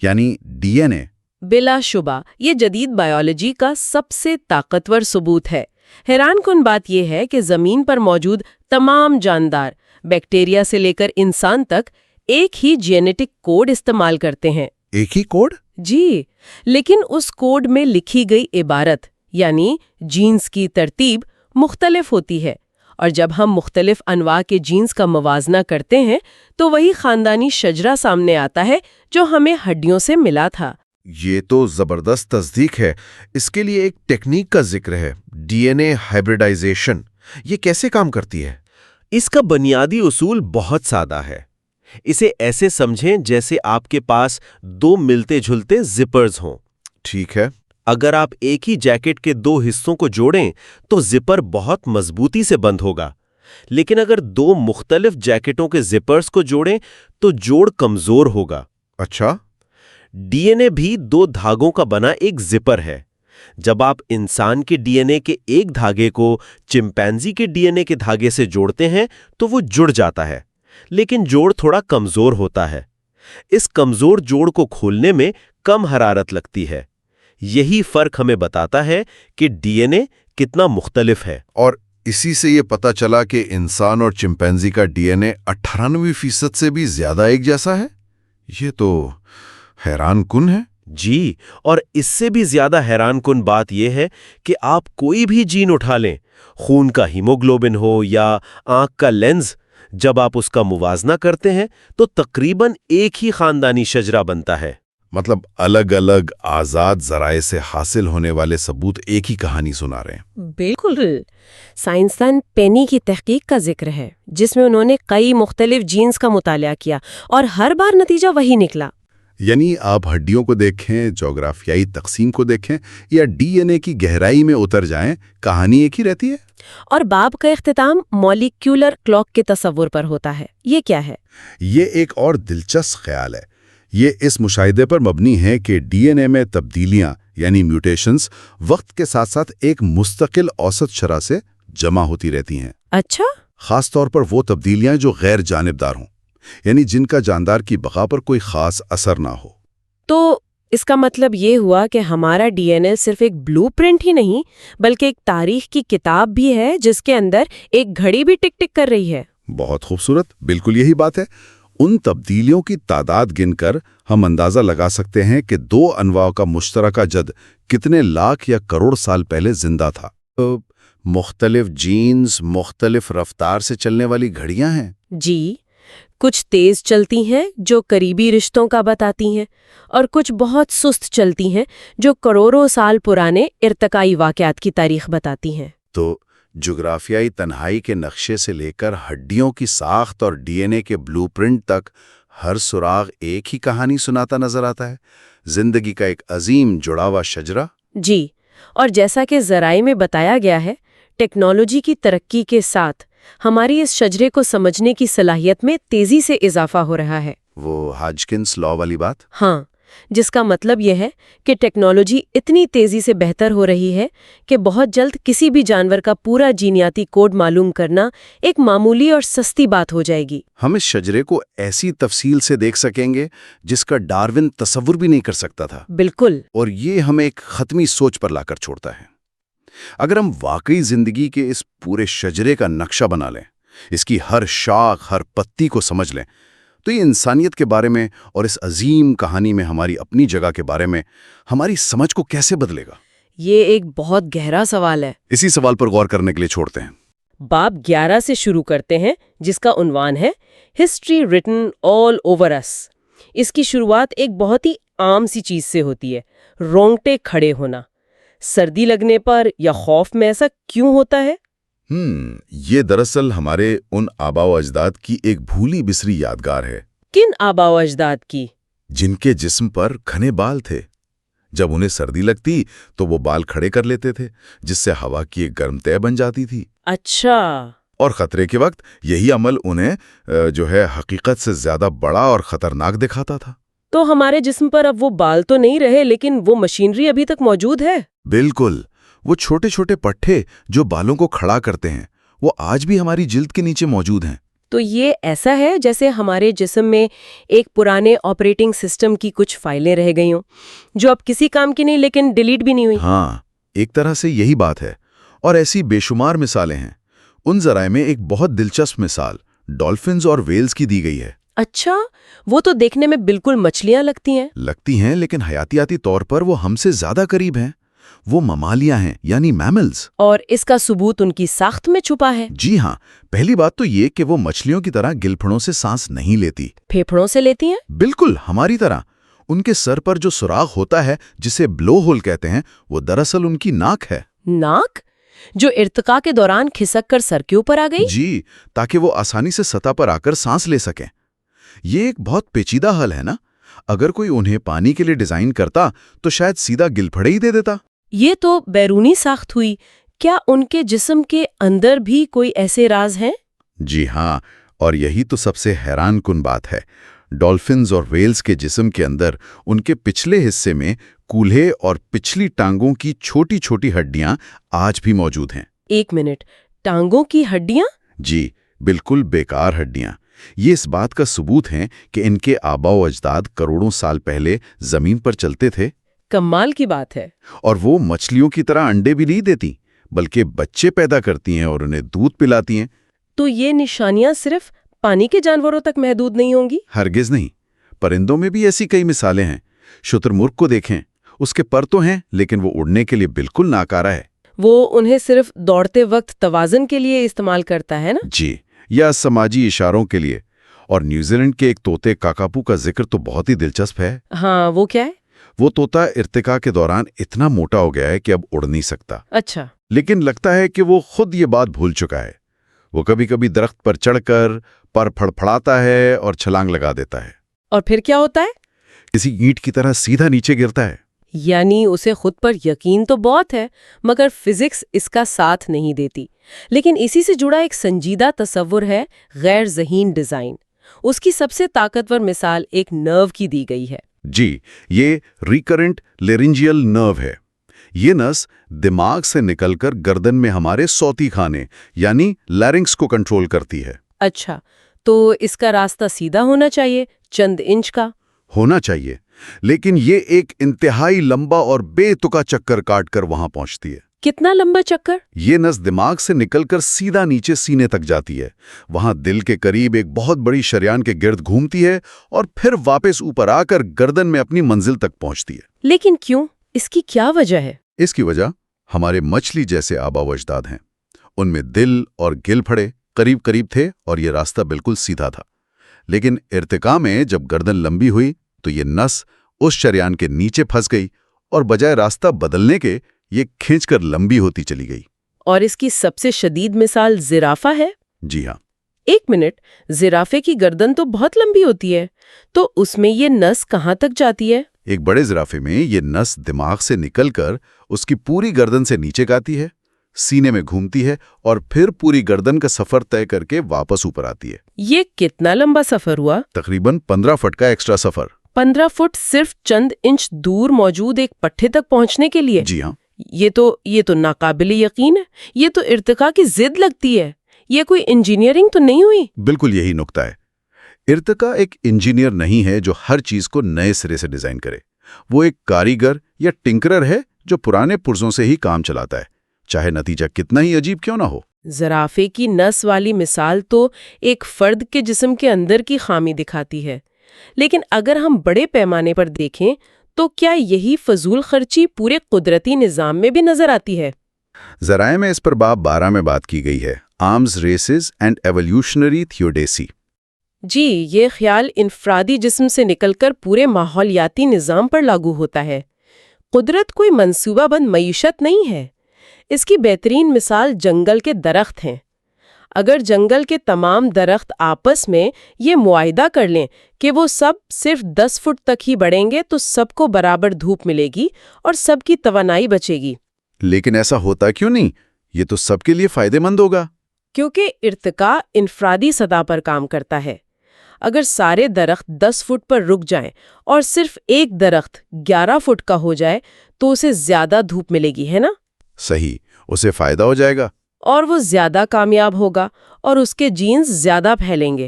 یعنی ڈی این اے۔ بلا شبہ یہ جدید بائیولوجی کا سب سے طاقتور ثبوت ہے۔ حیران کن بات یہ ہے کہ زمین پر موجود تمام جاندار، بیکٹیریا سے لے کر انسان تک، ایک ہی جینیٹک کوڈ استعمال کرتے ہیں۔ ایک ہی کوڈ؟ جی، لیکن اس کوڈ میں لکھی گئی عبارت یعنی جینز کی ترتیب مختلف ہوتی ہے، اور جب ہم مختلف انواع کے جینز کا موازنہ کرتے ہیں تو وہی خاندانی شجرہ سامنے آتا ہے جو ہمیں ہڈیوں سے ملا تھا۔ یہ تو زبردست تصدیق ہے۔ اس کے لیے ایک ٹیکنیک کا ذکر ہے، ڈی این اے ہائبریڈائزیشن۔ یہ کیسے کام کرتی ہے؟ اس کا بنیادی اصول بہت سادہ ہے۔ اسے ایسے سمجھیں جیسے آپ کے پاس 2 ملتے جھلتے زپرز ہوں۔ ٹھیک ہے۔ اگر آپ ایک ہی جیکٹ کے 2 حصوں کو جوڑیں تو زپر بہت مضبوطی سے بند ہوگا، لیکن اگر 2 مختلف جیکٹوں کے زپرز کو جوڑیں تو جوڑ کمزور ہوگا۔ اچھا۔ ڈی این اے بھی 2 دھاگوں کا بنا ایک زپر ہے۔ جب آپ انسان کے ڈی این اے کے ایک دھاگے کو چمپینزی کے ڈی این اے کے دھاگے سے جوڑتے ہیں تو وہ جڑ جاتا ہے، لیکن جوڑ تھوڑا کمزور ہوتا ہے۔ اس کمزور جوڑ کو کھولنے میں کم حرارت لگتی ہے۔ یہی فرق ہمیں بتاتا ہے کہ ڈی این اے کتنا مختلف ہے۔ اور اسی سے یہ پتہ چلا کہ انسان اور چمپینزی کا ڈی این اے 98% سے بھی زیادہ ایک جیسا ہے۔ یہ تو حیران کن ہے۔ جی، اور اس سے بھی زیادہ حیران کن بات یہ ہے کہ آپ کوئی بھی جین اٹھا لیں، خون کا ہیموگلوبن ہو یا آنکھ کا لینز، جب آپ اس کا موازنہ کرتے ہیں تو تقریباً ایک ہی خاندانی شجرہ بنتا ہے۔ مطلب الگ الگ آزاد ذرائع سے حاصل ہونے والے ثبوت ایک ہی کہانی سنا رہے ہیں۔ بالکل۔ سائنسدان پینی کی تحقیق کا ذکر ہے، جس میں انہوں نے کئی مختلف جینز کا مطالعہ کیا اور ہر بار نتیجہ وہی نکلا۔ یعنی آپ ہڈیوں کو دیکھیں، جغرافیائی تقسیم کو دیکھیں یا ڈی این اے کی گہرائی میں اتر جائیں، کہانی ایک ہی رہتی ہے۔ اور باب کا اختتام مولیکیولر کلاک کے تصور پر ہوتا ہے۔ یہ کیا ہے؟ یہ ایک اور دلچسپ خیال ہے۔ یہ اس مشاہدے پر مبنی ہے کہ ڈی این اے میں تبدیلیاں یعنی میوٹیشنز وقت کے ساتھ ساتھ ایک مستقل اوسط شرح سے جمع ہوتی رہتی ہیں۔ اچھا۔ خاص طور پر وہ تبدیلیاں جو غیر جانبدار ہوں، یعنی جن کا جاندار کی بقا پر کوئی خاص اثر نہ ہو۔ تو اس کا مطلب یہ ہوا کہ ہمارا ڈی این اے صرف ایک بلو پرنٹ ہی نہیں بلکہ ایک تاریخ کی کتاب بھی ہے، جس کے اندر ایک گھڑی بھی ٹک ٹک کر رہی ہے۔ بہت خوبصورت، بالکل یہی بات ہے۔ ان تبدیلیوں کی تعداد گن کر ہم اندازہ لگا سکتے ہیں کہ دو انواع کا مشترکہ جد کتنے لاکھ یا کروڑ سال پہلے زندہ تھا۔ مختلف جینز، مختلف رفتار سے چلنے والی گھڑیاں ہیں۔ جی، کچھ تیز چلتی ہیں جو قریبی رشتوں کا بتاتی ہیں، اور کچھ بہت سست چلتی ہیں جو کروڑوں سال پرانے ارتقائی واقعات کی تاریخ بتاتی ہیں۔ تو جغرافیائی تنہائی کے نقشے سے لے کر ہڈیوں کی ساخت اور ڈی این اے کے بلو پرنٹ تک ہر سراغ ایک ہی کہانی سناتا نظر آتا ہے، زندگی کا ایک عظیم جڑا ہوا شجرہ۔ جی، اور جیسا کہ ذرائع میں بتایا گیا ہے، ٹیکنالوجی کی ترقی کے ساتھ ہماری اس شجرے کو سمجھنے کی صلاحیت میں تیزی سے اضافہ ہو رہا ہے۔ وہ ہاجکنس لا والی بات؟ ہاں، جس کا مطلب یہ ہے کہ ٹیکنالوجی اتنی تیزی سے بہتر ہو رہی ہے کہ بہت جلد کسی بھی جانور کا پورا جینیاتی کوڈ معلوم کرنا ایک معمولی اور سستی بات ہو جائے گی۔ ہم اس شجرے کو ایسی تفصیل سے دیکھ سکیں گے جس کا ڈارون تصور بھی نہیں کر سکتا تھا۔ بالکل۔ اور یہ ہمیں ایک حتمی سوچ پر لا کر چھوڑتا ہے۔ اگر ہم واقعی زندگی کے اس پورے شجرے کا نقشہ بنا لیں، اس کی ہر شاخ، ہر پتی کو سمجھ لیں، تو یہ انسانیت کے بارے میں اور اس عظیم کہانی میں ہماری اپنی جگہ کے بارے میں ہماری سمجھ کو کیسے بدلے گا؟ یہ ایک بہت گہرا سوال ہے۔ اسی سوال پر غور کرنے کے لیے چھوڑتے ہیں۔ باب 11 سے شروع کرتے ہیں، جس کا عنوان ہے ہسٹری ریٹن آل اوور اس۔ اس کی شروعات ایک بہت ہی عام سی چیز سے ہوتی ہے، رونگٹے کھڑے ہونا۔ سردی لگنے پر یا خوف میں ایسا کیوں ہوتا ہے؟ یہ دراصل ہمارے ان آباء و اجداد کی ایک بھولی بسری یادگار ہے۔ کن آباء و اجداد کی؟ جن کے جسم پر گھنے بال تھے۔ جب انہیں سردی لگتی تو وہ بال کھڑے کر لیتے تھے، جس سے ہوا کی ایک گرم تہ بن جاتی تھی۔ اچھا۔ اور خطرے کے وقت یہی عمل انہیں حقیقت سے زیادہ بڑا اور خطرناک دکھاتا تھا۔ تو ہمارے جسم پر اب وہ بال تو نہیں رہے، لیکن وہ مشینری ابھی تک موجود ہے۔ بالکل، وہ چھوٹے چھوٹے پٹھے جو بالوں کو کھڑا کرتے ہیں، وہ آج بھی ہماری جلد کے نیچے موجود ہیں۔ تو یہ ایسا ہے جیسے ہمارے جسم میں ایک پرانے آپریٹنگ سسٹم کی کچھ فائلیں رہ گئی ہوں، جو اب کسی کام کی نہیں لیکن ڈیلیٹ بھی نہیں ہوئی۔ ہاں، ایک طرح سے یہی بات ہے، اور ایسی بے شمار مثالیں ہیں۔ ان ذرائع میں ایک بہت دلچسپ مثال ڈالفنز اور ویلز کی دی گئی ہے۔ اچھا، وہ تو دیکھنے میں بالکل مچھلیاں لگتی ہیں لیکن حیاتیاتی طور پر وہ ہم سے زیادہ قریب ہیں۔ وہ ممالیہ ہیں، یعنی میملز۔ اور اس کا ثبوت ان کی ساخت میں چھپا ہے۔ جی ہاں، پہلی بات تو یہ کہ وہ مچھلیوں کی طرح گلپھڑوں سے سانس نہیں لیتی۔ پھیپھڑوں سے لیتی ہیں؟ بالکل ہماری طرح۔ ان کے سر پر جو سوراخ ہوتا ہے، جسے بلو ہول کہتے ہیں، وہ دراصل ان کی ناک ہے۔ ناک؟ جو ارتقاء کے دوران کھسک کر سر کے اوپر آ گئی؟ جی، تاکہ وہ آسانی سے سطح پر آ کر سانس لے سکیں۔ یہ ایک بہت پیچیدہ حل ہے نا؟ اگر کوئی انہیں پانی کے لیے ڈیزائن کرتا تو شاید سیدھا گلپھڑے ہی دے دیتا۔ یہ تو بیرونی ساخت ہوئی، کیا ان کے جسم کے اندر بھی کوئی ایسے راز ہیں؟ جی ہاں، اور یہی تو سب سے حیران کن بات ہے۔ ڈالفنز اور ویلز کے جسم کے اندر ان کے پچھلے حصے میں کولہے اور پچھلی ٹانگوں کی چھوٹی چھوٹی ہڈیاں آج بھی موجود ہیں۔ ایک منٹ، ٹانگوں کی ہڈیاں؟ جی، بالکل بیکار ہڈیاں۔ یہ اس بات کا ثبوت ہیں کہ ان کے آباء و اجداد کروڑوں سال پہلے زمین پر چلتے تھے۔ کمال کی بات ہے۔ اور وہ مچھلیوں کی طرح انڈے بھی نہیں دیتی، بلکہ بچے پیدا کرتی ہیں اور انہیں دودھ پلاتی ہیں۔ تو یہ نشانیاں صرف پانی کے جانوروں تک محدود نہیں ہوں گی؟ ہرگز نہیں، پرندوں میں بھی ایسی کئی مثالیں ہیں۔ شتر مرغ کو دیکھیں، اس کے پر تو ہیں لیکن وہ اڑنے کے لیے بالکل ناکارہ ہے۔ وہ انہیں صرف دوڑتے وقت توازن کے لیے استعمال کرتا ہے نا؟ جی، یا سماجی اشاروں کے لیے۔ اور نیوزی لینڈ کے ایک طوطے کاکاپو کا ذکر تو بہت ہی دلچسپ ہے۔ ہاں، وہ کیا ہے؟ وہ طوطا ارتقاء کے دوران اتنا موٹا ہو گیا ہے کہ اب اڑ نہیں سکتا، اچھا، لیکن لگتا ہے کہ وہ خود یہ بات بھول چکا ہے۔ وہ کبھی کبھی درخت پر چڑھ کر پر پھڑپھڑاتا ہے اور چھلانگ لگا دیتا ہے، اور پھر کیا ہوتا ہے؟ کسی اینٹ کی طرح سیدھا نیچے گرتا ہے۔ یعنی اسے خود پر یقین تو بہت ہے، مگر فزکس اس کا ساتھ نہیں دیتی۔ لیکن اسی سے جڑا ایک سنجیدہ تصور ہے غیر ذہین ڈیزائن۔ اس کی سب سے طاقتور مثال ایک نرو کی دی گئی ہے۔ جی، یہ ریکرنٹ لیرنجیل نرو ہے۔ یہ نس دماغ سے نکل کر گردن میں ہمارے صوتی کھانے یعنی لیرنکس کو کنٹرول کرتی ہے۔ اچھا، تو اس کا راستہ سیدھا ہونا چاہیے، چند انچ کا ہونا چاہیے، لیکن یہ ایک انتہائی لمبا اور بے تکا چکر کاٹ کر وہاں پہنچتی ہے۔ کتنا لمبا چکر؟ یہ نس دماغ سے نکل کر سیدھا نیچے سینے تک جاتی ہے، وہاں دل کے قریب ایک بہت بڑی شریان کے گرد گھومتی ہے اور پھر واپس اوپر آ کر گردن میں اپنی منزل تک پہنچتی ہے۔ لیکن کیوں؟ اس کی کیا وجہ ہے؟ اس کی وجہ ہمارے مچھلی جیسے آبا و اجداد ہیں۔ ان میں دل اور گل پھڑے قریب قریب تھے اور یہ راستہ بالکل سیدھا تھا، لیکن ارتقاء میں جب گردن لمبی ہوئی تو یہ نس اس شریان کے نیچے پھنس گئی اور بجائے راستہ بدلنے کے یہ کھینچ کر لمبی ہوتی چلی گئی۔ اور اس کی سب سے شدید مثال زرافہ ہے؟ جی ہاں، ایک منٹ، زرافے کی گردن تو بہت لمبی ہوتی ہے، تو اس میں یہ نس کہاں تک جاتی ہے؟ ایک بڑے زرافے میں یہ نس دماغ سے نکل کر اس کی پوری گردن سے نیچے جاتی ہے، سینے میں گھومتی ہے اور پھر پوری گردن کا سفر طے کر کے واپس اوپر آتی ہے۔ یہ کتنا لمبا سفر ہوا؟ تقریباً 15 فٹ کا ایکسٹرا سفر۔ 15 فٹ صرف چند انچ دور موجود ایک پٹھے تک پہنچنے کے لیے؟ جی ہاں، یہ تو ناقابل یقین ہے۔ یہ تو ارتقاء کی ضد لگتی ہے۔ یہ کوئی انجینئرنگ تو نہیں ہوئی؟ بالکل یہی نقطہ ہے۔ ارتقاء ایک انجینئر نہیں ہے جو ہر چیز کو نئے سرے سے ڈیزائن کرے۔ وہ ایک کاریگر یا ٹنکرر ہے جو پرانے پرزوں سے ہی کام چلاتا ہے، چاہے نتیجہ کتنا ہی عجیب کیوں نہ ہو۔ زرافے کی نس والی مثال تو ایک فرد کے جسم کے اندر کی خامی دکھاتی ہے، لیکن اگر ہم بڑے پیمانے پر دیکھیں تو کیا یہی فضول خرچی پورے قدرتی نظام میں بھی نظر آتی ہے؟ ذرائع میں اس پر باب 12 میں بات کی گئی ہے، آرمز ریسز اینڈ ایولیوشنری تھیوڈیسی۔ جی، یہ خیال انفرادی جسم سے نکل کر پورے ماحولیاتی نظام پر لاگو ہوتا ہے۔ قدرت کوئی منصوبہ بند معیشت نہیں ہے۔ اس کی بہترین مثال جنگل کے درخت ہیں۔ اگر جنگل کے تمام درخت آپس میں یہ معاہدہ کر لیں کہ وہ سب صرف 10 فٹ تک ہی بڑھیں گے تو سب کو برابر دھوپ ملے گی اور سب کی توانائی بچے گی۔ لیکن ایسا ہوتا کیوں نہیں؟ یہ تو سب کے لیے فائدہ مند ہوگا۔ کیونکہ ارتقاء انفرادی سطح پر کام کرتا ہے۔ اگر سارے درخت 10 فٹ پر رک جائیں اور صرف ایک درخت 11 فٹ کا ہو جائے تو اسے زیادہ دھوپ ملے گی، ہے نا؟ صحیح، اسے فائدہ ہو جائے گا۔ اور وہ زیادہ کامیاب ہوگا اور اس کے جینز زیادہ پھیلیں گے۔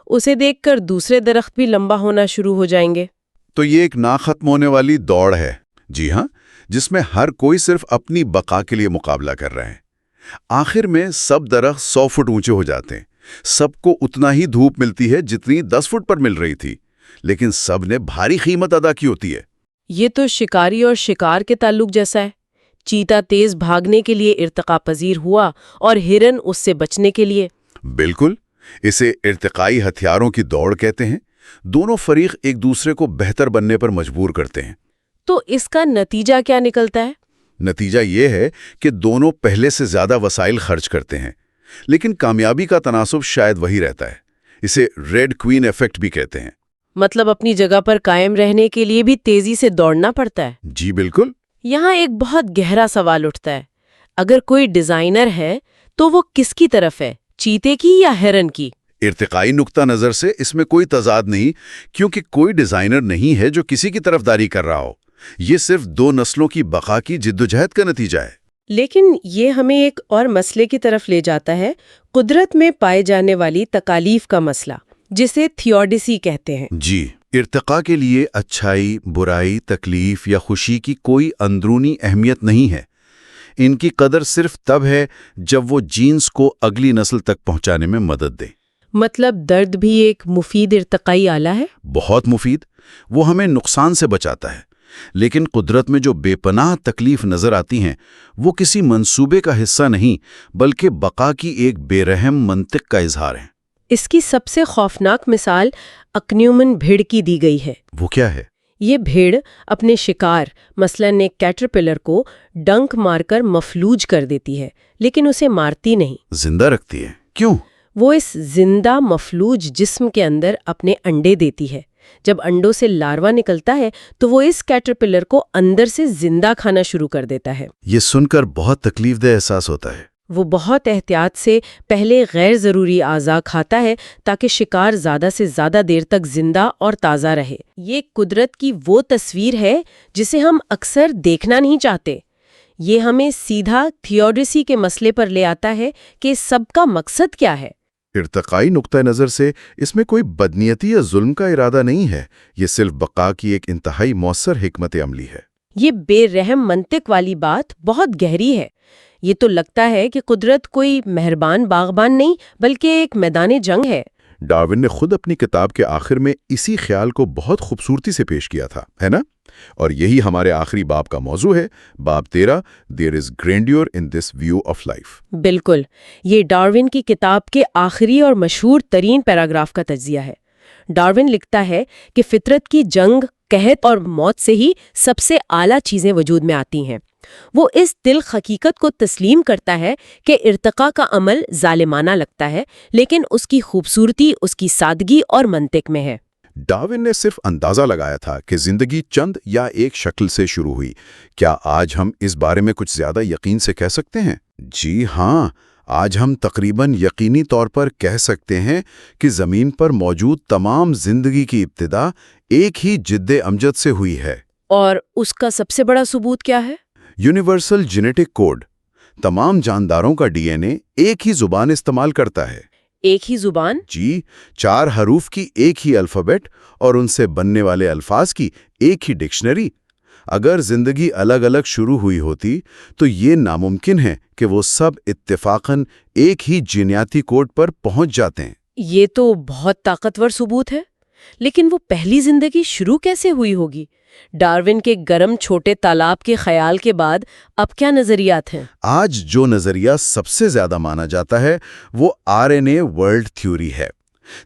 اسے دیکھ کر دوسرے درخت بھی لمبا ہونا شروع ہو جائیں گے۔ تو یہ ایک نہ ختم ہونے والی دوڑ ہے، جی ہاں، جس میں ہر کوئی صرف اپنی بقا کے لیے مقابلہ کر رہا ہے۔ آخر میں سب درخت 100 فٹ اونچے ہو جاتے ہیں، سب کو اتنا ہی دھوپ ملتی ہے جتنی 10 فٹ پر مل رہی تھی، لیکن سب نے بھاری قیمت ادا کی ہوتی ہے۔ یہ تو شکاری اور شکار کے تعلق جیسا ہے۔ چیتا تیز بھاگنے کے لیے ارتقاء پذیر ہوا اور ہرن اس سے بچنے کے لیے۔ بالکل، اسے ارتقائی ہتھیاروں کی دوڑ کہتے ہیں۔ دونوں فریق ایک دوسرے کو بہتر بننے پر مجبور کرتے ہیں۔ تو اس کا نتیجہ کیا نکلتا ہے؟ نتیجہ یہ ہے کہ دونوں پہلے سے زیادہ وسائل خرچ کرتے ہیں، لیکن کامیابی کا تناسب شاید وہی رہتا ہے۔ اسے ریڈ کوئین ایفیکٹ بھی کہتے ہیں۔ مطلب اپنی جگہ پر قائم رہنے کے لیے بھی تیزی سے دوڑنا پڑتا ہے۔ جی بالکل۔ یہاں ایک بہت گہرا سوال اٹھتا ہے، اگر کوئی ڈیزائنر ہے تو وہ کس کی طرف ہے، چیتے کی یا ہرن کی؟ ارتقائی نقطہ نظر سے اس میں کوئی تضاد نہیں، کیونکہ کوئی ڈیزائنر نہیں ہے جو کسی کی طرفداری کر رہا ہو۔ یہ صرف دو نسلوں کی بقا کی جدوجہد کا نتیجہ ہے۔ لیکن یہ ہمیں ایک اور مسئلے کی طرف لے جاتا ہے، قدرت میں پائے جانے والی تکالیف کا مسئلہ، جسے تھیوڈیسی کہتے ہیں۔ جی، ارتقاء کے لیے اچھائی، برائی، تکلیف یا خوشی کی کوئی اندرونی اہمیت نہیں ہے۔ ان کی قدر صرف تب ہے جب وہ جینز کو اگلی نسل تک پہنچانے میں مدد دے۔ مطلب درد بھی ایک مفید ارتقائی آلہ ہے؟ بہت مفید۔ وہ ہمیں نقصان سے بچاتا ہے، لیکن قدرت میں جو بے پناہ تکلیف نظر آتی ہیں وہ کسی منصوبے کا حصہ نہیں بلکہ بقا کی ایک بے رحم منطق کا اظہار ہے۔ اس کی سب سے خوفناک مثال اکنیومن بھیڑ کی دی گئی ہے۔ وہ کیا ہے؟ یہ بھیڑ اپنے شکار مثلاً ایک کیٹرپلر کو ڈنک مار کر مفلوج کر دیتی ہے، لیکن اسے مارتی نہیں، زندہ رکھتی ہے۔ کیوں؟ وہ اس زندہ مفلوج جسم کے اندر اپنے انڈے دیتی ہے۔ جب انڈوں سے لاروا نکلتا ہے تو وہ اس کیٹرپلر کو اندر سے زندہ کھانا شروع کر دیتا ہے۔ یہ سن کر بہت تکلیف دہ احساس ہوتا ہے۔ وہ بہت احتیاط سے پہلے غیر ضروری اعضاء کھاتا ہے تاکہ شکار زیادہ سے زیادہ دیر تک زندہ اور تازہ رہے۔ یہ قدرت کی وہ تصویر ہے جسے ہم اکثر دیکھنا نہیں چاہتے۔ یہ ہمیں سیدھا تھیوڈیسی کے مسئلے پر لے آتا ہے کہ سب کا مقصد کیا ہے۔ ارتقائی نقطہ نظر سے اس میں کوئی بدنیتی یا ظلم کا ارادہ نہیں ہے، یہ صرف بقا کی ایک انتہائی مؤثر حکمت عملی ہے۔ یہ بے رحم منطق والی بات بہت گہری ہے۔ یہ تو لگتا ہے کہ قدرت کوئی مہربان باغبان نہیں بلکہ ایک میدان جنگ ہے۔ ڈارون نے خود اپنی کتاب کے آخر میں اسی خیال کو بہت خوبصورتی سے پیش کیا تھا، ہے نا؟ اور یہی ہمارے آخری باب کا موضوع ہے، باب 13، There is grandeur in this view of life۔ بالکل، یہ ڈارون کی کتاب کے آخری اور مشہور ترین پیراگراف کا تجزیہ ہے۔ ڈارون لکھتا ہے کہ فطرت کی جنگ، قحط اور موت سے ہی سب سے اعلیٰ چیزیں وجود میں آتی ہیں۔ وہ اس دل حقیقت کو تسلیم کرتا ہے کہ ارتقاء کا عمل ظالمانہ لگتا ہے، لیکن اس کی خوبصورتی اس کی سادگی اور منطق میں ہے۔ ڈارون نے صرف اندازہ لگایا تھا کہ زندگی چند یا ایک شکل سے شروع ہوئی۔ کیا آج ہم اس بارے میں کچھ زیادہ یقین سے کہہ سکتے ہیں؟ جی ہاں، آج ہم تقریباً یقینی طور پر کہہ سکتے ہیں کہ زمین پر موجود تمام زندگی کی ابتدا ایک ہی جد امجد سے ہوئی ہے۔ اور اس کا سب سے بڑا ثبوت کیا ہے؟ Universal genetic code. تمام جانداروں کا ڈی این اے ایک ہی زبان استعمال کرتا ہے۔ ایک ہی زبان؟ جی، 4 حروف کی ایک ہی الفابیٹ اور ان سے بننے والے الفاظ کی ایک ہی ڈکشنری۔ اگر زندگی الگ الگ شروع ہوئی ہوتی تو یہ ناممکن ہے کہ وہ سب اتفاقاً ایک ہی جینیاتی کوڈ پر پہنچ جاتے ہیں۔ یہ تو بہت طاقتور ثبوت ہے، لیکن وہ پہلی زندگی شروع کیسے ہوئی ہوگی؟ ڈارون کے گرم چھوٹے تالاب کے خیال کے بعد اب کیا نظریات ہیں؟ آج جو نظریہ سب سے زیادہ مانا جاتا ہے وہ RNA ورلڈ تھیوری ہے۔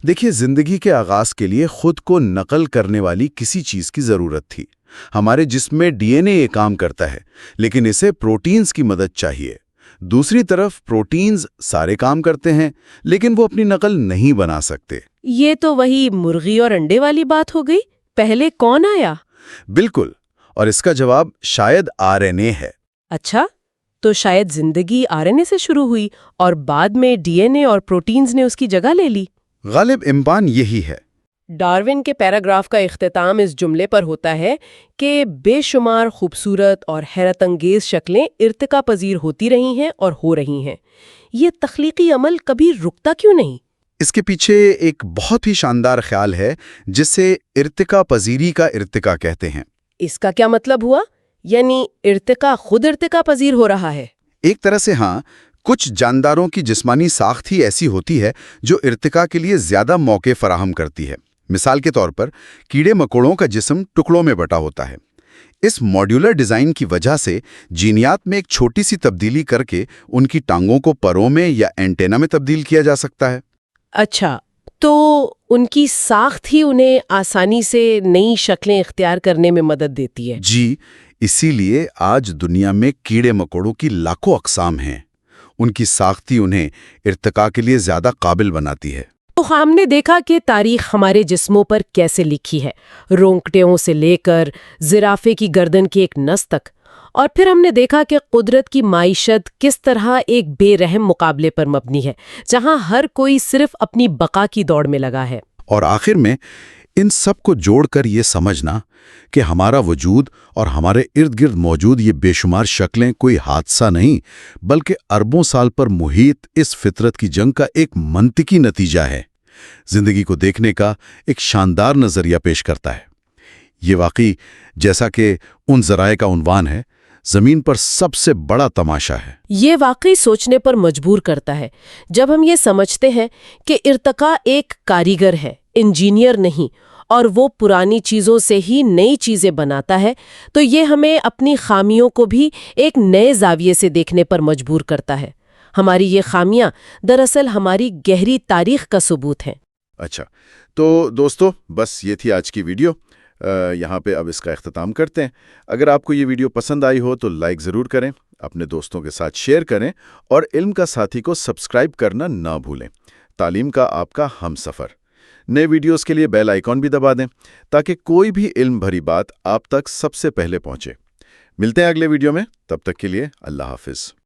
دیکھیے، زندگی کے آغاز کے لیے خود کو نقل کرنے والی کسی چیز کی ضرورت تھی۔ ہمارے جسم میں DNA یہ کام کرتا ہے، لیکن اسے پروٹینز کی مدد چاہیے۔ دوسری طرف پروٹینز سارے کام کرتے ہیں، لیکن وہ اپنی نقل نہیں بنا سکتے۔ یہ تو وہی مرغی اور انڈے والی بات ہو گئی۔ پہلے کون آیا؟ بالکل، اور اس کا جواب شاید RNA ہے۔ اچھا، تو شاید زندگی RNA سے شروع ہوئی اور بعد میں DNA اور پروٹینز نے اس کی جگہ لے لی۔ غالب امکان یہی ہے۔ ڈارون کے پیراگراف کا اختتام اس جملے پر ہوتا ہے کہ بے شمار خوبصورت اور حیرت انگیز شکلیں ارتقاء پذیر ہوتی رہی ہیں اور ہو رہی ہیں۔ یہ تخلیقی عمل کبھی رکتا کیوں نہیں؟ اس کے پیچھے ایک بہت ہی شاندار خیال ہے جسے ارتقاء پذیری کا ارتقاء کہتے ہیں۔ اس کا کیا مطلب ہوا؟ یعنی ارتقاء خود ارتقاء پذیر ہو رہا ہے؟ ایک طرح سے ہاں، کچھ جانداروں کی جسمانی ساخت ہی ایسی ہوتی ہے جو ارتقاء کے لیے زیادہ موقع فراہم کرتی ہے۔ مثال کے طور پر کیڑے مکوڑوں کا جسم ٹکڑوں میں بٹا ہوتا ہے۔ اس ماڈیولر ڈیزائن کی وجہ سے جینیات میں ایک چھوٹی سی تبدیلی کر کے ان کی ٹانگوں کو پروں میں یا اینٹینا میں تبدیل کیا جا سکتا ہے۔ اچھا، تو ان کی ساخت ہی انہیں آسانی سے نئی شکلیں اختیار کرنے میں مدد دیتی ہے۔ جی، اسی لیے آج دنیا میں کیڑے مکوڑوں کی لاکھوں اقسام ہیں۔ ان کی ساخت ہی انہیں ارتقاء کے لیے زیادہ قابل بناتی ہے۔ تو ہم نے دیکھا کہ تاریخ ہمارے جسموں پر کیسے لکھی ہے، رونگٹیوں سے لے کر زرافے کی گردن کی ایک نس تک، اور پھر ہم نے دیکھا کہ قدرت کی معیشت کس طرح ایک بے رحم مقابلے پر مبنی ہے، جہاں ہر کوئی صرف اپنی بقا کی دوڑ میں لگا ہے۔ اور آخر میں ان سب کو جوڑ کر یہ سمجھنا کہ ہمارا وجود اور ہمارے ارد گرد موجود یہ بے شمار شکلیں کوئی حادثہ نہیں بلکہ اربوں سال پر محیط اس فطرت کی جنگ کا ایک منطقی نتیجہ ہے، زندگی کو دیکھنے کا ایک شاندار نظریہ پیش کرتا ہے۔ یہ واقعی، جیسا کہ ان ذرائع کا عنوان ہے، زمین پر سب سے بڑا تماشا ہے۔ یہ واقعی سوچنے پر مجبور کرتا ہے جب ہم یہ سمجھتے ہیں کہ ارتقاء ایک کاریگر ہے، انجینئر نہیں، اور وہ پرانی چیزوں سے ہی نئی چیزیں بناتا ہے تو یہ ہمیں اپنی خامیوں کو بھی ایک نئے زاویے سے دیکھنے پر مجبور کرتا ہے۔ ہماری یہ خامیاں دراصل ہماری گہری تاریخ کا ثبوت ہیں۔ اچھا، تو دوستو بس یہ تھی آج کی ویڈیو۔ یہاں پہ اب اس کا اختتام کرتے ہیں۔ اگر آپ کو یہ ویڈیو پسند آئی ہو تو لائک ضرور کریں، اپنے دوستوں کے ساتھ شیئر کریں اور علم کا ساتھی کو سبسکرائب کرنا نہ بھولیں۔ تعلیم کا آپ کا ہم سفر۔ نئے ویڈیوز کے لیے بیل آئیکن بھی دبا دیں تاکہ کوئی بھی علم بھری بات آپ تک سب سے پہلے پہنچے۔ ملتے ہیں اگلے ویڈیو میں، تب تک کے لیے اللہ حافظ۔